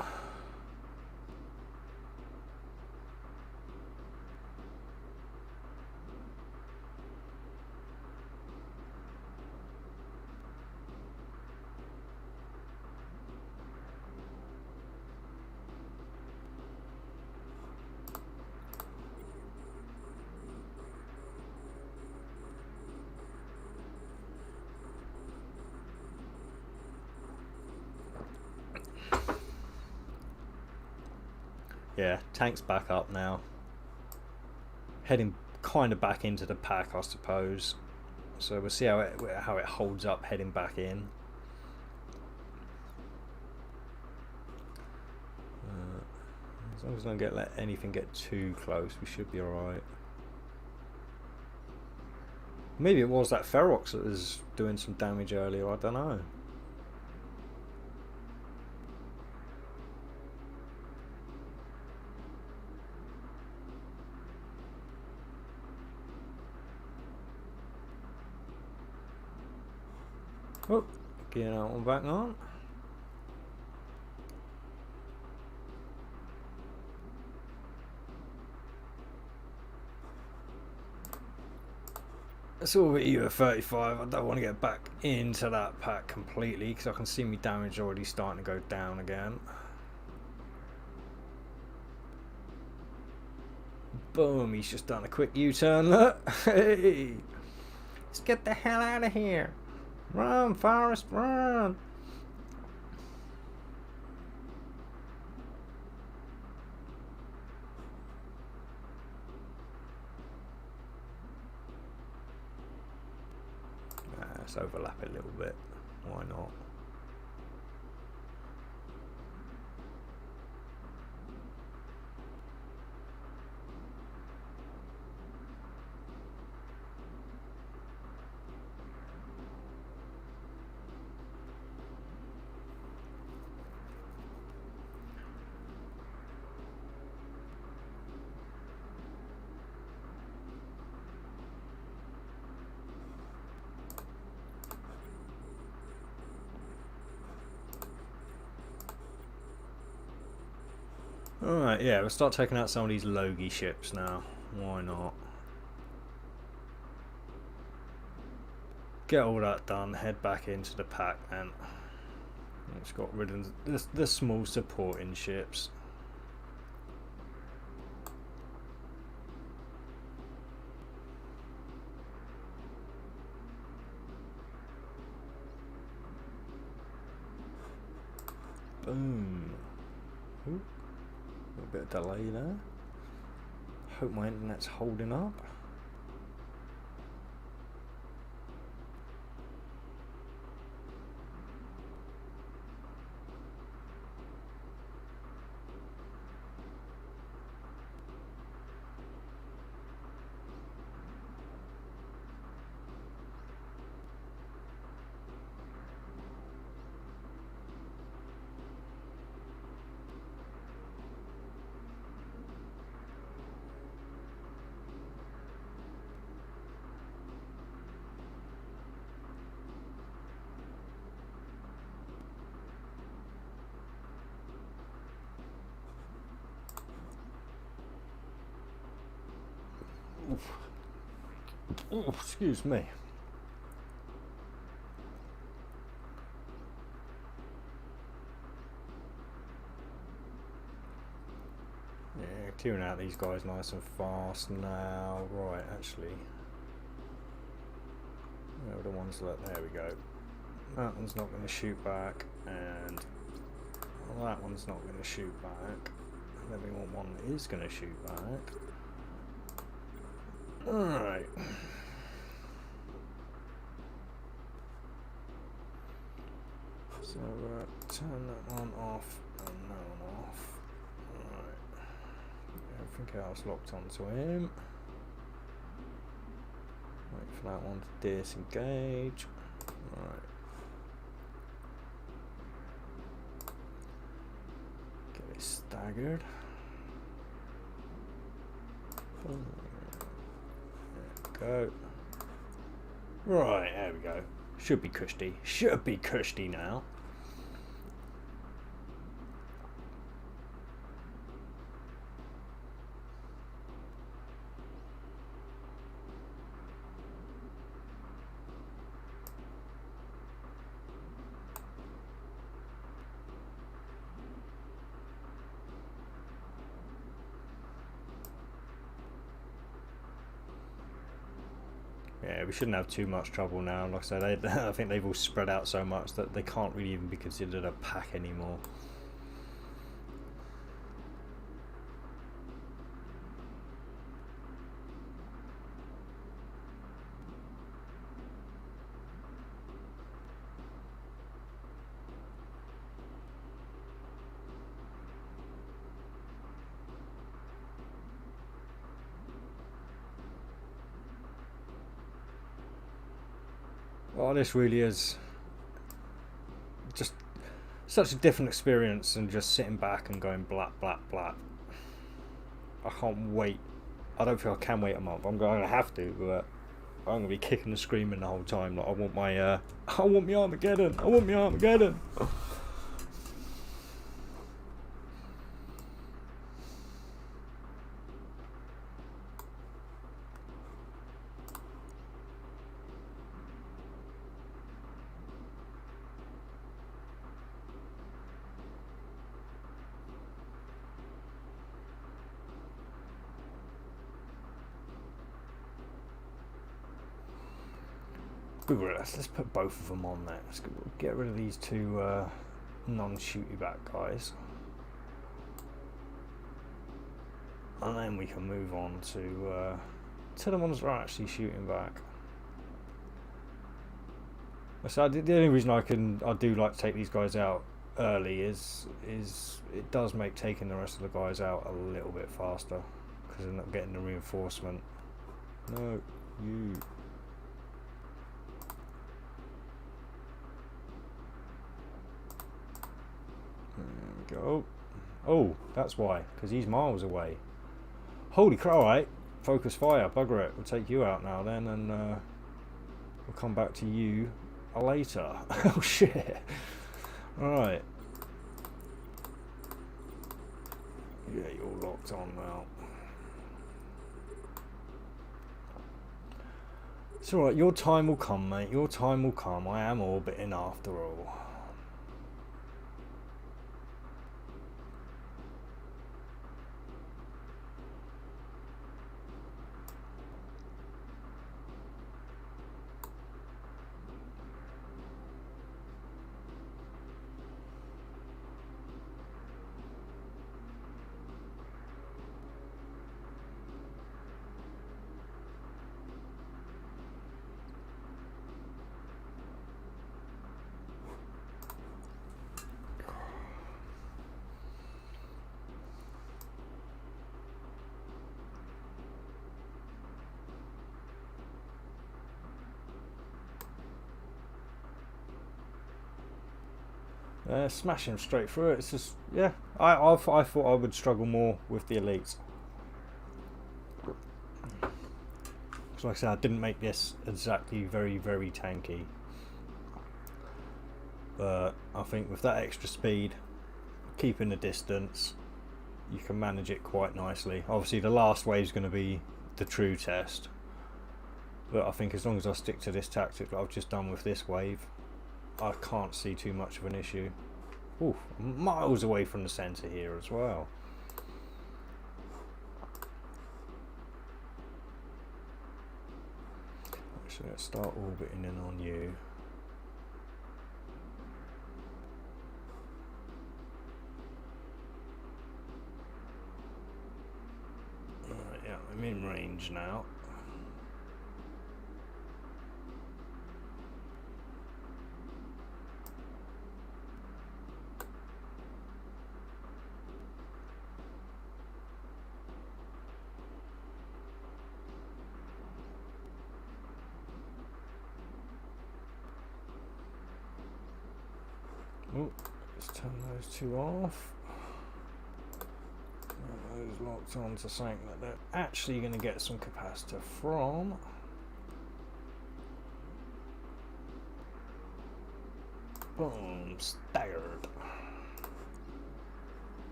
Yeah, tank's back up now. Heading kind of back into the pack, I suppose. So we'll see how it holds up heading back in. As long as I don't let anything get too close, we should be alright. Maybe it was that Ferox that was doing some damage earlier, I don't know. Oh, getting that one back on. It's all at you at 35. I don't want to get back into that pack completely because I can see my damage already starting to go down again. Boom, he's just done a quick U-turn, look. Hey, let's get the hell out of here. Run, Forrest, run! Let's overlap it a little bit. Why not? Alright, yeah, we'll start taking out some of these Logie ships now. Why not? Get all that done, head back into the pack then. It's got rid of the small supporting ships. Boom. Ooh. A little bit of delay there. Hope my internet's holding up. Oh, excuse me. Yeah, clearing out these guys nice and fast now. Right, actually. Where are the ones that... There we go. That one's not going to shoot back, and well, that one's not going to shoot back. And then we want one that is going to shoot back. Alright. So turn that one off and that one off. Alright. Everything else locked onto him. Wait for that one to disengage. Alright. staggered. There we go. Right, there we go. Should be cushy. Should be cushy now. Yeah, we shouldn't have too much trouble now. Like I said, I think they've all spread out so much that they can't really even be considered a pack anymore. Oh, this really is just such a different experience than just sitting back and going blap, blap, blap. I can't wait. I don't think I can wait a month. I'm going to have to, but I'm going to be kicking and screaming the whole time. Like, I want my Armageddon. I want my Armageddon. Let's put both of them on there. Let's get rid of these two non-shooty back guys, and then we can move on to the ones that are actually shooting back. So the only reason I do like to take these guys out early is it does make taking the rest of the guys out a little bit faster because they're not getting the reinforcement. No, you. There we go. Oh, that's why, because he's miles away. Holy crap, alright. Focus fire, bugger it. We'll take you out now then, and we'll come back to you later. Oh shit. Alright. Yeah, you're locked on now. It's alright, your time will come, mate. Your time will come. I am orbiting after all. Smash him straight through it. It's just, yeah, I thought I would struggle more with the elites. So like I said, I didn't make this exactly very, very tanky. But I think with that extra speed, keeping the distance, you can manage it quite nicely. Obviously the last wave is going to be the true test. But I think as long as I stick to this tactic that I've just done with this wave, I can't see too much of an issue. Ooh, miles away from the centre here as well. So let's start orbiting in on you. Right, yeah, I'm in range now. Oh, let's turn those two off. locked on to something that they're actually going to get some capacitor from. Boom, staggered.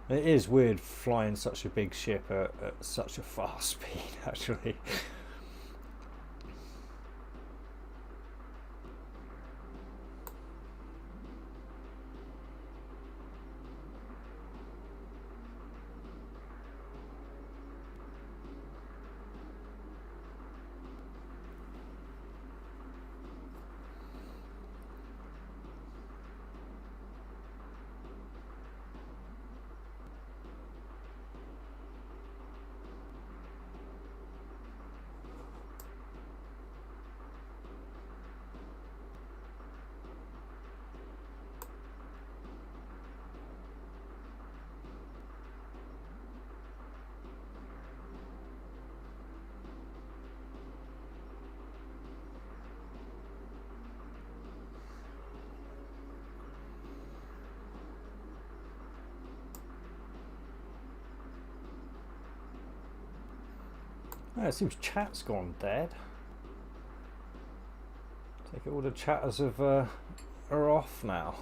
It is weird flying such a big ship at such a fast speed, actually. Oh, it seems chat's gone dead. Take it all the chatters are off now.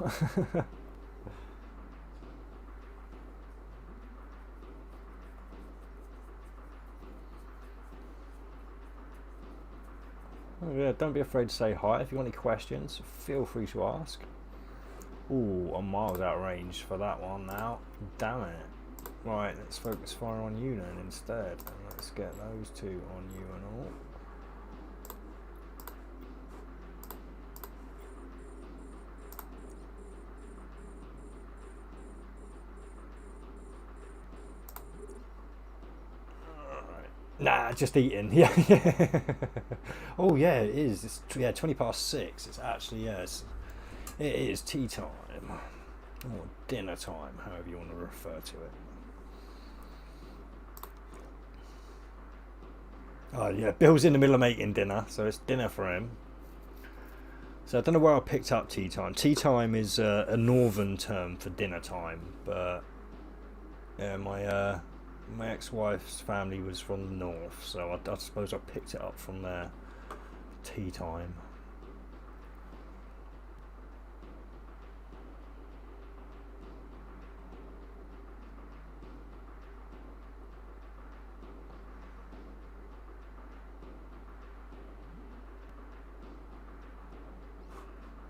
Oh yeah, don't be afraid to say hi. If you want any questions, feel free to ask. Ooh, I'm miles out of range for that one now. Damn it. Right, let's focus fire on you then instead. And let's get those two on you and all. Nah, just eating. Yeah. Oh yeah, it is. It's 6:20. It's actually it is tea time or dinner time, however you want to refer to it. Oh yeah, Bill's in the middle of making dinner, so it's dinner for him. So I don't know where I picked up tea time. Tea time is a northern term for dinner time, but yeah, my ex-wife's family was from the north, so I suppose I picked it up from there. Tea time.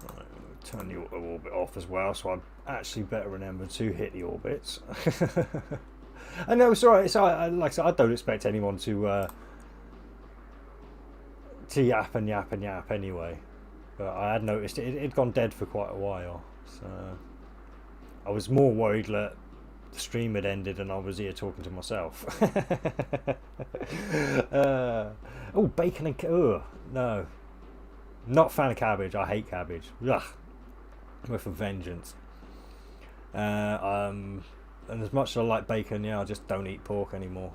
Right, turn the auto orbit off as well, so I actually better remember to hit the orbits. I know it's alright. Like I said, I don't expect anyone to yap and yap and yap anyway. But I had noticed it'd gone dead for quite a while, so I was more worried that the stream had ended and I was here talking to myself. Oh, bacon and no, not a fan of cabbage. I hate cabbage. Ugh. With a vengeance. And as much as I like bacon, yeah, I just don't eat pork anymore.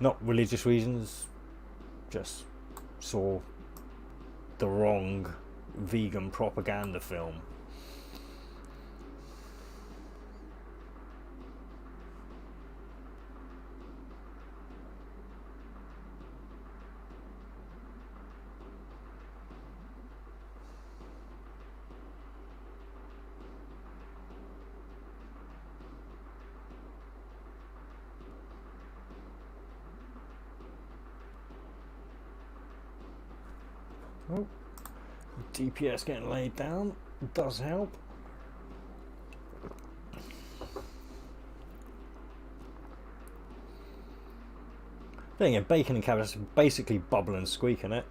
Not religious reasons, just saw the wrong vegan propaganda film. Oh, DPS getting laid down does help. Then again, bacon and cabbage are basically bubble and squeak in it.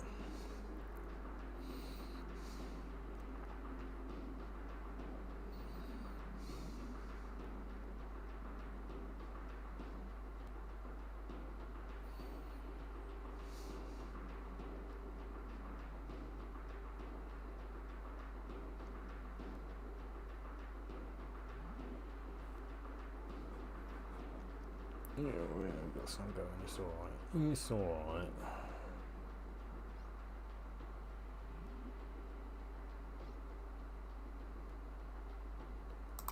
Yeah, we've got some going. It's alright. It's alright.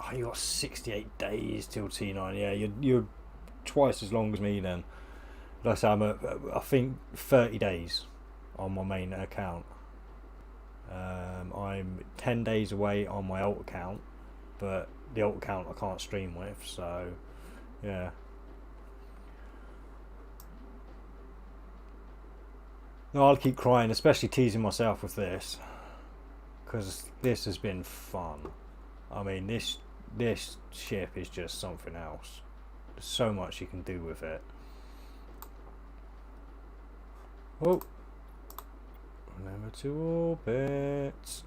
Oh, you got 68 days till T9. Yeah, you're twice as long as me then. Like I say, I think 30 days on my main account. I'm 10 days away on my alt account, but the alt account I can't stream with, so yeah. No, I'll keep crying, especially teasing myself with this, because this has been fun. I mean, this ship is just something else. There's so much you can do with it. Oh, remember to orbit.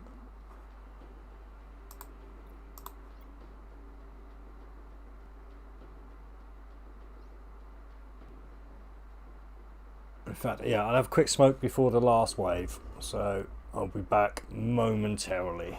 In fact, yeah, I'll have a quick smoke before the last wave, so I'll be back momentarily.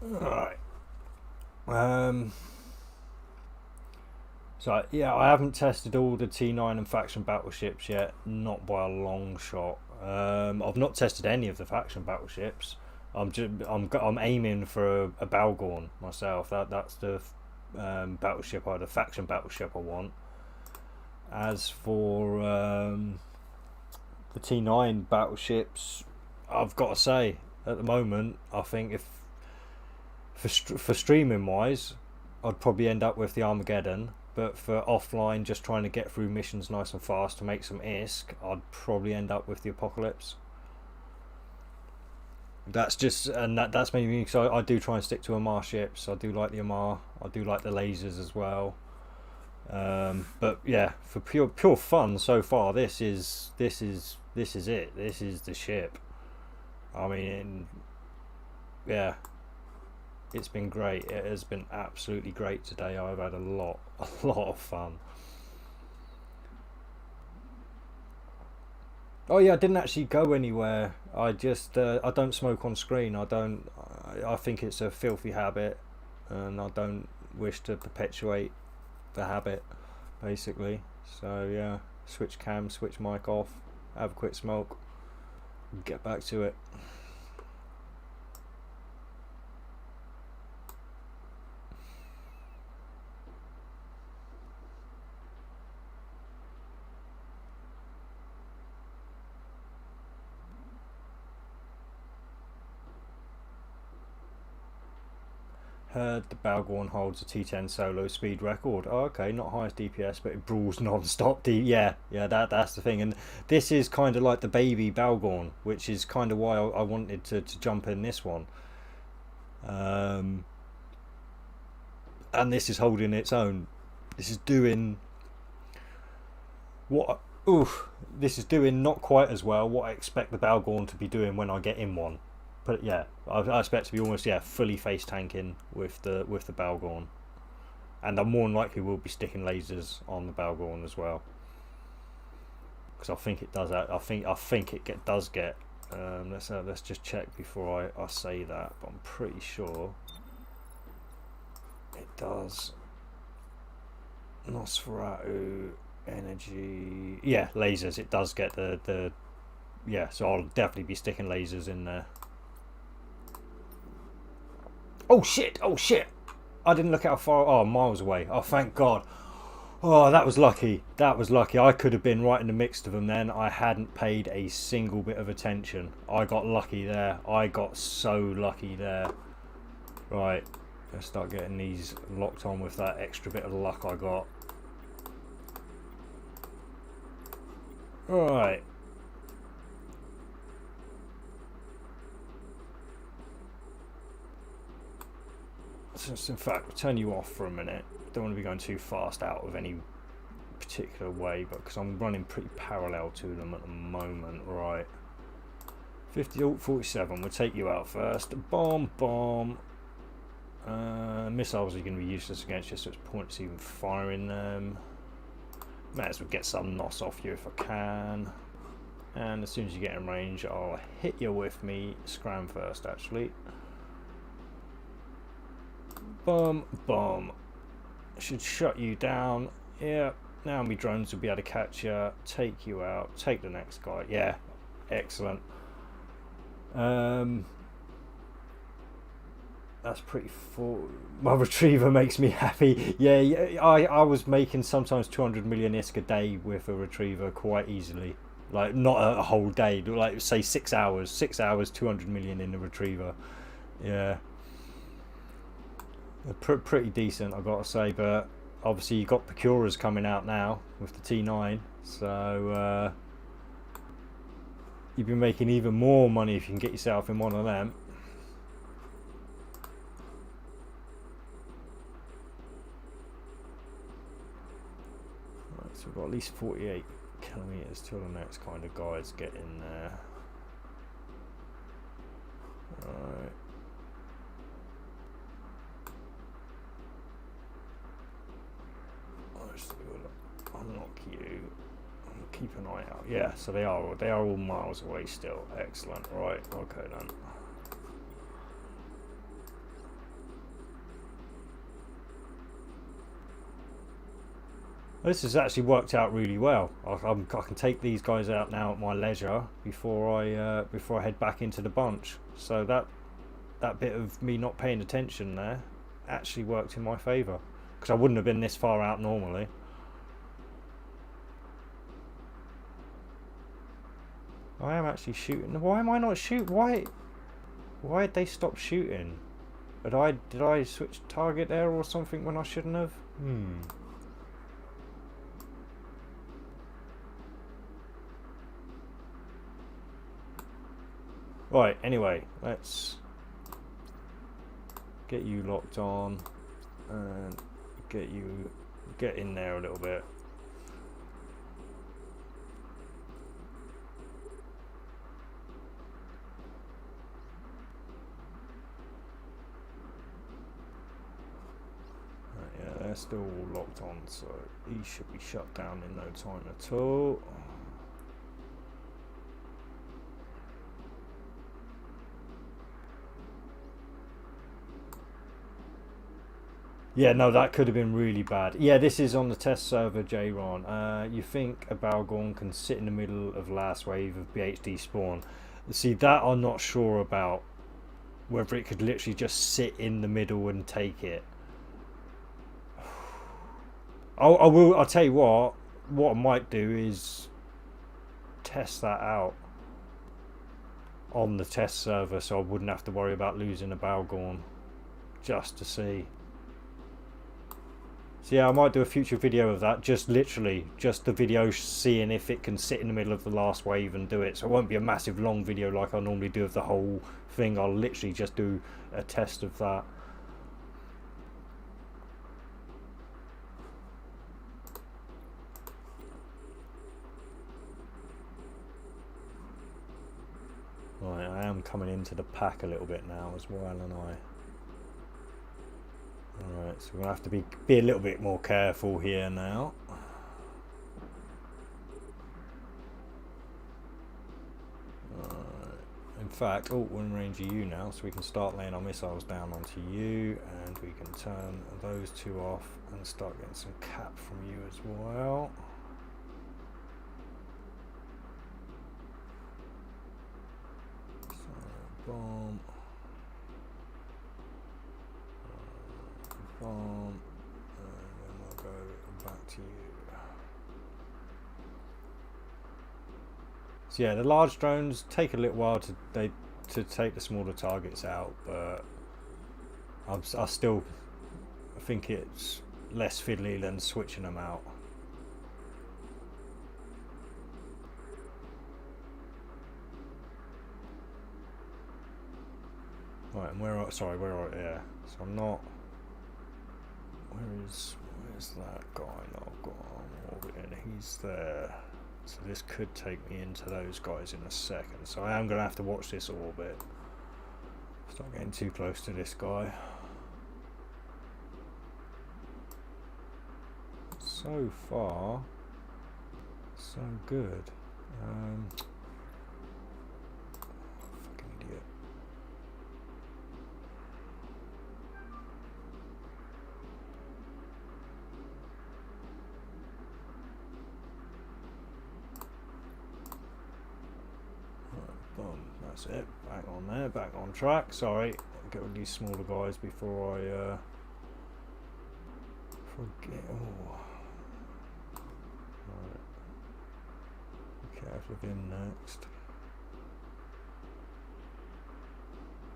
Alright. So yeah, I haven't tested all the T9 and faction battleships yet, not by a long shot. I've not tested any of the faction battleships. I'm aiming for a Balgorn myself. That's the battleship, or the faction battleship I want. As for the T9 battleships, I've got to say, at the moment, I think if for streaming wise, I'd probably end up with the Armageddon. But for offline, just trying to get through missions nice and fast to make some ISK, I'd probably end up with the Apocalypse. That's just, and that's maybe because I do try and stick to Amar ships. I do like the Amar. I do like the lasers as well. But yeah, for pure fun so far, this is it. This is the ship. I mean, yeah, it's been great. It has been absolutely great today. I've had a lot of fun. Oh yeah, I didn't actually go anywhere. I just I don't smoke on screen. I don't. I think it's a filthy habit, and I don't wish to perpetuate the habit, basically. So yeah, switch cam, switch mic off, have a quick smoke, get back to it. Heard the Balgorn holds a T10 solo speed record. Oh, okay, not highest DPS, but it brawls non-stop. Yeah, that's the thing. And this is kind of like the baby Balgorn, which is kind of why I wanted to jump in this one. And this is holding its own. This is doing what? Oof. This is doing not quite as well what I expect the Balgorn to be doing when I get in one. But yeah, I expect to be almost fully face tanking with the Balgorn, and I more than likely will be sticking lasers on the Balgorn as well, because I think it does. I think it does get. Let's just check before I say that, but I'm pretty sure it does. Nosferatu energy, yeah, lasers. It does get the yeah. So I'll definitely be sticking lasers in there. Oh shit! Oh shit! I didn't look how far. Oh, miles away. Oh, thank God. Oh, that was lucky. That was lucky. I could have been right in the mix of them then. I hadn't paid a single bit of attention. I got lucky there. I got so lucky there. Right. Let's start getting these locked on with that extra bit of luck I got. Right. So in fact, we'll turn you off for a minute. Don't want to be going too fast out of any particular way, but because I'm running pretty parallel to them at the moment. Right. 47. We'll take you out first. Bomb, bomb. Missiles are going to be useless against you, so it's pointless even firing them. Might as well get some NOS off you if I can. And as soon as you get in range, I'll hit you with me scram first, actually. Boom, boom. Should shut you down. Yeah, now my drones will be able to catch you, take you out, take the next guy. Yeah, excellent. That's pretty full. My retriever makes me happy. Yeah, I was making sometimes 200 million ISK a day with a retriever quite easily. Like, not a whole day, like say 6 hours. 6 hours, 200 million in the retriever. Yeah. Pretty decent, I've got to say, but obviously you've got Procuras coming out now with the T9, so you've been making even more money if you can get yourself in one of them. Right, so we've got at least 48 kilometers till the next kind of guys get in there. Right. Unlock you. Keep an eye out. Yeah, so they are all miles away still. Excellent. Right. Okay then. This has actually worked out really well. I can take these guys out now at my leisure before I head back into the bunch. So that bit of me not paying attention there actually worked in my favour, because I wouldn't have been this far out normally. I am actually shooting. Why am I not shooting? Why did they stop shooting? Did I switch target there or something when I shouldn't have? Right, anyway, let's get you locked on and get in there a little bit. Yeah, they're still all locked on, so he should be shut down in no time at all. Yeah, no, that could have been really bad. Yeah, this is on the test server, J-Ron. You think a Balgorn can sit in the middle of last wave of BHD spawn? See, that I'm not sure about. Whether it could literally just sit in the middle and take it. I'll tell you what I might do is test that out on the test server, so I wouldn't have to worry about losing a Balgorn, just to see. So yeah, I might do a future video of that, just literally just the video seeing if it can sit in the middle of the last wave and do it. So it won't be a massive long video like I normally do of the whole thing. I'll literally just do a test of that. Right, I am I'm coming into the pack a little bit now as well, and Alright, so we're going to have to be a little bit more careful here now. In fact, we're in range of you now, so we can start laying our missiles down onto you, and we can turn those two off and start getting some cap from you as well. So, bomb. Bomb. And then we'll go back to you. So yeah, the large drones take a little while to take the smaller targets out, but I still think it's less fiddly than switching them out. Right, and where are yeah. So I'm not. Where's that guy? No, I've got orbiting. He's there. So this could take me into those guys in a second. So I am going to have to watch this orbit. Start getting too close to this guy. So far, so good. Fucking idiot. Boom, that's it. Back on there, back on track. Sorry, I'll get with these smaller guys before I forget. Oh, right. Be careful of him next.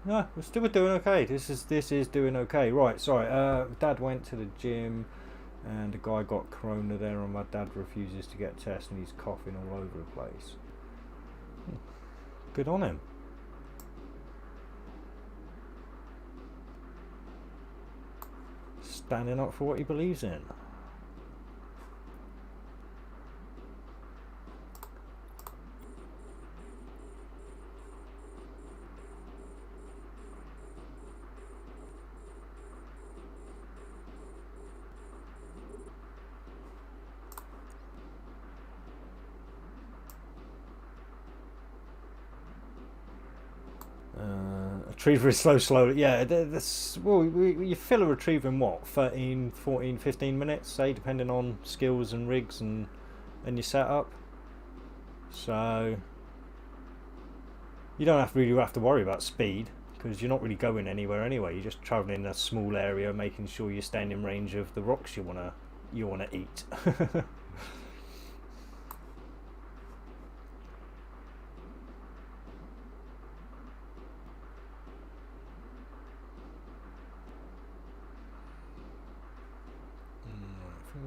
No, we're still doing okay. This is doing okay. Right, sorry. Dad went to the gym, and the guy got corona there, and my dad refuses to get tested, and he's coughing all over the place. Good on him. Standing up for what he believes in. Retriever is slow. Yeah, well, you fill a retriever in what, 13, 14, 15 minutes, say, depending on skills and rigs and your setup. So you don't really have to worry about speed, because you're not really going anywhere anyway. You're just traveling in a small area, making sure you're staying in range of the rocks you wanna eat.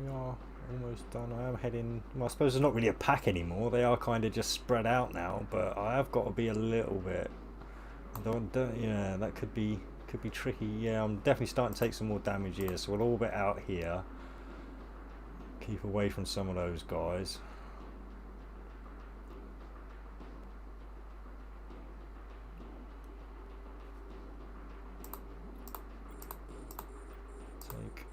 We are almost done. I am heading. Well, I suppose there's not really a pack anymore. They are kind of just spread out now. But I have got to be a little bit. Yeah, that could be tricky. Yeah, I'm definitely starting to take some more damage here. So we'll orbit out here. Keep away from some of those guys. Take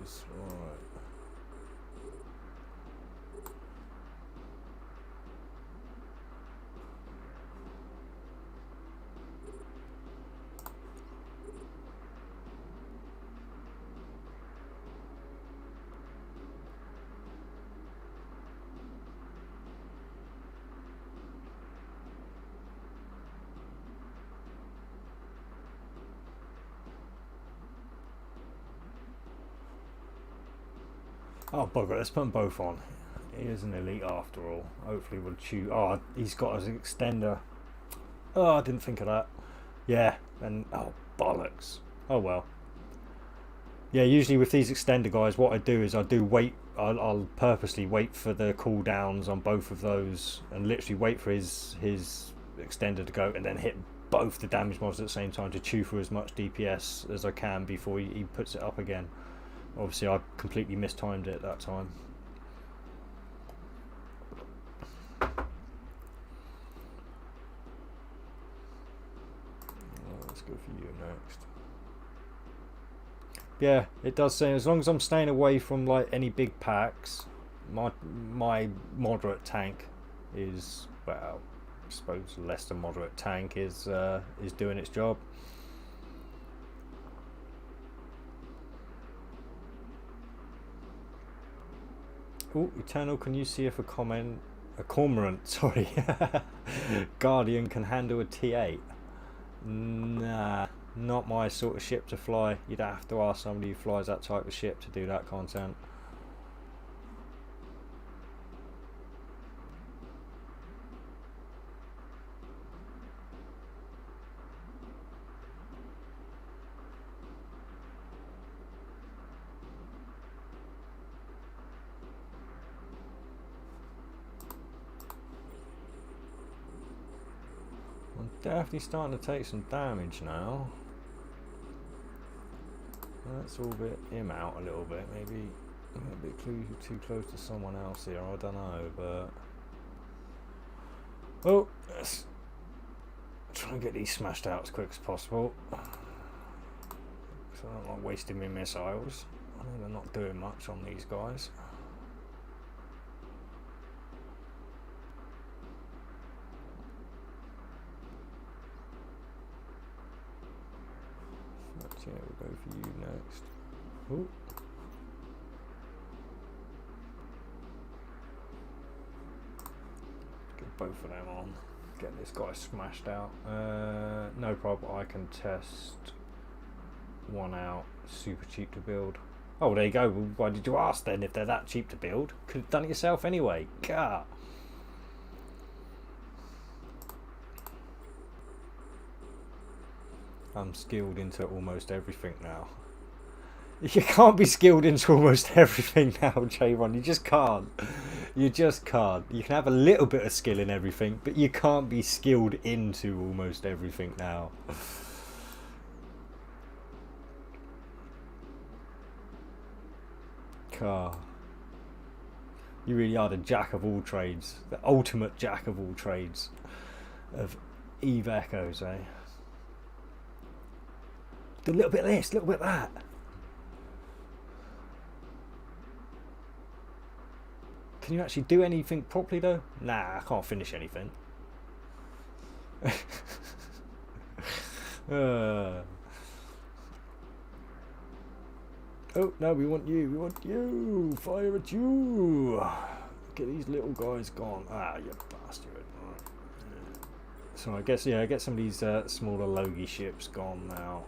those. Right. Oh bugger, let's put them both on. He is an elite after all. Hopefully we'll chew. Oh, he's got his extender. Oh, I didn't think of that. Yeah, and oh bollocks. Oh well. Yeah, usually with these extender guys, what I do is I'll purposely wait for the cooldowns on both of those, and literally wait for his extender to go, and then hit both the damage mods at the same time to chew through as much DPS as I can before he puts it up again. Obviously I completely mistimed it that time. go for you next. Yeah, it does say as long as I'm staying away from like any big packs, my moderate tank is, well, I suppose less than moderate tank is doing its job. Oh, Eternal, can you see if a cormorant, sorry, Guardian can handle a T8? Nah, not my sort of ship to fly. You'd have to ask somebody who flies that type of ship to do that content. I'm definitely starting to take some damage now. Let's orbit him out a little bit. Maybe I'm a bit too close to someone else here. I don't know, but oh, let's try and get these smashed out as quick as possible. So I'm not wasting my missiles. I know they're not doing much on these guys. Yeah, we'll go for you next. Ooh. Get both of them on. Get this guy smashed out. No problem. I can test one out. Super cheap to build. Oh, there you go. Why did you ask then if they're that cheap to build? Could have done it yourself anyway. Gah. I'm skilled into almost everything now. You can't be skilled into almost everything now, Javon. You just can't. You just can't. You can have a little bit of skill in everything, but you can't be skilled into almost everything now. Car. You really are the jack of all trades. The ultimate jack of all trades of Eve Echoes, eh? Do a little bit of this, a little bit of that. Can you actually do anything properly though? Nah, I can't finish anything. Oh no, we want you, we want you. Fire at you. Get these little guys gone. Ah, you bastard. Right. So I guess, yeah, get some of these smaller Logie ships gone now.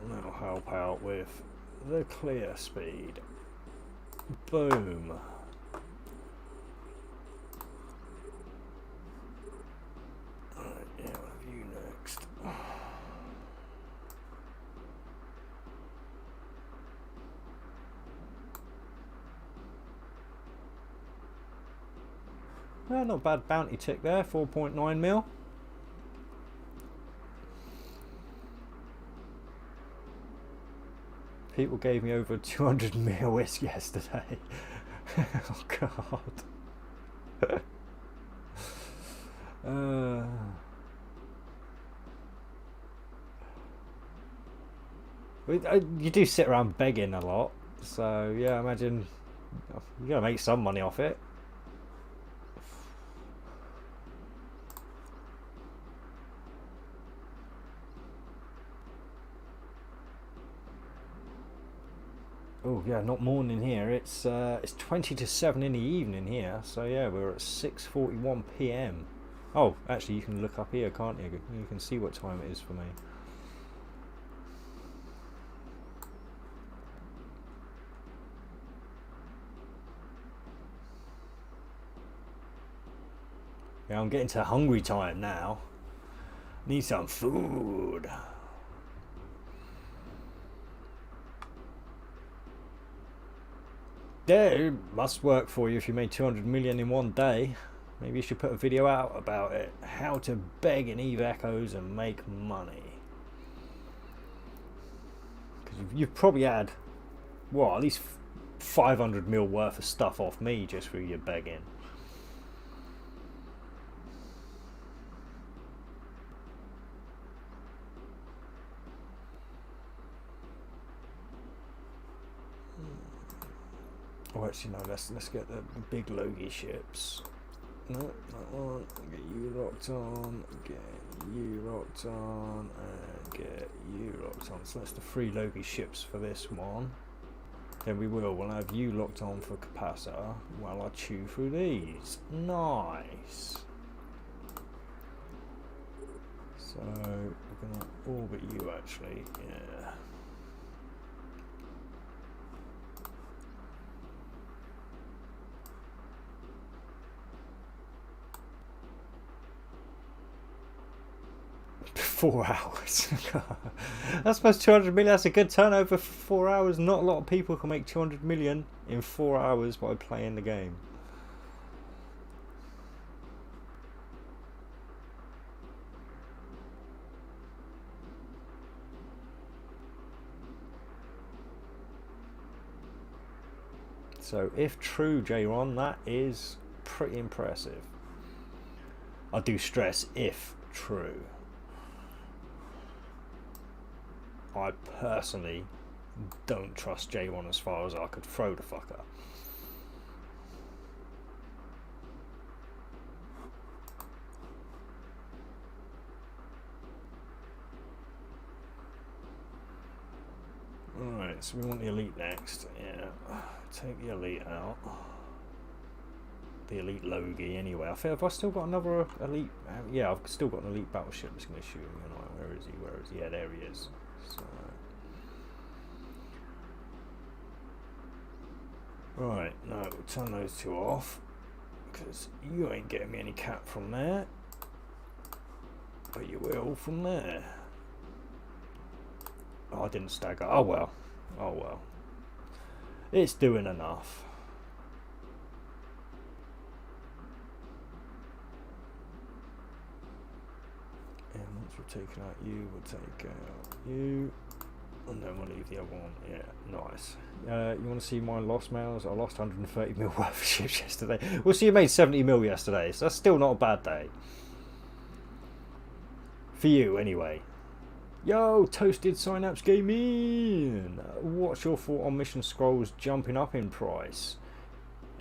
That'll help out with the clear speed. Boom. Alright, yeah, we'll have you next. Well, not bad bounty tick there, 4.9 mil. People gave me over 200 mil yesterday. Oh God. You do sit around begging a lot, so yeah, I imagine you're gonna make some money off it. Oh yeah, not morning here. It's 20 to 7 in the evening here. So yeah, we're at 6:41 p.m. Oh, actually, you can look up here, can't you? You can see what time it is for me. Yeah, I'm getting to hungry time now. Need some food. Yeah, it must work for you if you made 200 million in one day. Maybe you should put a video out about it. How to beg in Eve Echoes and make money. Because you've probably had, what, at least 500 mil worth of stuff off me just through your begging. Oh, actually, no. Let's get the big Logie ships. No, that one. Get you locked on. Get you locked on, and get you locked on. So that's the 3 Logie ships for this one. Then we'll have you locked on for Capacitor while I chew through these. Nice. So we're gonna orbit you actually. Yeah. Four hours. I suppose 200 million, that's a good turnover for 4 hours. Not a lot of people can make 200 million in 4 hours by playing the game. So if true, J-Ron, that is pretty impressive. I do stress if true. I personally don't trust J1 as far as I could throw the fucker. Alright, so we want the elite next. Yeah, take the elite out. The elite Logie anyway. I think, have I still got another elite? Yeah, I've still got an elite battleship that's going to shoot me. Where is he? Where is he? Yeah, there he is. So. Right, no, we'll turn those 2 off because you ain't getting me any cap from there, but you will from there. Oh, I didn't stagger. Oh well. Oh well. It's doing enough. And once we've taken out you, we'll take out you. And then we'll leave the other one. Yeah, nice. You want to see my lost mails? I lost 130 mil worth of ships yesterday. Well, so you made 70 mil yesterday, so that's still not a bad day. For you, anyway. Yo, Toasted Synapse Gaming! What's your thought on mission scrolls jumping up in price?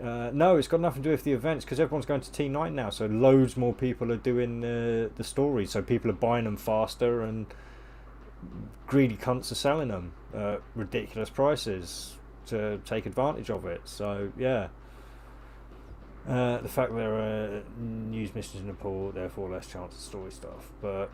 No, it's got nothing to do with the events because everyone's going to T9 now, so loads more people are doing the stories, so people are buying them faster and greedy cunts are selling them at ridiculous prices to take advantage of it. So yeah, the fact there are news missions in the pool, therefore less chance of story stuff. But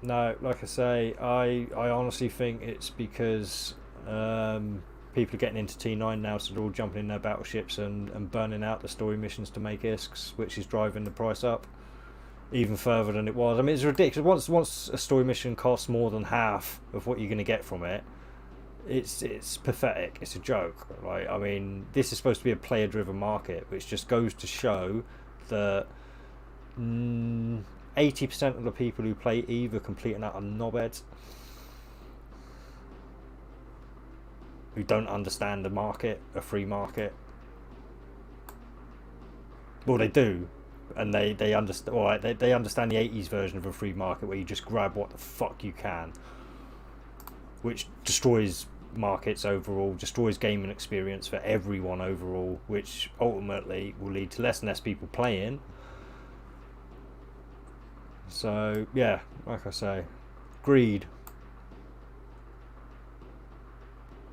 no, like I say, I honestly think it's because people are getting into T9 now, so they're all jumping in their battleships and burning out the story missions to make ISKs, which is driving the price up even further than it was. I mean, it's ridiculous. Once a story mission costs more than half of what you're going to get from it, it's pathetic. It's a joke. Right? I mean, this is supposed to be a player-driven market, which just goes to show that 80% of the people who play EVE are complete and utter knobheads who don't understand the market, a free market. Well, they do. And they understand. All right, they understand the 80s version of a free market where you just grab what the fuck you can, which destroys markets overall, destroys gaming experience for everyone overall, which ultimately will lead to less and less people playing. So yeah, like I say, greed,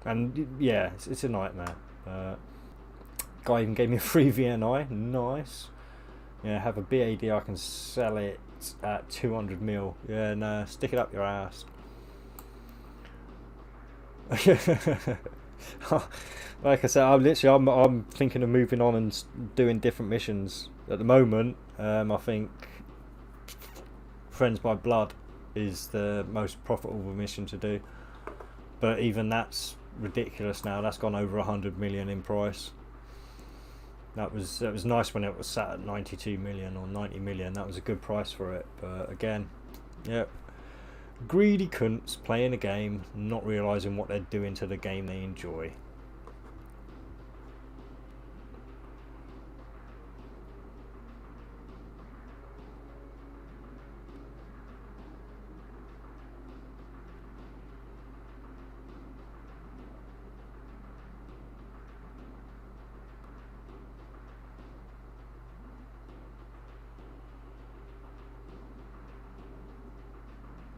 and yeah, it's a nightmare. Guy even gave me a free VNI, nice. Yeah, have a BAD, I can sell it at 200 mil. Yeah, no, stick it up your ass. Like I said, I'm thinking of moving on and doing different missions. At the moment, I think Friends by Blood is the most profitable mission to do. But even that's ridiculous now. That's gone over 100 million in price. That was nice when it was sat at 92 million or 90 million. That was a good price for it. But again, yeah, greedy cunts playing a game, not realising what they're doing to the game they enjoy.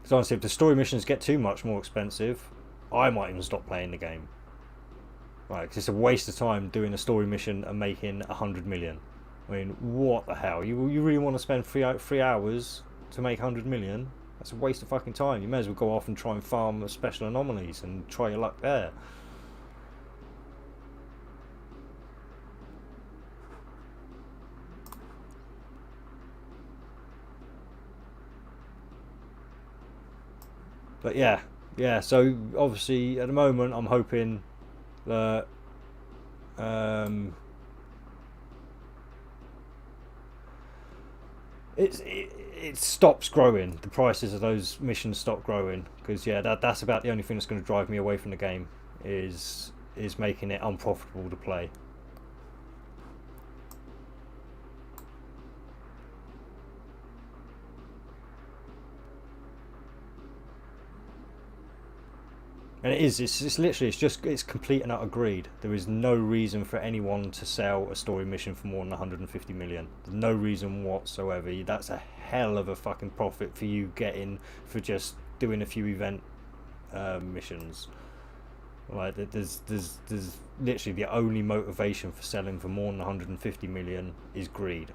Because honestly, if the story missions get too much more expensive, I might even stop playing the game. Right, 'cause it's a waste of time doing a story mission and making 100 million. I mean, what the hell? You really want to spend three hours to make 100 million? That's a waste of fucking time. You may as well go off and try and farm special anomalies and try your luck there. But yeah, so obviously at the moment I'm hoping that it stops growing. The prices of those missions stop growing, because yeah, that's about the only thing that's going to drive me away from the game, is making it unprofitable to play. And it's complete and utter greed. There is no reason for anyone to sell a story mission for more than 150 million. There's no reason whatsoever. That's a hell of a fucking profit for you getting for just doing a few event missions. Like there's literally the only motivation for selling for more than 150 million is greed.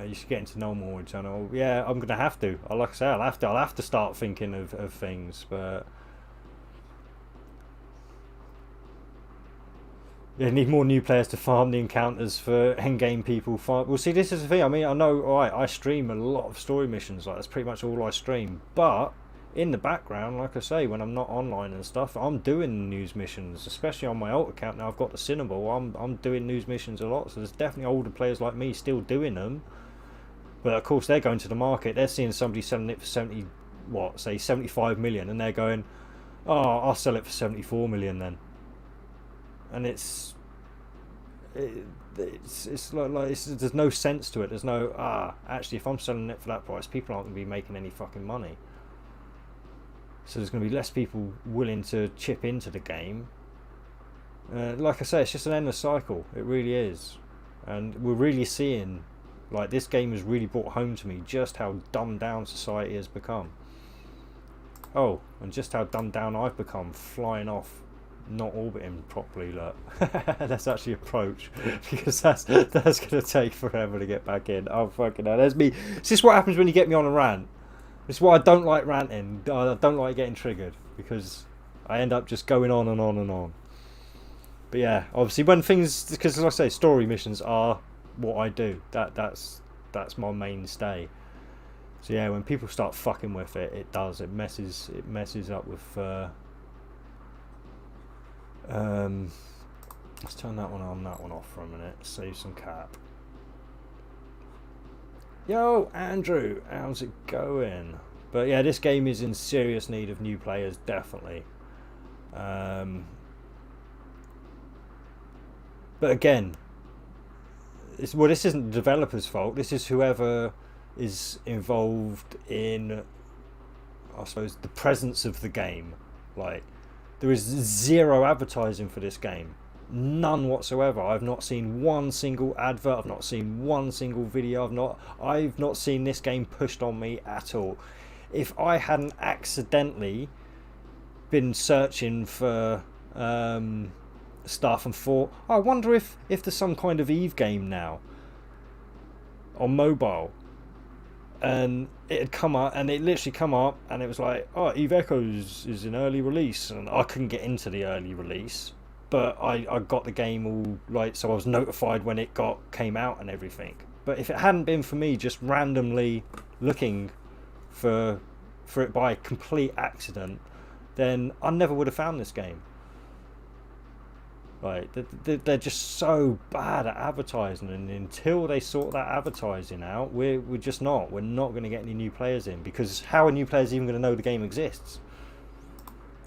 You should get into normal mode channel. Yeah, I'm gonna have to. Like I say, I'll have to start thinking of things, but yeah, need more new players to farm the encounters for endgame people. Well, see, this is the thing. I mean, I know, alright, I stream a lot of story missions. Like that's pretty much all I stream. But in the background, like I say, when I'm not online and stuff, I'm doing news missions. Especially on my alt account now, I've got the Cinnaball. I'm doing news missions a lot. So there's definitely older players like me still doing them. But of course they're going to the market, they're seeing somebody selling it for 75 million, and they're going, oh, I'll sell it for 74 million then. And it's like there's no sense to it. There's no, actually if I'm selling it for that price, people aren't going to be making any fucking money. So there's going to be less people willing to chip into the game. Like I say, it's just an endless cycle. It really is. And we're really seeing, like, this game has really brought home to me just how dumbed down society has become. Oh, and just how dumbed down I've become, flying off, not orbiting properly. Look, let's actually approach, because that's going to take forever to get back in. Oh fucking hell, there's me. This is what happens when you get me on a rant. This is why I don't like ranting. I don't like getting triggered, because I end up just going on and on and on. But yeah, obviously when things, because as I say, story missions are what I do. That's my mainstay. So yeah, when people start fucking with it, it messes up with let's turn that one on, that one off for a minute, save some cap. Yo Andrew, how's it going? But yeah, this game is in serious need of new players, definitely. But again, this isn't the developer's fault. This is whoever is involved in, I suppose, the presence of the game. Like, there is zero advertising for this game, none whatsoever. I've not seen one single advert. I've not seen one single video. I've not seen this game pushed on me at all. If I hadn't accidentally been searching for stuff and thought, I wonder if there's some kind of Eve game now on mobile, and it had come up, and it literally come up, and it was like, oh, Eve Echoes is in early release, and I couldn't get into the early release, but I got the game all right, so I was notified when it came out and everything. But if it hadn't been for me just randomly looking for it by complete accident, then I never would have found this game. Right, they're just so bad at advertising, and until they sort that advertising out, we're not going to get any new players in, because how are new players even going to know the game exists?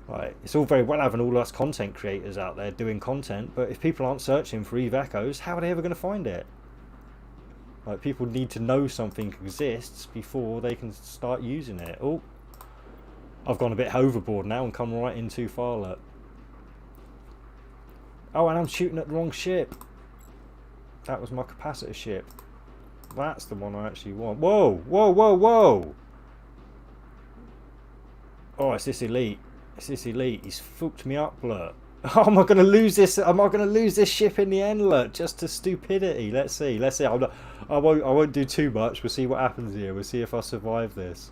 Right, it's all very well having all us content creators out there doing content, but if people aren't searching for Eve Echoes, how are they ever going to find it? Like, people need to know something exists before they can start using it. Oh, I've gone a bit overboard now and come right in too far, look. Oh, and I'm shooting at the wrong ship. That was my capacitor ship. That's the one I actually want. Whoa, whoa, whoa, whoa! Oh, it's this elite. It's this elite. He's fucked me up, look. Oh, am I going to lose this? Am I going to lose this ship in the end, look? Just to stupidity. Let's see. Let's see. I won't do too much. We'll see what happens here. We'll see if I survive this.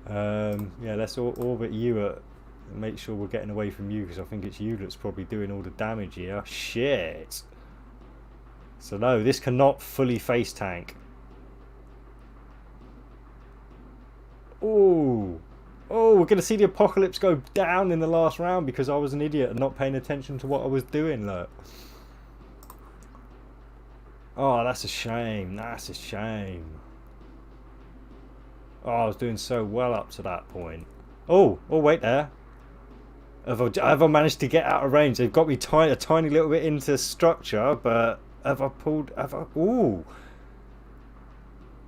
Yeah, let's orbit you at. Make sure we're getting away from you, because I think it's you that's probably doing all the damage here. Shit. So no, this cannot fully face tank. Oh. Oh, we're going to see the apocalypse go down in the last round because I was an idiot and not paying attention to what I was doing, look. Oh, that's a shame. That's a shame. Oh, I was doing so well up to that point. Oh, wait there. Have I managed to get out of range? They've got me a tiny little bit into structure, but have I pulled... Ooh.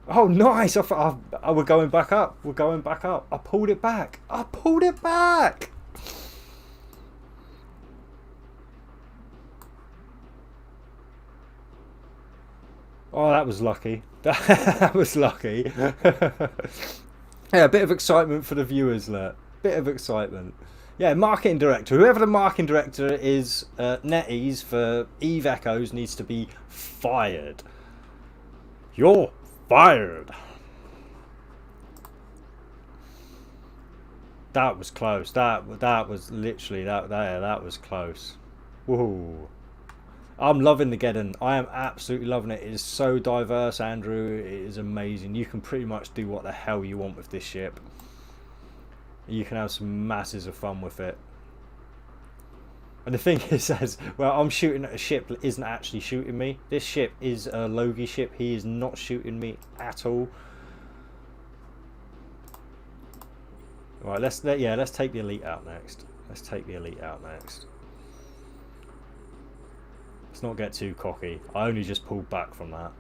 Oh, nice! We're going back up. We're going back up. I pulled it back. I pulled it back! Oh, that was lucky. That was lucky. Yeah, a bit of excitement for the viewers there. Bit of excitement. Yeah, marketing director. Whoever the marketing director is, NetEase for Eve Echoes needs to be fired. You're fired. That was close. That was literally that was close. Whoa. I'm loving the Geddon. I am absolutely loving it. It is so diverse, Andrew. It is amazing. You can pretty much do what the hell you want with this ship. You can have some masses of fun with it. And the thing is, well, I'm shooting at a ship that isn't actually shooting me. This ship is a Logie ship. He is not shooting me at all. All right, let's take the elite out next. Let's take the elite out next. Let's not get too cocky. I only just pulled back from that.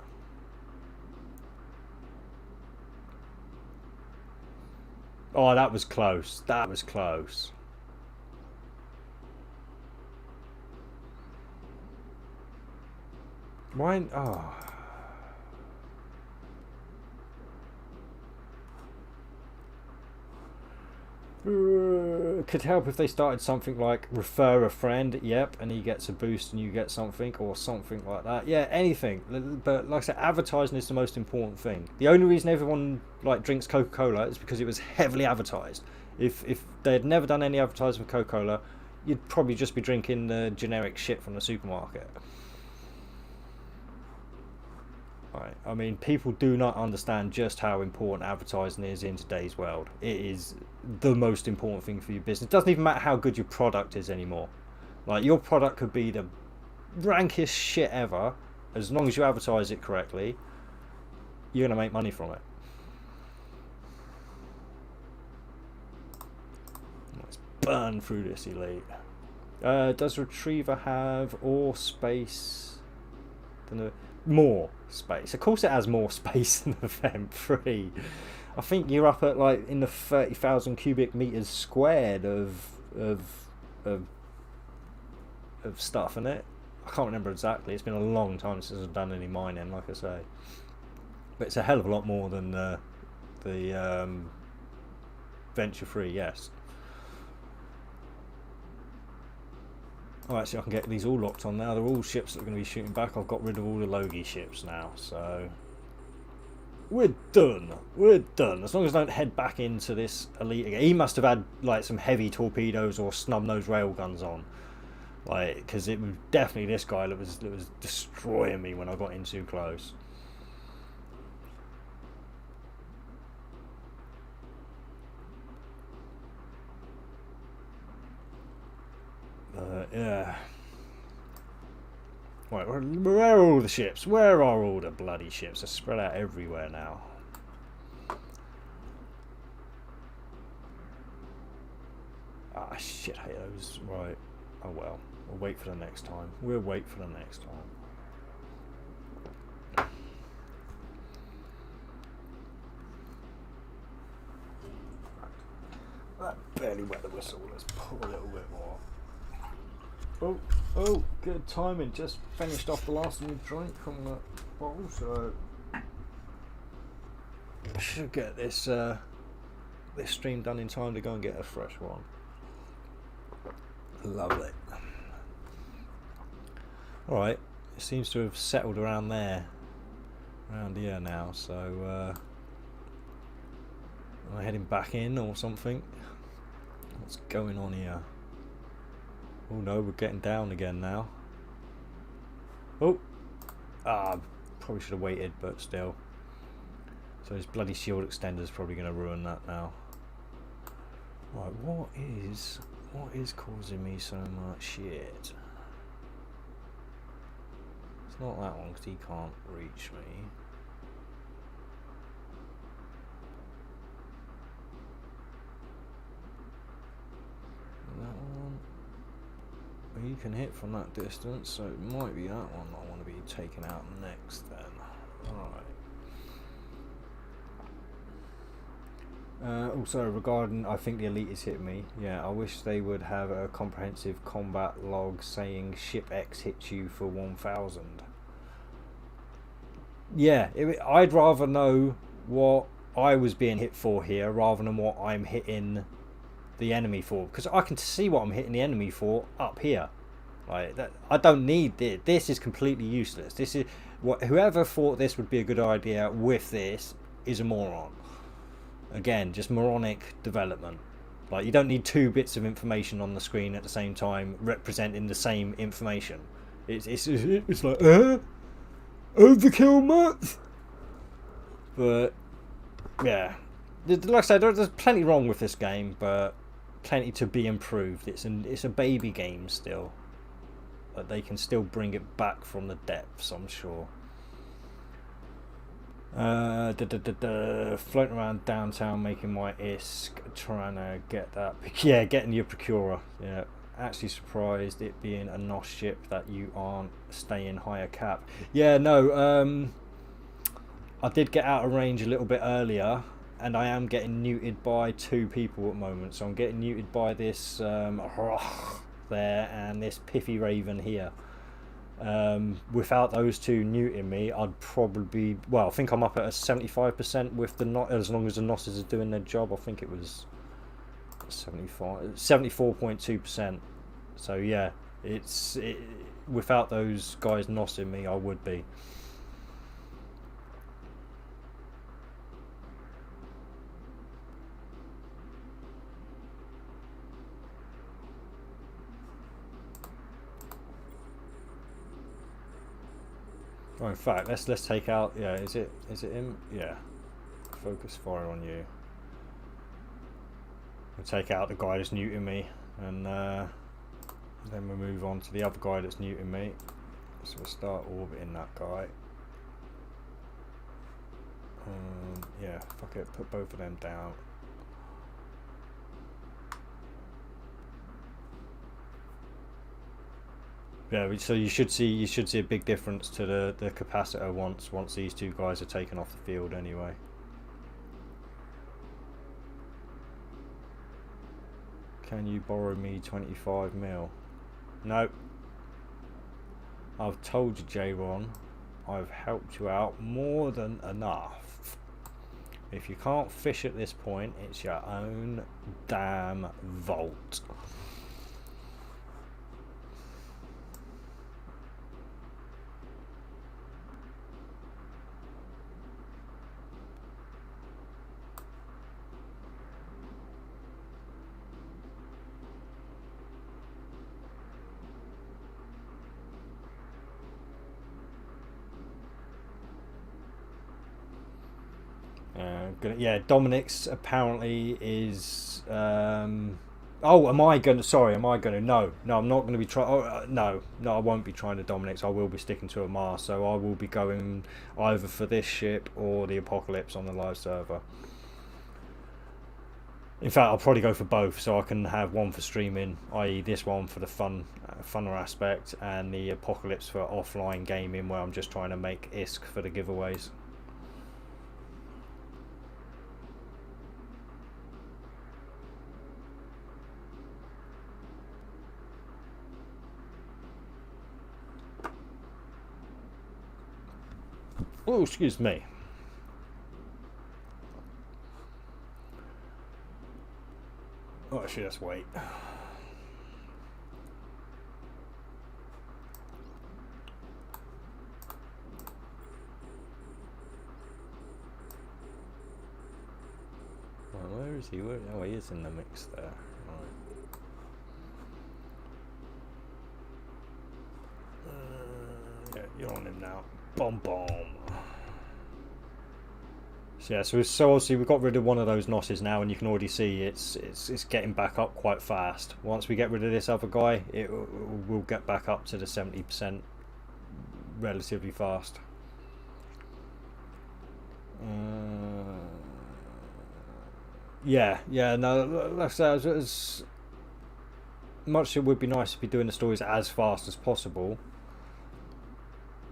Oh, that was close. That was close. Mine. Oh. Could help if they started something like refer a friend, yep, and he gets a boost and you get something, or something like that. Yeah, anything. But like I said, advertising is the most important thing. The only reason everyone like drinks Coca-Cola is because it was heavily advertised. If they had never done any advertising for Coca-Cola, you'd probably just be drinking the generic shit from the supermarket. Right. I mean, people do not understand just how important advertising is in today's world. It is the most important thing for your business. It doesn't even matter how good your product is anymore. Like, your product could be the rankest shit ever. As long as you advertise it correctly, you're going to make money from it. Let's burn through this elite. Does Retriever have or space? More space. Of course it has more space than the Vent 3. I think you're up at like in the 30,000 cubic meters squared of stuff in it. I can't remember exactly. It's been a long time since I've done any mining, like I say. But it's a hell of a lot more than the Venture 3, yes. Alright, so I can get these all locked on now. They're all ships that are going to be shooting back. I've got rid of all the Logie ships now, so we're done. We're done. As long as I don't head back into this elite again. He must have had like some heavy torpedoes or snub-nosed railguns on, like, because it was definitely this guy that was destroying me when I got in too close. Yeah. Right, where are all the ships? Where are all the bloody ships? They're spread out everywhere now. Ah, shit, haters. Right. Oh well. We'll wait for the next time. We'll wait for the next time. barely wet the whistle. Let's pull a little bit more. Oh, good timing. Just finished off the last new drink from the bottle, so I should get this this stream done in time to go and get a fresh one. Lovely. Alright, it seems to have settled around here now, so am I heading back in or something? What's going on here? Oh no, we're getting down again now. Oh! Probably should have waited, but still. So his bloody shield extender is probably going to ruin that now. Right, what is causing me so much shit? It's not that one because he can't reach me. That one. You can hit from that distance, so it might be that one I want to be taken out next then. Alright. Also regarding, I think the elite is hitting me. Yeah, I wish they would have a comprehensive combat log saying ship X hits you for 1000. Yeah, I'd rather know what I was being hit for here rather than what I'm hitting the enemy for, because I can see what I'm hitting the enemy for up here. Like that, I don't need this. This is completely useless. This is what whoever thought this would be a good idea with this is a moron. Again, just moronic development. Like you don't need two bits of information on the screen at the same time representing the same information. It's like overkill much. But yeah, like I said, there's plenty wrong with this game, but plenty to be improved. It's a baby game still, but they can still bring it back from the depths, I'm sure. Floating around downtown making my ISK, trying to get that, yeah, getting your procurer. Yeah, actually surprised it being a NOS ship that you aren't staying higher cap. Yeah, no, I did get out of range a little bit earlier, and I am getting neutered by 2 people at the moment. So I'm getting neutered by this there and this Piffy Raven here. Without those 2 neuting me, I'd probably be, well, I think I'm up at a 75% with the NOS, as long as the NOSes are doing their job. I think it was 74.2%. So yeah, without those guys NOSing me, I would be. Oh, in fact, let's take out. Yeah, is it him? Yeah. Focus fire on you. We'll take out the guy that's neuting me, and then we'll move on to the other guy that's neuting me. So we'll start orbiting that guy. Yeah, fuck it. Put both of them down. Yeah, so you should see a big difference to the capacitor once these 2 guys are taken off the field anyway. Can you borrow me 25 mil? No. I've told you, J-Ron, I've helped you out more than enough. If you can't fish at this point, it's your own damn fault. Yeah, Dominic's apparently is. Oh, am I gonna? Sorry, am I gonna? No, I'm not gonna be trying. Oh, no, I won't be trying to Dominic's. I will be sticking to a Mars. So I will be going either for this ship or the Apocalypse on the live server. In fact, I'll probably go for both, so I can have one for streaming, i.e. this one for the funner aspect, and the Apocalypse for offline gaming, where I'm just trying to make ISK for the giveaways. Oh, excuse me. Oh, actually, let's wait. Where is he? Oh, he is in the mix there. Right. Yeah, you're on him now. Bomb bomb. So yeah, so obviously we've got rid of one of those nosses now, and you can already see it's getting back up quite fast. Once we get rid of this other guy, it will get back up to the 70% relatively fast. Yeah, no, like I say, as much as it would be nice to be doing the stories as fast as possible.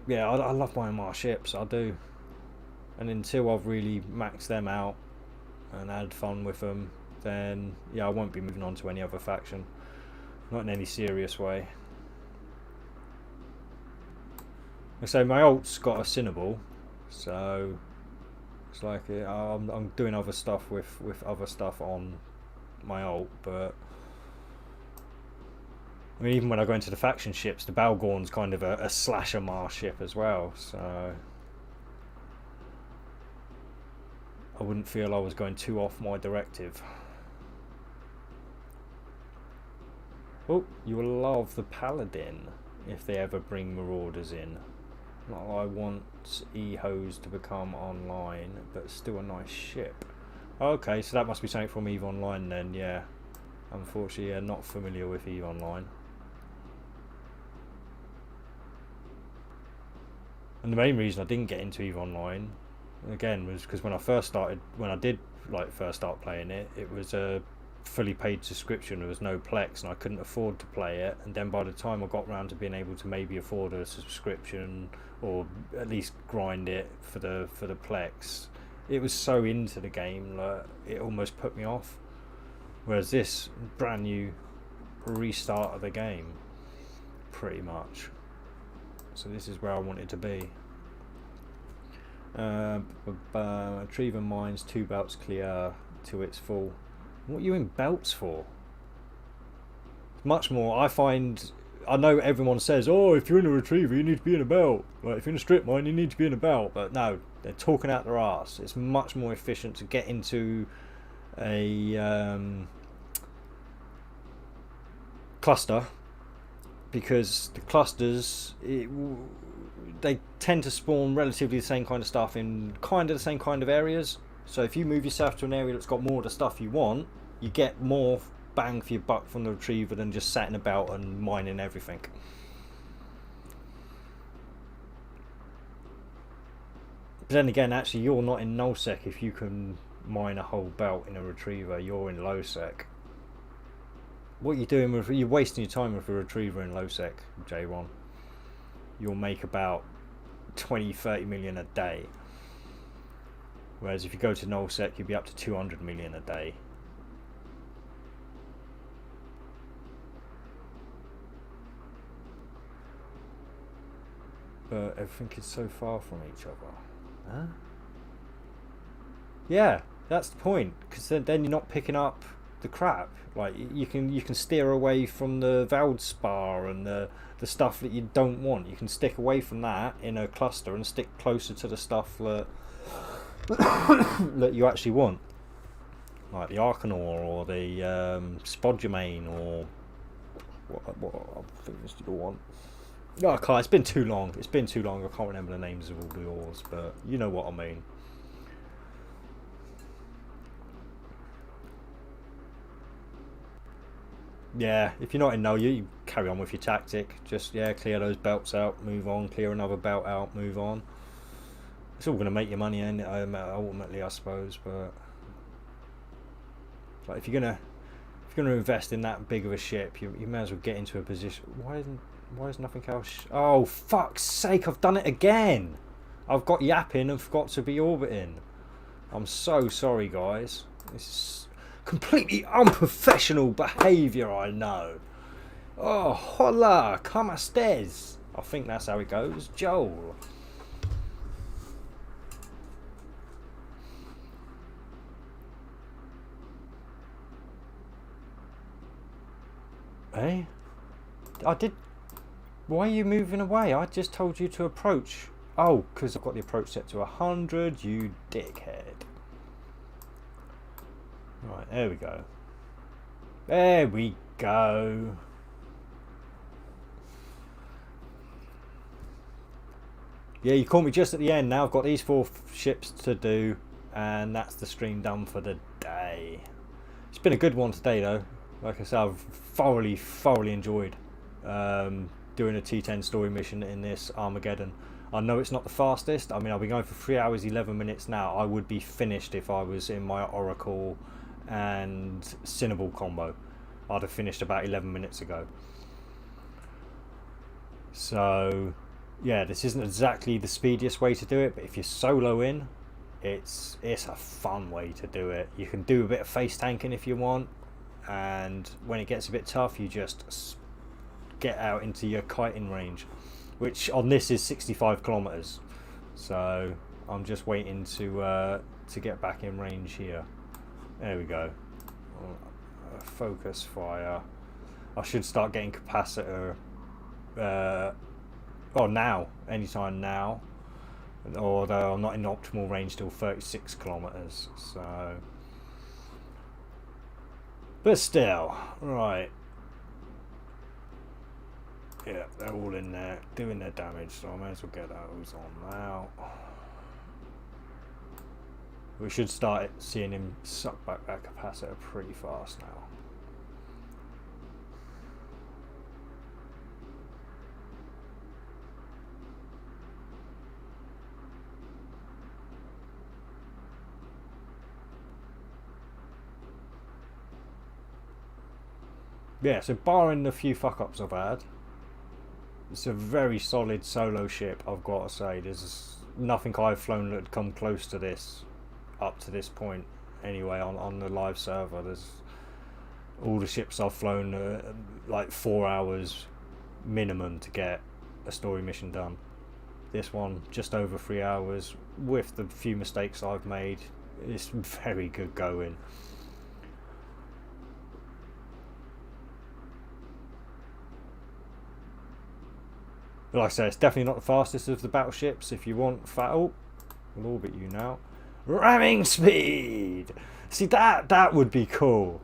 Yeah, I love my MR ships, I do. And until I've really maxed them out and had fun with them, then yeah, I won't be moving on to any other faction. Not in any serious way. So my ult's got a Cinnaball, so it's like I'm doing other stuff with other stuff on my ult, but I mean, even when I go into the faction ships, the Balgorn's kind of a slasher Mars ship as well, so I wouldn't feel I was going too off my directive. Oh, you will love the Paladin if they ever bring Marauders in. Not that I want EHOs to become online, but still a nice ship. Okay, so that must be something from EVE Online then, yeah. Unfortunately, yeah, not familiar with EVE Online. And the main reason I didn't get into EVE Online, again, was because when I did first start playing it, it was a fully paid subscription. There was no Plex, and I couldn't afford to play it. And then by the time I got round to being able to maybe afford a subscription, or at least grind it for the Plex, it was so into the game that it almost put me off. Whereas this brand new restart of the game, pretty much. So this is where I wanted to be. Retriever mines 2 belts clear to its full. What are you in belts for? Much more, I find. I know everyone says, oh, if you're in a retriever, you need to be in a belt. Like, if you're in a strip mine, you need to be in a belt. But no, they're talking out their arse. It's much more efficient to get into a cluster, because the clusters, they tend to spawn relatively the same kind of stuff in kind of the same kind of areas. So if you move yourself to an area that's got more of the stuff you want, you get more bang for your buck from the retriever than just sitting about and mining everything. But then again, actually, you're not in nullsec if you can mine a whole belt in a retriever. You're in low sec. What you're doing with, you're wasting your time with a retriever in low sec, J1. You'll make about 20-30 million a day. Whereas if you go to nullsec, you'll be up to 200 million a day. But everything is so far from each other. Huh? Yeah, that's the point. Because then you're not picking up the crap. Like, you can steer away from the Valdspar and the stuff that you don't want. You can stick away from that in a cluster and stick closer to the stuff that that you actually want, like the Arcanor or the Spodumane, or what other things do you want? Oh, I can't. It's been too long. I can't remember the names of all the ores, but you know what I mean. Yeah, if you're not in null, you carry on with your tactic. Just, yeah, clear those belts out, move on, clear another belt out, move on. It's all going to make you money, and ultimately, I suppose. But like, if you're gonna invest in that big of a ship, you may as well get into a position. Why is nothing else? Oh, fuck's sake! I've done it again. I've got yapping and forgot to be orbiting. I'm so sorry, guys. This is completely unprofessional behaviour, I know. Oh, hola, como estés? I think that's how it goes. Joel. Eh? I did. Why are you moving away? I just told you to approach. Oh, because I've got the approach set to 100, you dickhead. Right, there we go. There we go. Yeah, you caught me just at the end. Now I've got these 4 ships to do, and that's the stream done for the day. It's been a good one today, though. Like I said, I've thoroughly enjoyed doing a T10 story mission in this Armageddon. I know it's not the fastest. I mean, I've been going for 3 hours 11 minutes now. I would be finished if I was in my Oracle and Cinnaball combo. I'd have finished about 11 minutes ago. So yeah, this isn't exactly the speediest way to do it, but if you're solo in, it's a fun way to do it. You can do a bit of face tanking if you want, and when it gets a bit tough, you just get out into your kiting range, which on this is 65 kilometers. So I'm just waiting to get back in range here. There we go. Focus fire. I should start getting capacitor. Now, anytime now. Although I'm not in optimal range till 36 kilometers. So, but still, right. Yeah, they're all in there doing their damage, so I may as well get those on now. We should start seeing him suck back that capacitor pretty fast now. Yeah, so barring the few fuck-ups I've had, it's a very solid solo ship, I've got to say. There's nothing I've flown that had come close to this up to this point anyway on the live server. There's all the ships I've flown like 4 hours minimum to get a story mission done. This one just over 3 hours with the few mistakes I've made. It's very good going. But like I say, it's definitely not the fastest of the battleships. If you want we'll orbit you now. Ramming speed! See, that would be cool.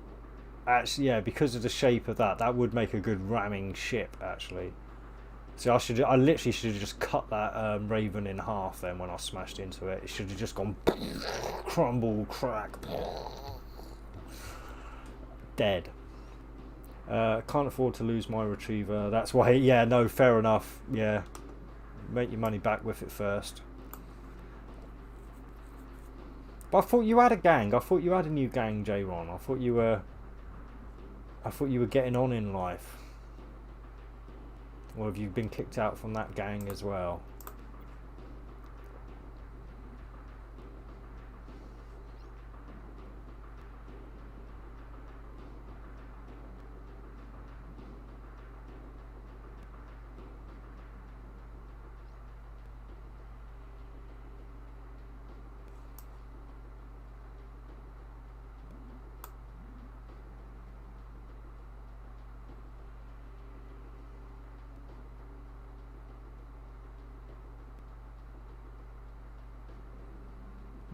Actually, yeah, because of the shape of that would make a good ramming ship, actually. See, I literally should have just cut that Raven in half then when I smashed into it. It should have just gone crumble, crack. Dead. Can't afford to lose my retriever. That's why, yeah, no, fair enough. Yeah, make your money back with it first. But I thought you had a gang. I thought you had a new gang, J-Ron. I thought you were getting on in life. Or have you been kicked out from that gang as well?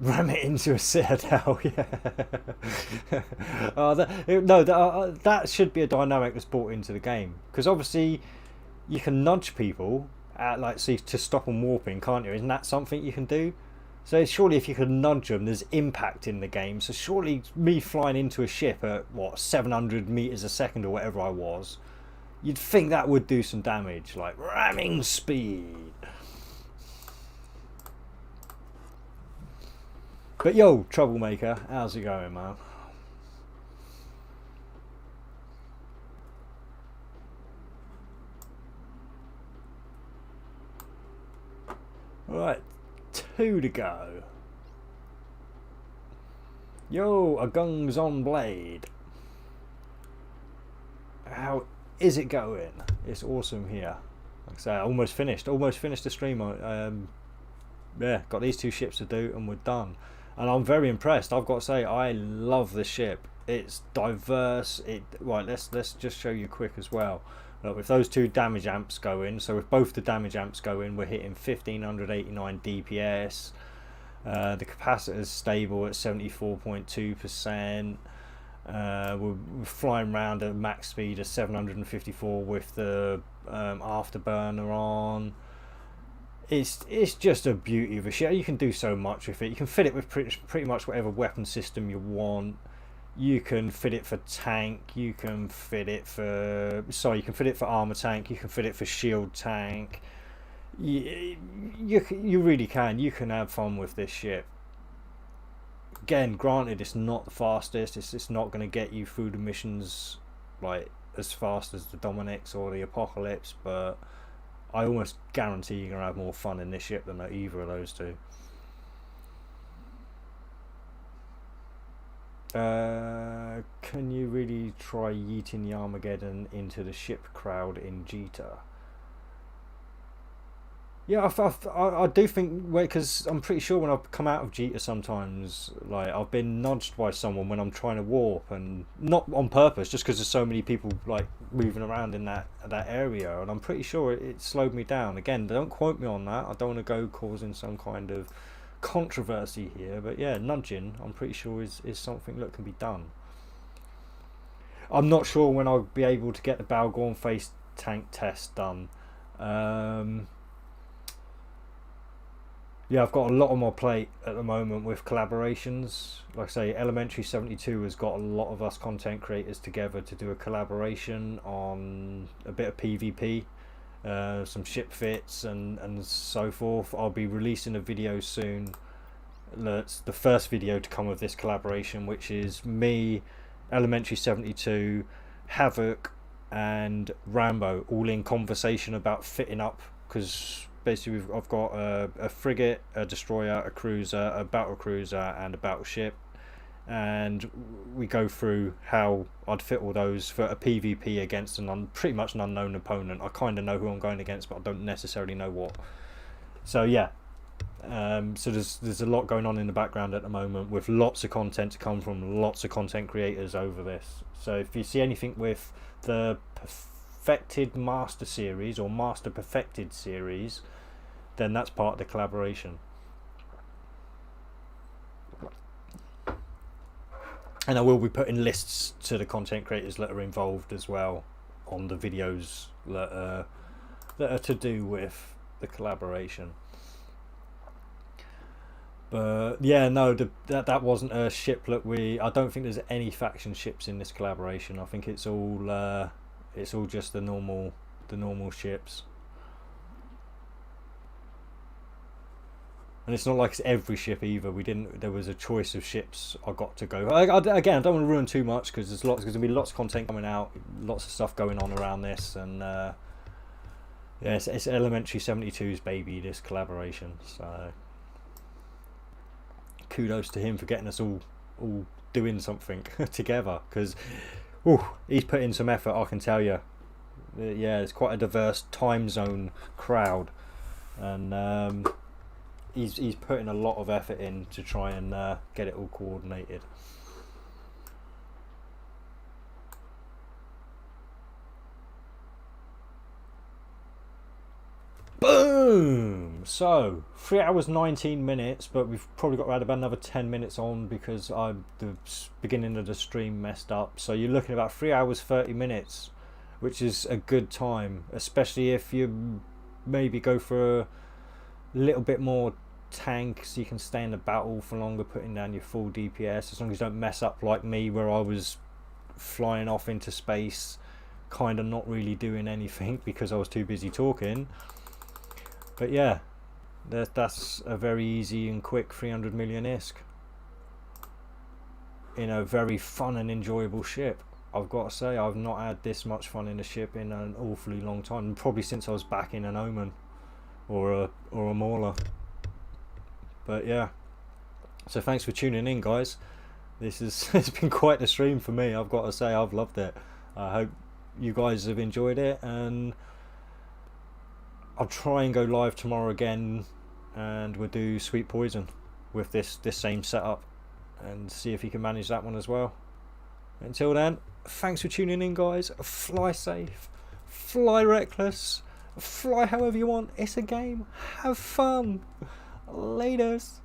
Ram it into a citadel, yeah. That should be a dynamic that's brought into the game, because obviously you can nudge people to stop them warping, can't you? Isn't that something you can do? So surely if you can nudge them, there's impact in the game. So surely me flying into a ship at 700 meters a second or whatever I was, you'd think that would do some damage, like ramming speed. But yo, Troublemaker, how's it going, man? Right, 2 to go. Yo, a gun's on blade. How is it going? It's awesome here. Like I say, I almost finished the stream. Yeah, got these 2 ships to do and we're done. And I'm very impressed. I've got to say, I love this ship. It's diverse. Right. Let's just show you quick as well. Look, with those two damage amps going, so with both the damage amps going, we're hitting 1589 DPS. The capacitor is stable at 74.2%. We're flying around at max speed of 754 with the afterburner on. It's just a beauty of a ship. You can do so much with it. You can fit it with pretty much whatever weapon system you want. You can fit it for tank. You can fit it for you can fit it for armor tank. You can fit it for shield tank. You really can. You can have fun with this ship. Again, granted, it's not the fastest. It's not going to get you through the missions like as fast as the Dominix or the Apocalypse, but I almost guarantee you're going to have more fun in this ship than either of those two. Can you really try yeeting the Armageddon into the ship crowd in Jita? Yeah, I do think, because I'm pretty sure when I've come out of Jita sometimes, like I've been nudged by someone when I'm trying to warp, and not on purpose, just because there's so many people like moving around in that area, and I'm pretty sure it slowed me down. Again, don't quote me on that. I don't want to go causing some kind of controversy here, but yeah, nudging, I'm pretty sure is something that can be done. I'm not sure when I'll be able to get the Balgorn face tank test done. Yeah, I've got a lot on my plate at the moment with collaborations. Like I say, Elementary 72 has got a lot of us content creators together to do a collaboration on a bit of PvP, some ship fits and so forth. I'll be releasing a video soon. That's the first video to come of this collaboration, which is me, Elementary 72, Havoc and Rambo all in conversation about fitting up, because basically I've got a frigate, a destroyer, a cruiser, a battle cruiser and a battleship, and we go through how I'd fit all those for a PvP against pretty much an unknown opponent. I kind of know who I'm going against, but I don't necessarily know what. So yeah, so there's a lot going on in the background at the moment, with lots of content to come from lots of content creators over this. So if you see anything with the Perfected Master series or Master Perfected series, then that's part of the collaboration. And I will be putting lists to the content creators that are involved as well on the videos that are to do with the collaboration. But yeah, no, that wasn't a ship that I don't think there's any faction ships in this collaboration. I think it's all just the normal ships. And it's not like it's every ship either. There was a choice of ships I got to go. Again, I don't want to ruin too much, because there's going to be lots of content coming out, lots of stuff going on around this, and yeah, it's Elementary 72's baby, this collaboration. So kudos to him for getting us all doing something together, because he's put in some effort, I can tell you. Yeah, it's quite a diverse time zone crowd, and he's putting a lot of effort in to try and get it all coordinated. Boom! So 3 hours 19 minutes, but we've probably got around about another 10 minutes on, because the beginning of the stream messed up. So you're looking at about 3 hours 30 minutes, which is a good time, especially if you maybe go for a little bit more tank, so you can stay in the battle for longer, putting down your full DPS, as long as you don't mess up like me, where I was flying off into space kind of not really doing anything because I was too busy talking. But yeah, that's a very easy and quick 300 million ISK in a very fun and enjoyable ship. I've got to say, I've not had this much fun in a ship in an awfully long time, probably since I was back in an Omen or a Mauler. But yeah, so thanks for tuning in, guys. It's been quite the stream for me, I've got to say. I've loved it. I hope you guys have enjoyed it, and I'll try and go live tomorrow again, and we'll do Sweet Poison with this same setup, and see if you can manage that one as well. Until then, thanks for tuning in, guys. Fly safe, fly reckless, fly however you want. It's a game. Have fun. Laters.